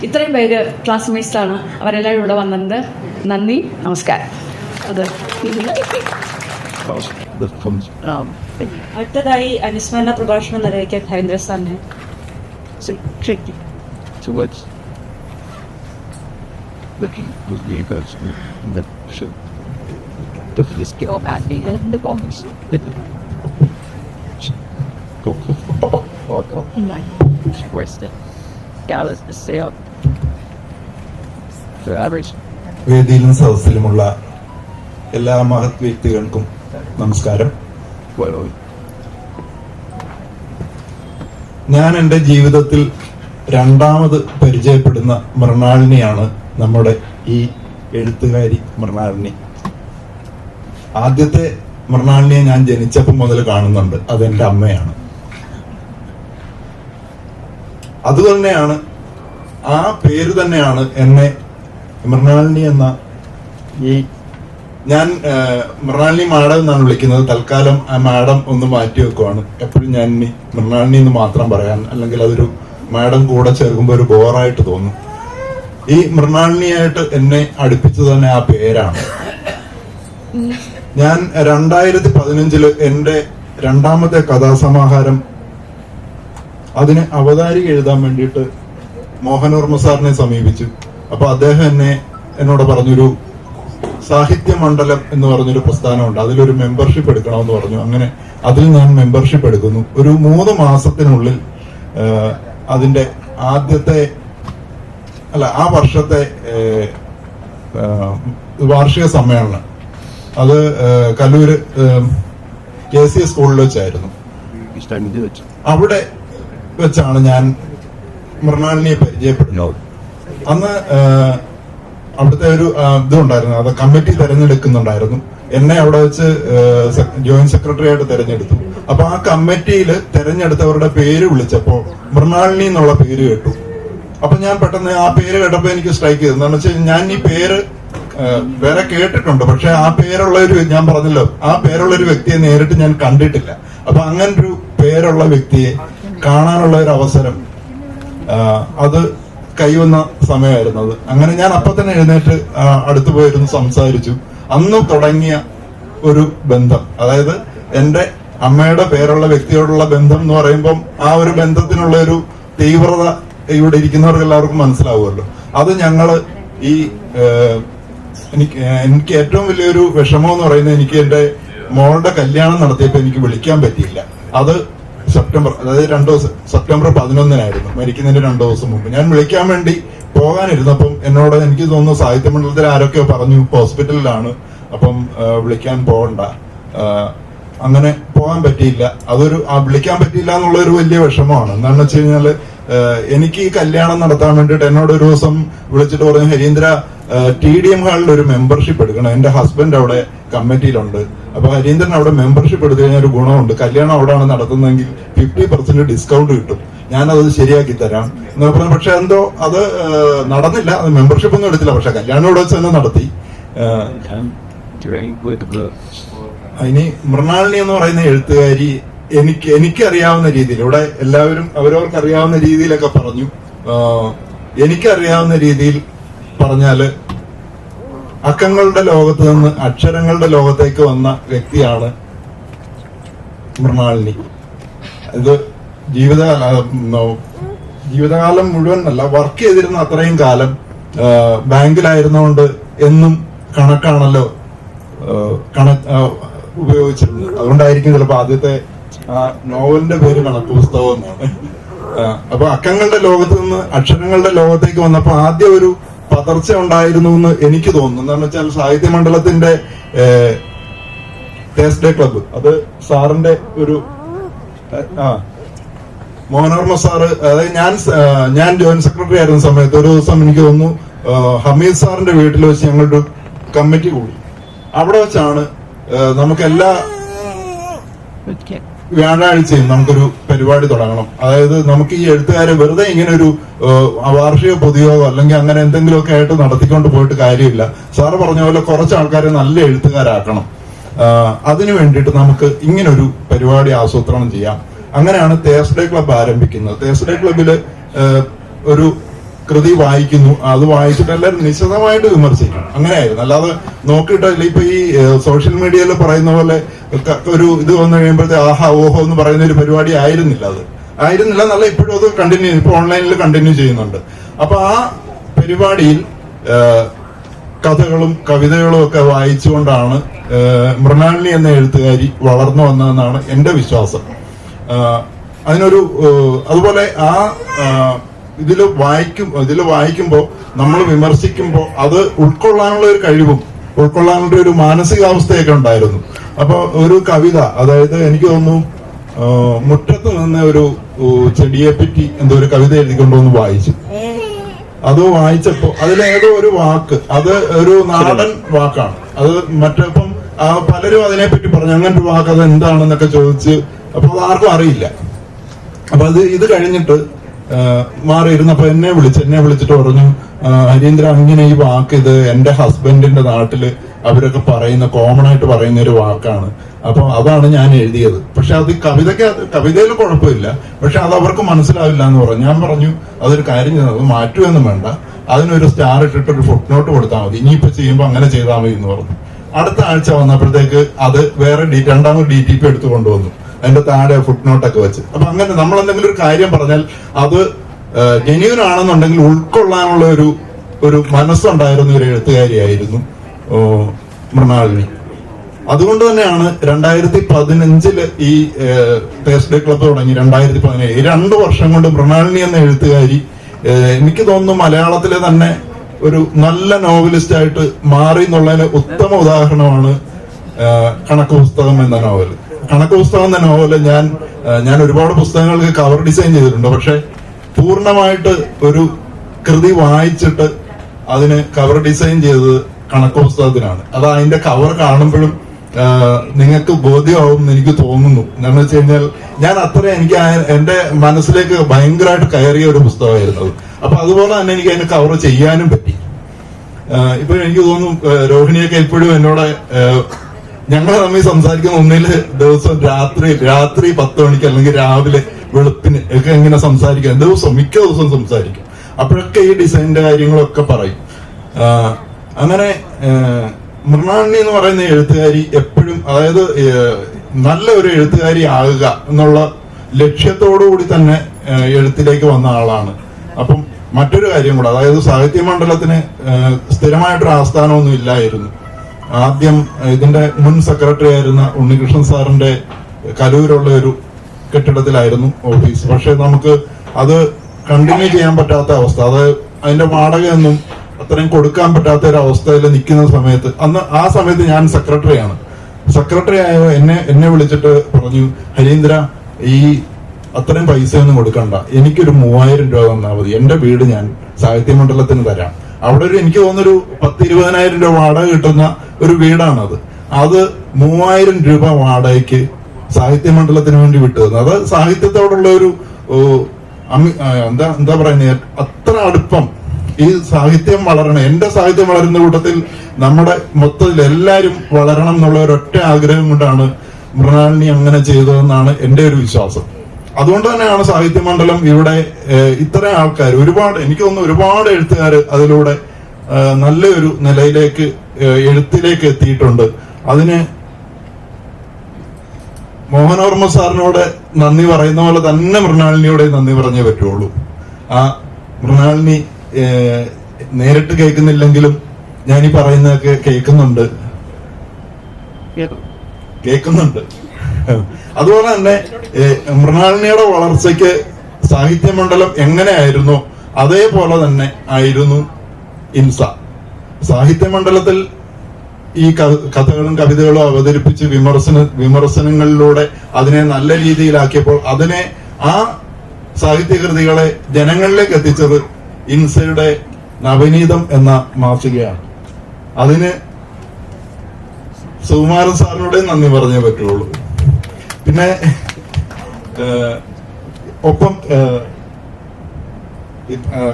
ഇത്രയും പേര് ക്ലാസ്മേറ്റ്സാണ്. അവരെല്ലാവരും ഇവിടെ വന്നത്. നന്ദി, നമസ്കാരം. അത് അടുത്തതായി അനുസ്മരണ പ്രഭാഷണം നിർവഹിക്കാൻ ഹരീന്ദ്ര സാറിനെ വേദിയിലും സദസ്സിലുമുള്ള എല്ലാ മഹത് വ്യക്തികൾക്കും നമസ്കാരം. ഞാൻ എൻ്റെ ജീവിതത്തിൽ 2ാമത് പരിചയപ്പെടുന്ന മൃണാളിനിയാണ് നമ്മുടെ ഈ എഴുത്തുകാരി മൃണാളിനി. ആദ്യത്തെ മൃണാളിനിയെ ഞാൻ ജനിച്ചപ്പോൾ മുതൽ കാണുന്നുണ്ട്. അതെൻ്റെ അമ്മയാണ്. അതുതന്നെയാണ്, ആ പേര് തന്നെയാണ് എന്നെ മൃണാളിനി എന്ന ഈ ഞാൻ മൃണാളിനി മാഡം എന്നാണ് വിളിക്കുന്നത്. തൽക്കാലം ആ മാഡം ഒന്ന് മാറ്റി വെക്കുവാണ്. എപ്പോഴും ഞാൻ ഇനി മൃണാളിനി എന്ന് മാത്രം പറയാൻ, അല്ലെങ്കിൽ അതൊരു മാഡം കൂടെ ചേർക്കുമ്പോൾ ഒരു ബോറായിട്ട് തോന്നും. ഈ മൃണാളിനിയായിട്ട് എന്നെ അടുപ്പിച്ചത് തന്നെ ആ പേരാണ്. ഞാൻ 2015 എൻ്റെ 2ാമത്തെ കഥാസമാഹാരം, അതിന് അവതാരിക എഴുതാൻ വേണ്ടിയിട്ട് മോഹനവർമ്മ സാറിനെ സമീപിച്ചു. അപ്പൊ അദ്ദേഹം എന്നോട് പറഞ്ഞൊരു സാഹിത്യ മണ്ഡലം എന്ന് പറഞ്ഞൊരു പ്രസ്ഥാനമുണ്ട്, അതിലൊരു മെമ്പർഷിപ്പ് എടുക്കണമെന്ന് പറഞ്ഞു. അങ്ങനെ അതിൽ ഞാൻ മെമ്പർഷിപ്പ് എടുക്കുന്നു. ഒരു 3 മാസത്തിനുള്ളിൽ അതിന്റെ ആ വർഷത്തെ വാർഷിക സമ്മേളനം, അത് കല്ലൂര് KC സ്കൂളിൽ വെച്ചായിരുന്നു. അവിടെ വെച്ചാണ് ഞാൻ മൃണാളിനിയെ പരിചയപ്പെടുന്നത്. അന്ന് അവിടുത്തെ ഒരു ഇതുണ്ടായിരുന്നു, അത് കമ്മിറ്റി തെരഞ്ഞെടുക്കുന്നുണ്ടായിരുന്നു. എന്നെ അവിടെ വെച്ച് ജോയിന്റ് സെക്രട്ടറി ആയിട്ട് തെരഞ്ഞെടുത്തു. അപ്പൊ ആ കമ്മിറ്റിയിൽ തെരഞ്ഞെടുത്തവരുടെ പേര് വിളിച്ചപ്പോ മൃണാളിനി എന്നുള്ള പേര് കേട്ടു. അപ്പൊ ഞാൻ പെട്ടെന്ന് ആ പേര് കേട്ടപ്പോ എനിക്ക് സ്ട്രൈക്ക് ചെയ്തു. എന്താണെന്ന് വെച്ചാൽ ഞാൻ ഈ പേര് വേറെ കേട്ടിട്ടുണ്ട്, പക്ഷെ ആ പേരുള്ള ഞാൻ പറഞ്ഞല്ലോ, ആ പേരുള്ള ഒരു വ്യക്തിയെ നേരിട്ട് ഞാൻ കണ്ടിട്ടില്ല. അപ്പൊ അങ്ങനൊരു പേരുള്ള വ്യക്തിയെ കാണാനുള്ള ഒരു അവസരം അത് കൈവന്ന സമയമായിരുന്നു അത്. അങ്ങനെ ഞാൻ അപ്പൊ തന്നെ എഴുന്നേറ്റ് അടുത്ത് പോയിരുന്നു, സംസാരിച്ചു. അന്ന് തുടങ്ങിയ ഒരു ബന്ധം, അതായത് എന്റെ അമ്മയുടെ പേരുള്ള വ്യക്തിയോടുള്ള ബന്ധം എന്ന് പറയുമ്പം ആ ഒരു ബന്ധത്തിനുള്ള ഒരു തീവ്രത ഇവിടെ ഇരിക്കുന്നവർക്ക് എല്ലാവർക്കും മനസ്സിലാവുമല്ലോ. അത് ഞങ്ങള് ഈ എനിക്ക് ഏറ്റവും വലിയൊരു വിഷമം എന്ന് പറയുന്നത്, എനിക്ക് എന്റെ മോളുടെ കല്യാണം നടത്തിയപ്പോ എനിക്ക് വിളിക്കാൻ പറ്റിയില്ല. അത് അതായത് സെപ്റ്റംബർ 11 മരിക്കുന്നതിന് 2 ദിവസം മുമ്പ് ഞാൻ വിളിക്കാൻ വേണ്ടി പോകാനിരുന്നപ്പം എന്നോട് എനിക്ക് തോന്നുന്നു സാഹിത്യമണ്ഡലത്തിൽ ആരൊക്കെയോ പറഞ്ഞു ഹോസ്പിറ്റലിലാണ്, അപ്പം വിളിക്കാൻ പോകണ്ട. അങ്ങനെ പോകാൻ പറ്റിയില്ല. വിളിക്കാൻ പറ്റിയില്ല എന്നുള്ള ഒരു വലിയ വിഷമമാണ്. എന്താണെന്ന് വെച്ച് കഴിഞ്ഞാല് എനിക്ക് ഈ കല്യാണം നടത്താൻ വേണ്ടിയിട്ട് എന്നോട് ഒരു ദിവസം വിളിച്ചിട്ട് പറഞ്ഞു, ഹരീന്ദ്ര TDM ഹാളിൽ ഒരു മെമ്പർഷിപ്പ് എടുക്കണം, എന്റെ ഹസ്ബൻഡ് അവിടെ കമ്മിറ്റിയിലുണ്ട്, അപ്പൊ ഹരീന്ദ്രൻ അവിടെ മെമ്പർഷിപ്പ് എടുത്തു കഴിഞ്ഞാൽ ഒരു ഗുണമുണ്ട്, കല്യാണം അവിടെയാണ് നടത്തുന്നതെങ്കിൽ 50% ഡിസ്കൗണ്ട് കിട്ടും, ഞാനത് ശരിയാക്കി തരാം എന്ന് പറഞ്ഞു. പക്ഷെ എന്തോ അത് നടന്നില്ല, അത് മെമ്പർഷിപ്പ് ഒന്നും എടുത്തില്ല. പക്ഷെ കല്യാണം ഇവിടെ വെച്ച് തന്നെ നടത്തി. ഇനി മൃണാളിനി എന്ന് പറയുന്ന എഴുത്തുകാരി എനിക്കറിയാവുന്ന രീതിയിൽ, ഇവിടെ എല്ലാവരും അവരവർക്ക് അറിയാവുന്ന രീതിയിലൊക്കെ പറഞ്ഞു. എനിക്കറിയാവുന്ന രീതിയിൽ പറഞ്ഞാല് അക്കങ്ങളുടെ ലോകത്ത് നിന്ന് അക്ഷരങ്ങളുടെ ലോകത്തേക്ക് വന്ന വ്യക്തിയാണ് മൃണാളിനി. ഇത് ജീവിതകാലം മുഴുവൻ അല്ല, വർക്ക് ചെയ്തിരുന്ന അത്രയും കാലം ബാങ്കിലായിരുന്നുകൊണ്ട് എന്നും കണക്കാണല്ലോ ഉപയോഗിച്ചിരുന്നത്. അതുകൊണ്ടായിരിക്കും ചിലപ്പോ ആദ്യത്തെ നോവലിന്റെ പേര് കണക്ക് പുസ്തകം എന്നാണ്. അപ്പൊ അക്കങ്ങളുടെ ലോകത്ത് നിന്ന് അക്ഷരങ്ങളുടെ ലോകത്തേക്ക് വന്നപ്പോ ആദ്യം ഒരു പതർച്ച ഉണ്ടായിരുന്നു എന്ന് എനിക്ക് തോന്നുന്നു. എന്താണെന്ന് വെച്ചാൽ സാഹിത്യമണ്ഡലത്തിന്റെ തേഴ്സ്ഡേ ക്ലബ്ബ്, അത് സാറിന്റെ ഒരു മോനോർമ സാറ്, അതായത് ഞാൻ ജോയിന്റ് സെക്രട്ടറി ആയിരുന്ന സമയത്ത് ഒരു ദിവസം എനിക്ക് തോന്നുന്നു ഹമീദ് സാറിന്റെ വീട്ടിൽ വെച്ച് ഞങ്ങളൊരു കമ്മിറ്റി കൂടി. അവിടെ വെച്ചാണ് നമുക്ക് എല്ലാ വ്യാഴാഴ്ചയും നമുക്കൊരു പരിപാടി തുടങ്ങണം. അതായത് നമുക്ക് ഈ എഴുത്തുകാരെ വെറുതെ ഇങ്ങനെ ഒരു വാർഷിക പൊതുയോഗം അല്ലെങ്കിൽ അങ്ങനെ എന്തെങ്കിലുമൊക്കെ ആയിട്ട് നടത്തിക്കൊണ്ട് പോയിട്ട് കാര്യമില്ല. സാറ് പറഞ്ഞ പോലെ കുറച്ച് ആൾക്കാരെ നല്ല എഴുത്തുകാരാക്കണം. അതിനു വേണ്ടിയിട്ട് നമുക്ക് ഇങ്ങനൊരു പരിപാടി ആസൂത്രണം ചെയ്യാം. അങ്ങനെയാണ് തേഴ്സ്ഡേ ക്ലബ്ബ് ആരംഭിക്കുന്നത്. തേഴ്സ്ഡേ ക്ലബ്ബില് ഒരു കൃതി വായിക്കുന്നു, അത് വായിച്ചിട്ട് എല്ലാവരും നിശിതമായിട്ട് വിമർശിക്കും. അങ്ങനെയായിരുന്നു. അല്ലാതെ നോക്കിയിട്ടില്ല. ഇപ്പൊ ഈ സോഷ്യൽ മീഡിയയിൽ പറയുന്ന പോലെ ഒരു ഇത് വന്നു കഴിയുമ്പോഴത്തെ ആഹാ ഓഹോ എന്ന് പറയുന്ന ഒരു പരിപാടി ആയിരുന്നില്ല. നല്ല ഇപ്പോഴും അത് കണ്ടിന്യൂ, ഇപ്പൊ ഓൺലൈനിൽ കണ്ടിന്യൂ ചെയ്യുന്നുണ്ട്. അപ്പൊ ആ പരിപാടിയിൽ കഥകളും കവിതകളും ഒക്കെ വായിച്ചുകൊണ്ടാണ് മൃണാളിനി എന്ന എഴുത്തുകാരി വളർന്നു വന്നതെന്നാണ് എന്റെ വിശ്വാസം. അതുപോലെ ഇതില് വായിക്കുമ്പോൾ നമ്മൾ വിമർശിക്കുമ്പോൾ അത് ഉൾക്കൊള്ളാനുള്ള ഒരു കഴിവും ഉൾക്കൊള്ളാനുള്ള ഒരു മാനസികാവസ്ഥയൊക്കെ ഉണ്ടായിരുന്നു. അപ്പൊ ഒരു കവിത, അതായത് എനിക്ക് തോന്നുന്നു മുറ്റത്ത് നിന്ന് ഒരു ചെടിയെ പറ്റി എന്തോ ഒരു കവിത എഴുതിക്കൊണ്ടുവന്ന് വായിച്ചു. അത് വായിച്ചപ്പോ അതിലേതോ ഒരു വാക്ക്, അത് ഒരു നാടൻ വാക്കാണ്. അത് മറ്റിപ്പം പലരും അതിനെപ്പറ്റി പറഞ്ഞു, അങ്ങനൊരു വാക്ക് അത് എന്താണെന്നൊക്കെ ചോദിച്ച്, അപ്പൊ അത് ആർക്കും അറിയില്ല. അപ്പൊ ഇത് കഴിഞ്ഞിട്ട് മാറിയിരുന്നപ്പോ എന്നെ വിളിച്ചിട്ട് പറഞ്ഞു, ഹരീന്ദ്ര അങ്ങനെ ഈ വാക്ക് ഇത് എന്റെ ഹസ്ബൻഡിന്റെ നാട്ടില് അവരൊക്കെ പറയുന്ന കോമൺ ആയിട്ട് പറയുന്ന ഒരു വാക്കാണ്, അപ്പൊ അതാണ് ഞാൻ എഴുതിയത്. പക്ഷെ അത് കവിതയിൽ കുഴപ്പമില്ല, പക്ഷെ അത് അവർക്ക് മനസ്സിലാവില്ല എന്ന് പറഞ്ഞു. ഞാൻ പറഞ്ഞു അതൊരു കാര്യം ചെയ്തത് മാറ്റുമെന്നും വേണ്ട, അതിനൊരു സ്റ്റാർ ഇട്ടിട്ട് ഒരു ഫുട് നോട്ട് കൊടുത്താൽ മതി, ഇനിയിപ്പോ ചെയ്യുമ്പോ അങ്ങനെ ചെയ്താൽ മതി എന്ന് പറഞ്ഞു. അടുത്ത ആഴ്ച വന്നപ്പോഴത്തേക്ക് അത് വേറെ രണ്ടാമത് DTP എടുത്തു കൊണ്ടുവന്നു, അതിന്റെ താഴെ ഫുട് നോട്ടൊക്കെ വെച്ച്. അപ്പൊ അങ്ങനെ നമ്മൾ എന്തെങ്കിലും ഒരു കാര്യം പറഞ്ഞാൽ അത് ജെന്യൂൻ ആണെന്നുണ്ടെങ്കിൽ ഉൾക്കൊള്ളാനുള്ള ഒരു മനസ്സുണ്ടായിരുന്ന ഒരു എഴുത്തുകാരിയായിരുന്നു മൃണാളിനി. അതുകൊണ്ട് തന്നെയാണ് 2015 ഈ തേഴ്സ്ഡേ ക്ലബ്ബ് തുടങ്ങി. 2017 2 വർഷം കൊണ്ട് മൃണാളിനി എന്ന എഴുത്തുകാരി എനിക്ക് തോന്നുന്നു മലയാളത്തിലെ തന്നെ ഒരു നല്ല നോവലിസ്റ്റ് ആയിട്ട് മാറി എന്നുള്ളതിന് ഉത്തമ ഉദാഹരണമാണ് കണക്ക് പുസ്തകം എന്ന നോവൽ. കണക്ക് പുസ്തകം എന്ന നോവല് ഞാൻ ഒരുപാട് പുസ്തകങ്ങൾക്ക് കവർ ഡിസൈൻ ചെയ്തിട്ടുണ്ട്. പക്ഷെ പൂർണ്ണമായിട്ട് ഒരു കൃതി വായിച്ചിട്ട് അതിന് കവർ ഡിസൈൻ ചെയ്തത് കണക്ക് പുസ്തകത്തിനാണ്. അത് അതിന്റെ കവർ കാണുമ്പോഴും നിങ്ങൾക്ക് ബോധ്യമാവും എന്ന് എനിക്ക് തോന്നുന്നു. എന്താണെന്ന് വെച്ച് കഴിഞ്ഞാൽ ഞാൻ എനിക്ക് എന്റെ മനസ്സിലേക്ക് ഭയങ്കരമായിട്ട് കയറിയ ഒരു പുസ്തകമായിരുന്നു അത്. അപ്പൊ അതുപോലെ തന്നെ എനിക്ക് അതിന് കവർ ചെയ്യാനും പറ്റി. ഇപ്പൊ എനിക്ക് തോന്നുന്നു രോഹിണിയൊക്കെ എപ്പോഴും എന്നോട് ഞങ്ങൾ തമ്മിൽ സംസാരിക്കുന്ന ഒന്നില് ദിവസം രാത്രി 10 മണിക്ക് അല്ലെങ്കിൽ രാവിലെ വെളുപ്പിന് ഒക്കെ ഇങ്ങനെ സംസാരിക്കാം. മിക്ക ദിവസവും സംസാരിക്കും. അപ്പോഴൊക്കെ ഈ ഡിസൈനിന്റെ കാര്യങ്ങളൊക്കെ പറയും. അങ്ങനെ മൃണാളിനി എന്ന് പറയുന്ന എഴുത്തുകാരി എപ്പോഴും, അതായത് നല്ല ഒരു എഴുത്തുകാരി ആകുക എന്നുള്ള ലക്ഷ്യത്തോടു കൂടി തന്നെ എഴുത്തിലേക്ക് വന്ന ആളാണ്. അപ്പം മറ്റൊരു കാര്യം കൂടെ, അതായത് സാഹിത്യ മണ്ഡലത്തിന് സ്ഥിരമായിട്ടൊരു ആസ്ഥാനമൊന്നും ഇല്ലായിരുന്നു. ആദ്യം ഇതിന്റെ മുൻ സെക്രട്ടറി ആയിരുന്ന ഉണ്ണികൃഷ്ണൻ സാറിന്റെ കലൂരുള്ള ഒരു കെട്ടിടത്തിലായിരുന്നു ഓഫീസ്. പക്ഷെ നമുക്ക് അത് കണ്ടിന്യൂ ചെയ്യാൻ പറ്റാത്ത അവസ്ഥ, അത് അതിന്റെ വാടകയൊന്നും അത്രയും കൊടുക്കാൻ പറ്റാത്ത ഒരു അവസ്ഥയിൽ നിൽക്കുന്ന സമയത്ത്, ആ സമയത്ത് ഞാൻ സെക്രട്ടറിയാണ്. സെക്രട്ടറി ആയ എന്നെ വിളിച്ചിട്ട് പറഞ്ഞു, ഹരീന്ദ്ര, ഈ അത്രയും പൈസയൊന്നും കൊടുക്കണ്ട, എനിക്കൊരു 3000 രൂപ തന്നാൽ മതി, എന്റെ വീട് ഞാൻ സാഹിത്യ മണ്ഡലത്തിന് തരാം. അവിടെ എനിക്ക് തോന്നുന്നൊരു 10-20,000 രൂപ വാടക കിട്ടുന്ന ഒരു വീടാണത്. അത് 3000 രൂപ വാടകയ്ക്ക് സാഹിത്യ മണ്ഡലത്തിന് വേണ്ടി വിട്ടു തന്നു. അത് സാഹിത്യത്തോടുള്ള ഒരു എന്താ പറയുന്നത്, അത്ര അടുപ്പം. ഈ സാഹിത്യം വളരണം, എന്റെ സാഹിത്യം വളരുന്ന കൂട്ടത്തിൽ നമ്മുടെ മൊത്തത്തിൽ എല്ലാവരും വളരണം എന്നുള്ള ഒരൊറ്റ ആഗ്രഹം കൊണ്ടാണ് മൃണാളിനി അങ്ങനെ ചെയ്തതെന്നാണ് എന്റെ ഒരു വിശ്വാസം. അതുകൊണ്ട് തന്നെയാണ് സാഹിത്യ മണ്ഡലം ഇവിടെ ഇത്രയും ആൾക്കാർ, ഒരുപാട്, എനിക്ക് തോന്നുന്നു ഒരുപാട് എഴുത്തുകാർ അതിലൂടെ നല്ലൊരു നിലയിലേക്ക് എഴുത്തിലേക്ക് എത്തിയിട്ടുണ്ട്. അതിന് മോഹനോർമ്മ സാറിനോട് നന്ദി പറയുന്ന പോലെ തന്നെ മൃണാളിനിയോടെ നന്ദി പറഞ്ഞേ പറ്റുള്ളൂ. ആ മൃണാളിനി നേരിട്ട് കേൾക്കുന്നില്ലെങ്കിലും ഞാൻ ഈ പറയുന്നതൊക്കെ കേൾക്കുന്നുണ്ട്. അതുപോലെ തന്നെ മൃണാളിനിയുടെ വളർച്ചയ്ക്ക് സാഹിത്യ മണ്ഡലം എങ്ങനെയായിരുന്നോ അതേപോലെ തന്നെ ആയിരുന്നു ഇൻസ. സാഹിത്യ മണ്ഡലത്തിൽ ഈ കഥകളും കവിതകളും അവതരിപ്പിച്ച് വിമർശനങ്ങളിലൂടെ അതിനെ നല്ല രീതിയിലാക്കിയപ്പോൾ അതിനെ ആ സാഹിത്യകൃതികളെ ജനങ്ങളിലേക്ക് എത്തിച്ചത് ഇൻസയുടെ നവനീതം എന്ന മാസികയാണ്. അതിന് സുകുമാരൻ സാറിനോട് നന്ദി പറഞ്ഞേ പറ്റുള്ളൂ. പിന്നെ ഒപ്പം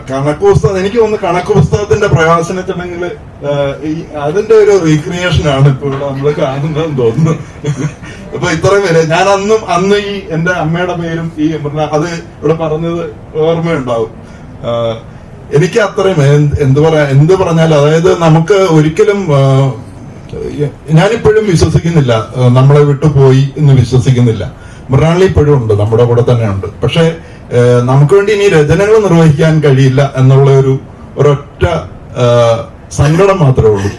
കണക്ക് പുസ്തകം, എനിക്ക് തോന്നുന്നു കണക്ക് പുസ്തകത്തിന്റെ പ്രകാശന ചടങ്ങില് അതിന്റെ ഒരു റീക്രിയേഷനാണ് ഇപ്പൊ ഇവിടെ നമ്മൾ കാണുന്നതെന്ന് തോന്നുന്നു. ഇപ്പൊ ഇത്രയും വരെ ഞാൻ അന്ന് ഈ എന്റെ അമ്മയുടെ പേരും ഈ അത് ഇവിടെ പറഞ്ഞത് ഓർമ്മയുണ്ടാവും. എനിക്ക് അത്രയും എന്ത് പറഞ്ഞാലും, അതായത് നമുക്ക് ഒരിക്കലും, ഞാനിപ്പോഴും വിശ്വസിക്കുന്നില്ല നമ്മളെ വിട്ടുപോയി എന്ന് വിശ്വസിക്കുന്നില്ല. മൃണാളി ഇപ്പോഴും ഉണ്ട്, നമ്മുടെ കൂടെ തന്നെ ഉണ്ട്. പക്ഷെ നമുക്ക് വേണ്ടി ഇനി രചനകൾ നിർവഹിക്കാൻ കഴിയില്ല എന്നുള്ള ഒരൊറ്റ സങ്കടം മാത്രമേ ഉള്ളൂ.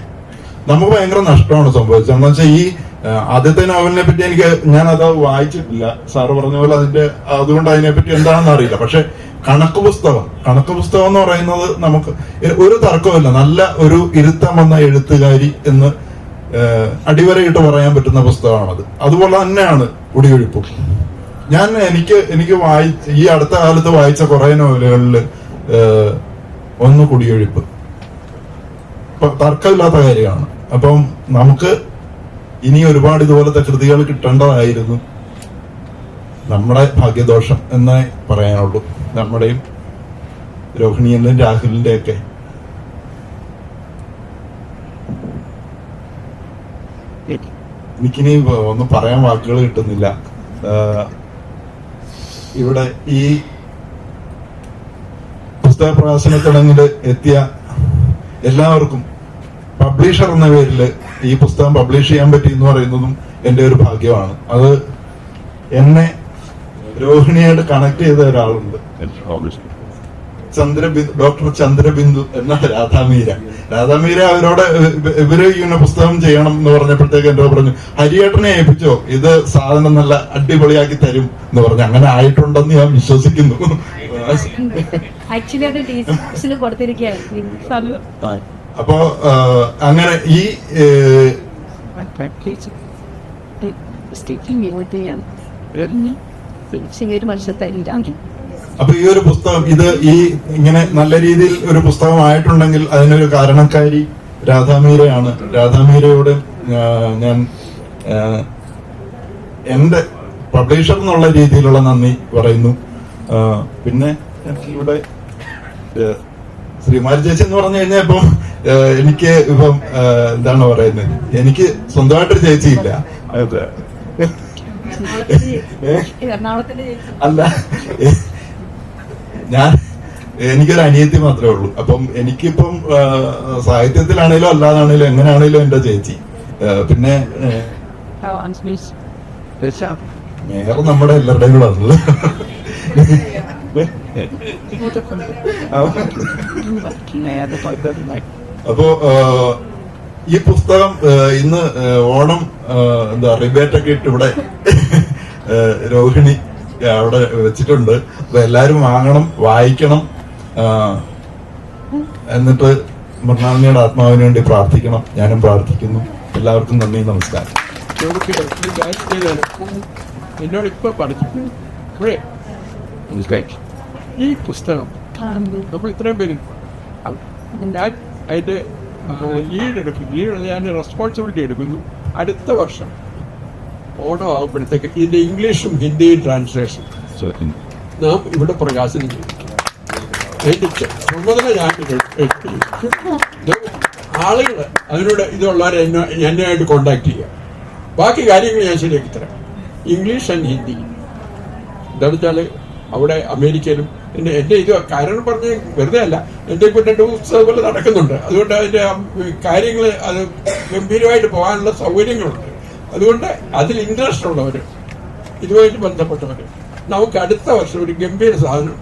നമുക്ക് ഭയങ്കര നഷ്ടമാണ് സംഭവിച്ചത്. എന്ന് വെച്ചാൽ ഈ ആദ്യത്തെ നോവലിനെ പറ്റി ഞാൻ അത് വായിച്ചിട്ടില്ല, സാറ് പറഞ്ഞ പോലെ അതുകൊണ്ട് അതിനെപ്പറ്റി എന്താണെന്ന് അറിയില്ല. പക്ഷെ കണക്ക് പുസ്തകം എന്ന് പറയുന്നത് നമുക്ക് ഒരു തർക്കമില്ല, നല്ല ഒരു ഇരുത്തം വന്ന എഴുത്തുകാരി എന്ന് അടിവരയിട്ട് പറയാൻ പറ്റുന്ന പുസ്തകമാണത്. അതുപോലെ തന്നെയാണ് കുടിയൊഴിപ്പും. എനിക്ക് ഈ അടുത്ത കാലത്ത് വായിച്ച കുറെ നോവലുകളിൽ ഒന്ന് കുടിയൊഴിപ്പ് തർക്കമില്ലാത്ത കാര്യമാണ്. അപ്പം നമുക്ക് ഇനി ഒരുപാട് ഇതുപോലത്തെ കൃതികൾ കിട്ടേണ്ടതായിരുന്നു. നമ്മുടെ ഭാഗ്യദോഷം എന്നേ പറയാനുള്ളൂ. നമ്മുടെയും രോഹിണിയന്റെയും രാഹുലിന്റെ ഒക്കെ. എനിക്കിനി ഒന്നും പറയാൻ വാക്കുകൾ കിട്ടുന്നില്ല. ഇവിടെ ഈ പുസ്തക പ്രകാശന ചടങ്ങിൽ എത്തിയ എല്ലാവർക്കും പബ്ലിഷർ എന്ന പേരിൽ ഈ പുസ്തകം പബ്ലിഷ് ചെയ്യാൻ പറ്റി എന്ന് പറയുന്നതും എന്റെ ഒരു ഭാഗ്യമാണ്. അത് എന്നെ രോഹിണിയായിട്ട് കണക്ട് ചെയ്ത ഒരാളുണ്ട്, ഡോക്ടർ ചന്ദ്രബിന്ദു എന്ന രാധാമീര അവരോട് ഇവര് ഇങ്ങനെ പുസ്തകം ചെയ്യണം എന്ന് പറഞ്ഞപ്പോഴത്തേക്ക് എന്റെ പറഞ്ഞു, ഹരിയേട്ടനെ ഏൽപ്പിച്ചോ, ഇത് സാധനം നല്ല അടിപൊളിയാക്കി തരും എന്ന് പറഞ്ഞു. അങ്ങനെ ആയിട്ടുണ്ടെന്ന് ഞാൻ വിശ്വസിക്കുന്നു. അപ്പോ അങ്ങനെ ഈ അപ്പൊ ഈ ഒരു പുസ്തകം ഇങ്ങനെ നല്ല രീതിയിൽ ഒരു പുസ്തകമായിട്ടുണ്ടെങ്കിൽ അതിനൊരു കാരണക്കാരി രാധാമീരയാണ്. രാധാമീരയോട് ഞാൻ എന്റെ പബ്ലിഷർ എന്നുള്ള രീതിയിലുള്ള നന്ദി പറയുന്നു. പിന്നെ ഇവിടെ ശ്രീമാരി ചേച്ചി എന്ന് പറഞ്ഞു കഴിഞ്ഞാൽ ഇപ്പം എനിക്ക് ഇപ്പം എന്താണ് പറയുന്നത്, എനിക്ക് സ്വന്തമായിട്ടൊരു ചേച്ചിയില്ല. അല്ല, എനിക്കൊരു അനിയത്തി മാത്രമേ ഉള്ളൂ. അപ്പം എനിക്കിപ്പം സാഹിത്യത്തിലാണേലും അല്ലാതാണേലും എങ്ങനെയാണേലും എന്റെ ചേച്ചി. പിന്നെ മേയർ നമ്മുടെ എല്ലാവരുടെയും കൂടെ ആണല്ലോ. അപ്പോ ഈ പുസ്തകം ഇന്ന് ഓണം റിബേറ്റൊക്കെ ഇട്ട് ഇവിടെ രോഹിണി അവിടെ വെച്ചിട്ടുണ്ട്. അപ്പൊ എല്ലാരും വാങ്ങണം, വായിക്കണം. എന്നിട്ട് മൃണാളിനിയുടെ ആത്മാവിന് വേണ്ടി പ്രാർത്ഥിക്കണം. ഞാനും പ്രാർത്ഥിക്കുന്നു. എല്ലാവർക്കും നന്ദി, നമസ്കാരം. എന്നോട് ഇപ്പൊ പറഞ്ഞു ഈ പുസ്തകം നമ്മൾ ഇത്രയും പേര് ഞാൻ അതിന്റെ ഞാൻ റെസ്പോൺസിബിലിറ്റി എടുക്കുന്നു. അടുത്ത വർഷം ഓണം ആകുമ്പോഴത്തേക്ക് ഇതിന്റെ ഇംഗ്ലീഷും ഹിന്ദിയും ട്രാൻസ്ലേഷൻ നാം ഇവിടെ പ്രകാശനം ചെയ്യും. ചുമതല ഞാൻ ആളുകൾ അതിനോട് ഇതുള്ളവരെ എന്നെയായിട്ട് കോണ്ടാക്ട് ചെയ്യുക. ബാക്കി കാര്യങ്ങൾ ഞാൻ ശരിയാക്കി തരാം. ഇംഗ്ലീഷ് ആൻഡ് ഹിന്ദി എന്താണെന്ന് വെച്ചാൽ അവിടെ അമേരിക്കയിലും എൻ്റെ ഇത് കാരണം പറഞ്ഞ് വെറുതെ അല്ല, എൻ്റെ ഇപ്പോൾ 2 പുസ്തകങ്ങൾ നടക്കുന്നുണ്ട്. അതുകൊണ്ട് അതിൻ്റെ കാര്യങ്ങൾ അത് ഗംഭീരമായിട്ട് പോകാനുള്ള സൗകര്യങ്ങളുണ്ട്. അതുകൊണ്ട് അതിൽ ഇൻട്രസ്റ്റ് ഉള്ളവർ, ഇതുമായിട്ട് ബന്ധപ്പെട്ടവർ, നമുക്ക് അടുത്ത വർഷം ഒരു ഗംഭീര സാധനം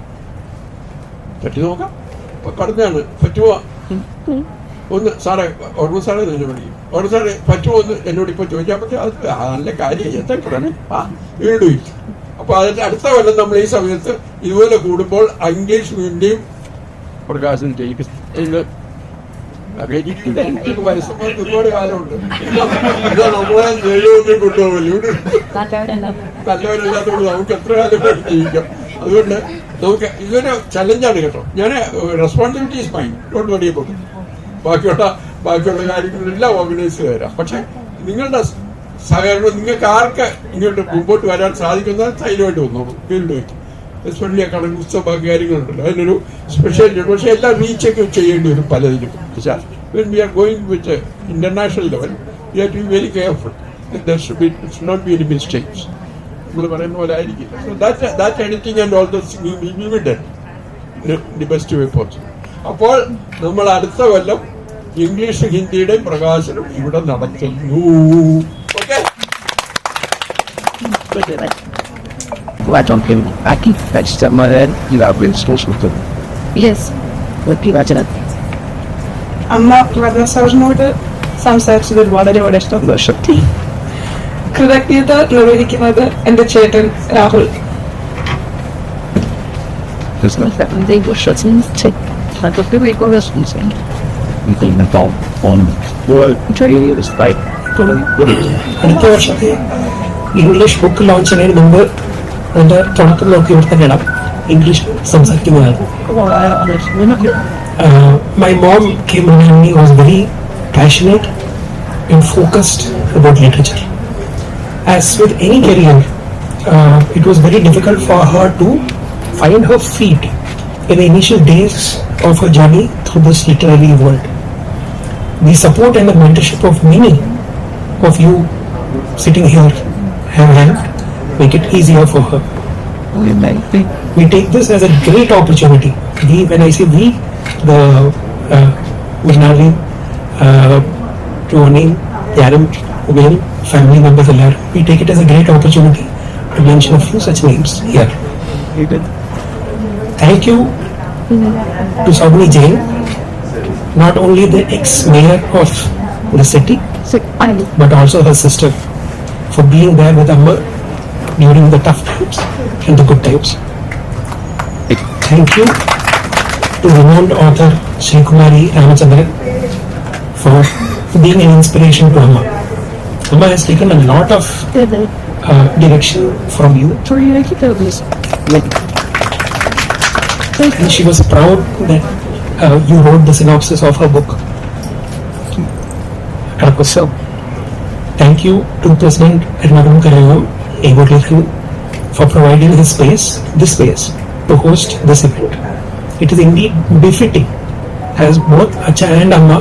പറ്റി നോക്കാം. ഇപ്പൊ പറഞ്ഞാണ് പറ്റുമോ ഒന്ന് സാറേ, ഓർമ്മ സാറേ തന്നെ വിളിക്കും. ഓർമ്മ സാറേ പറ്റുമോ ഒന്ന് എന്നോട് ഇപ്പൊ ചോദിക്കാൻ പറ്റും. അത് നല്ല കാര്യം എന്തൊക്കെ വീണ്ടും. അപ്പൊ അതിന്റെ അടുത്ത കൊല്ലം നമ്മൾ ഈ സമയത്ത് ഇതുപോലെ കൂടുമ്പോൾ ഇംഗ്ലീഷ് ഹിന്ദിയും പ്രകാശനം ചെയ്യും. ഒരുപാട് കാലമുണ്ട്. നമ്മളെ ജയിലൊന്നും കൊണ്ടുപോകല്ലോ. നല്ലവരില്ലാത്തതുകൊണ്ട് നമുക്ക് എത്ര കാലം ജീവിക്കാം. അതുകൊണ്ട് നമുക്ക് ഇതൊരു ചലഞ്ചാണ് കേട്ടോ. ഞാൻ responsibility is mine, don't worry about it. ബാക്കിയുള്ള കാര്യങ്ങളെല്ലാം ഓർഗനൈസ് ചെയ്ത് തരാം. പക്ഷെ നിങ്ങളുടെ സഹകരണം നിങ്ങൾക്ക് ആർക്ക് ഇങ്ങോട്ട് മുമ്പോട്ട് വരാൻ സാധിക്കുന്ന ധൈര്യമായിട്ട് വന്നോളൂ. ഫീൽഡ് എസ്പെഷ്യലി ആ കണക്ക് പുസ്തകം ബാക്കി കാര്യങ്ങളുണ്ടല്ലോ, അതിനൊരു സ്പെഷ്യൽ. പക്ഷേ എല്ലാം റീച്ചൊക്കെ ചെയ്യേണ്ടി വരും പലതിലും. When we are going with international level, we have to be very careful. There should not be any mistakes. നമ്മൾ പറയുന്ന പോലെ ആയിരിക്കും. So that editing and all those we will do the best way possible. അപ്പോൾ നമ്മൾ അടുത്ത കൊല്ലം English ഹിന്ദിയുടെ പ്രകാശനം ഇവിടെ നടത്തുന്നു. ഓക്കെ. അമ്മ വർദ്ധ സാറിനോട് സംസാരിച്ചതിൽ വളരെ വളരെ സന്തോഷം. കൃതജ്ഞത നിർവഹിക്കുന്നത് എന്റെ ചേട്ടൻ രാഹുൽ. അടുത്ത വർഷത്തെ ഇംഗ്ലീഷ് ബുക്ക് ലോഞ്ച് ചെയ്യുന്നതിന് മുമ്പ് അതിന്റെ തുടക്കം നോക്കി ഇവിടെ തന്നെയാണ് ഇംഗ്ലീഷ് സംസാരിക്കുന്നതാണ്. My mom came around me, was very passionate and focused about literature. As with any career, it was very difficult for her to find her feet in the initial days of her journey through this literary world. The support and the mentorship of many of you sitting here have helped make it easier for her. We take this as a great opportunity. We, when I say we, the Mrinalini, Tony, Yaram, Ubail, family members, we take it as a great opportunity to mention a few such names here. Thank you to Saubhani Jain, not only the ex-mayor of the city, but also her sister, for being there with Amma during the tough times and the good times. Thank you to renowned author Sri Kumari Ramachandran for being an inspiration to Amma. Amma has taken a lot of direction from you. And she was proud that you wrote the synopsis of her book. So, thank you to President Ernakulam Karavam Egotilu for providing this space to host this event. It is indeed befitting, as both Acha and Amma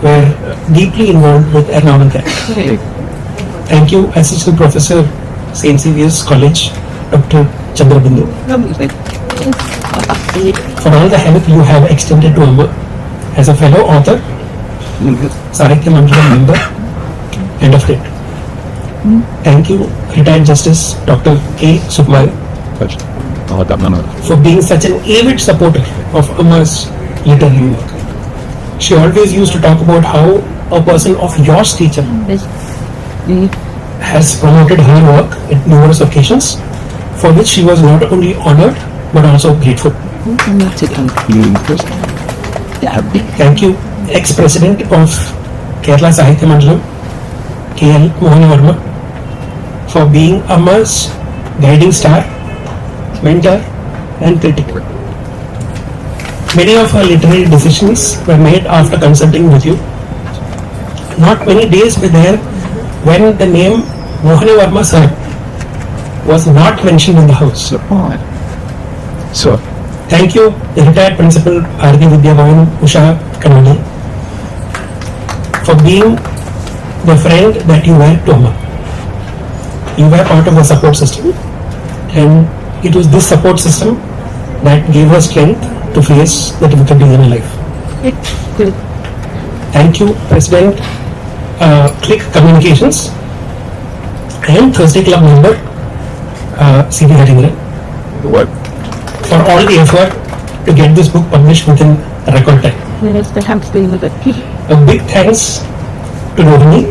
were deeply involved with Ernakulam Karavam. Thank you, Assistant Professor, St. Xavier's College, Dr. Chandrabindu, for all the help you have extended to Amma as a fellow author, Sahitya Mandalam member, and a friend. Thank you, retired Justice Dr. K. Sukumar, for being such an avid supporter of Amma's literary work. She always used to talk about how a person of your stature has promoted her work at numerous occasions, for which she was not only honored but also grateful. Thank you, ex-president of Kerala Sahitya Mandalam, KL Mohan Verma, for being Amma's guiding star, mentor and critic. Many of her literary decisions were made after consulting with you. Not many days were there when the name Mohani Verma sir was not mentioned in the house. So, thank you, the retired principal Bharati Vidya Bhavan Usha Kanani, for being the friend that you were to Amma. You were part of a support system, and it was this support system that gave her strength to face the difficulties in her life. Thank you, President, Click Communications, and Thursday Club member, C.V. Haringran, for all the effort to get this book published within a record time. A big thanks to Rohini,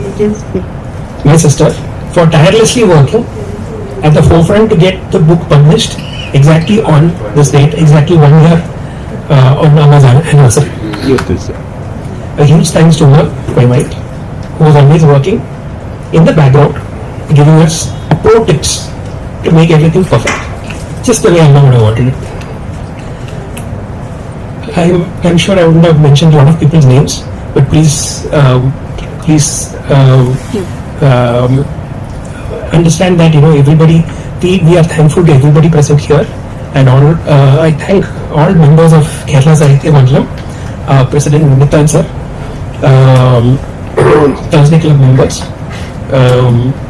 my sister, for tirelessly working at the forefront to get the book published exactly on this date, exactly 1 year on Amazon anniversary. A huge thanks to her, my wife, who was always working in the background, giving us pro tips to make everything perfect, just the way I wanted it. I'm sure I wouldn't have mentioned a lot of people's names, but please understand that everybody, we are thankful to everybody present here, and all. I thank all members of Kerala Sahitya Mandalam, President Nimitan sir, Thursday Club members,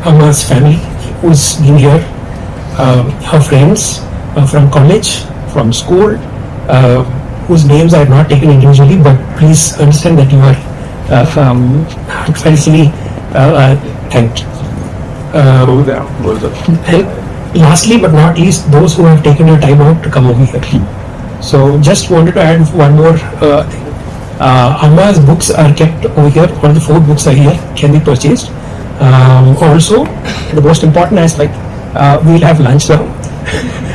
Amma's family who's been here, her friends from college, from school, whose names I have not taken individually, but please understand that you are heartfully thanked. And lastly but not least, those who have taken your time out to come over here. So just wanted to add one more thing. Amma's books are kept over here. All the 4 books are here, can be purchased. Also, the most important aspect, we'll have lunch now.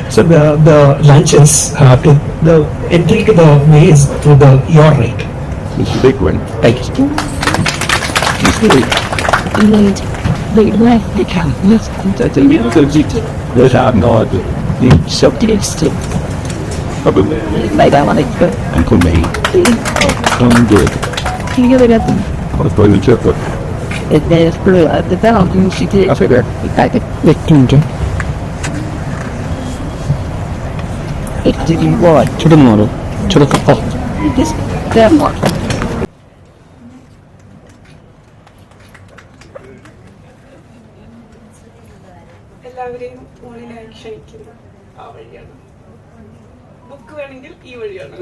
So the lunch is to the entry to the way is through your right. It's a big one. Thank you. There's our God, the subject, probably, and for me, I'm good. I was going to check it. I figure, to the model, to the couple. എല്ലാവരെയും ഫോണിനായി ക്ഷണിക്കുന്നു ആ വഴിയാണ്. Book വേണമെങ്കിൽ ഈ വഴിയാണ്.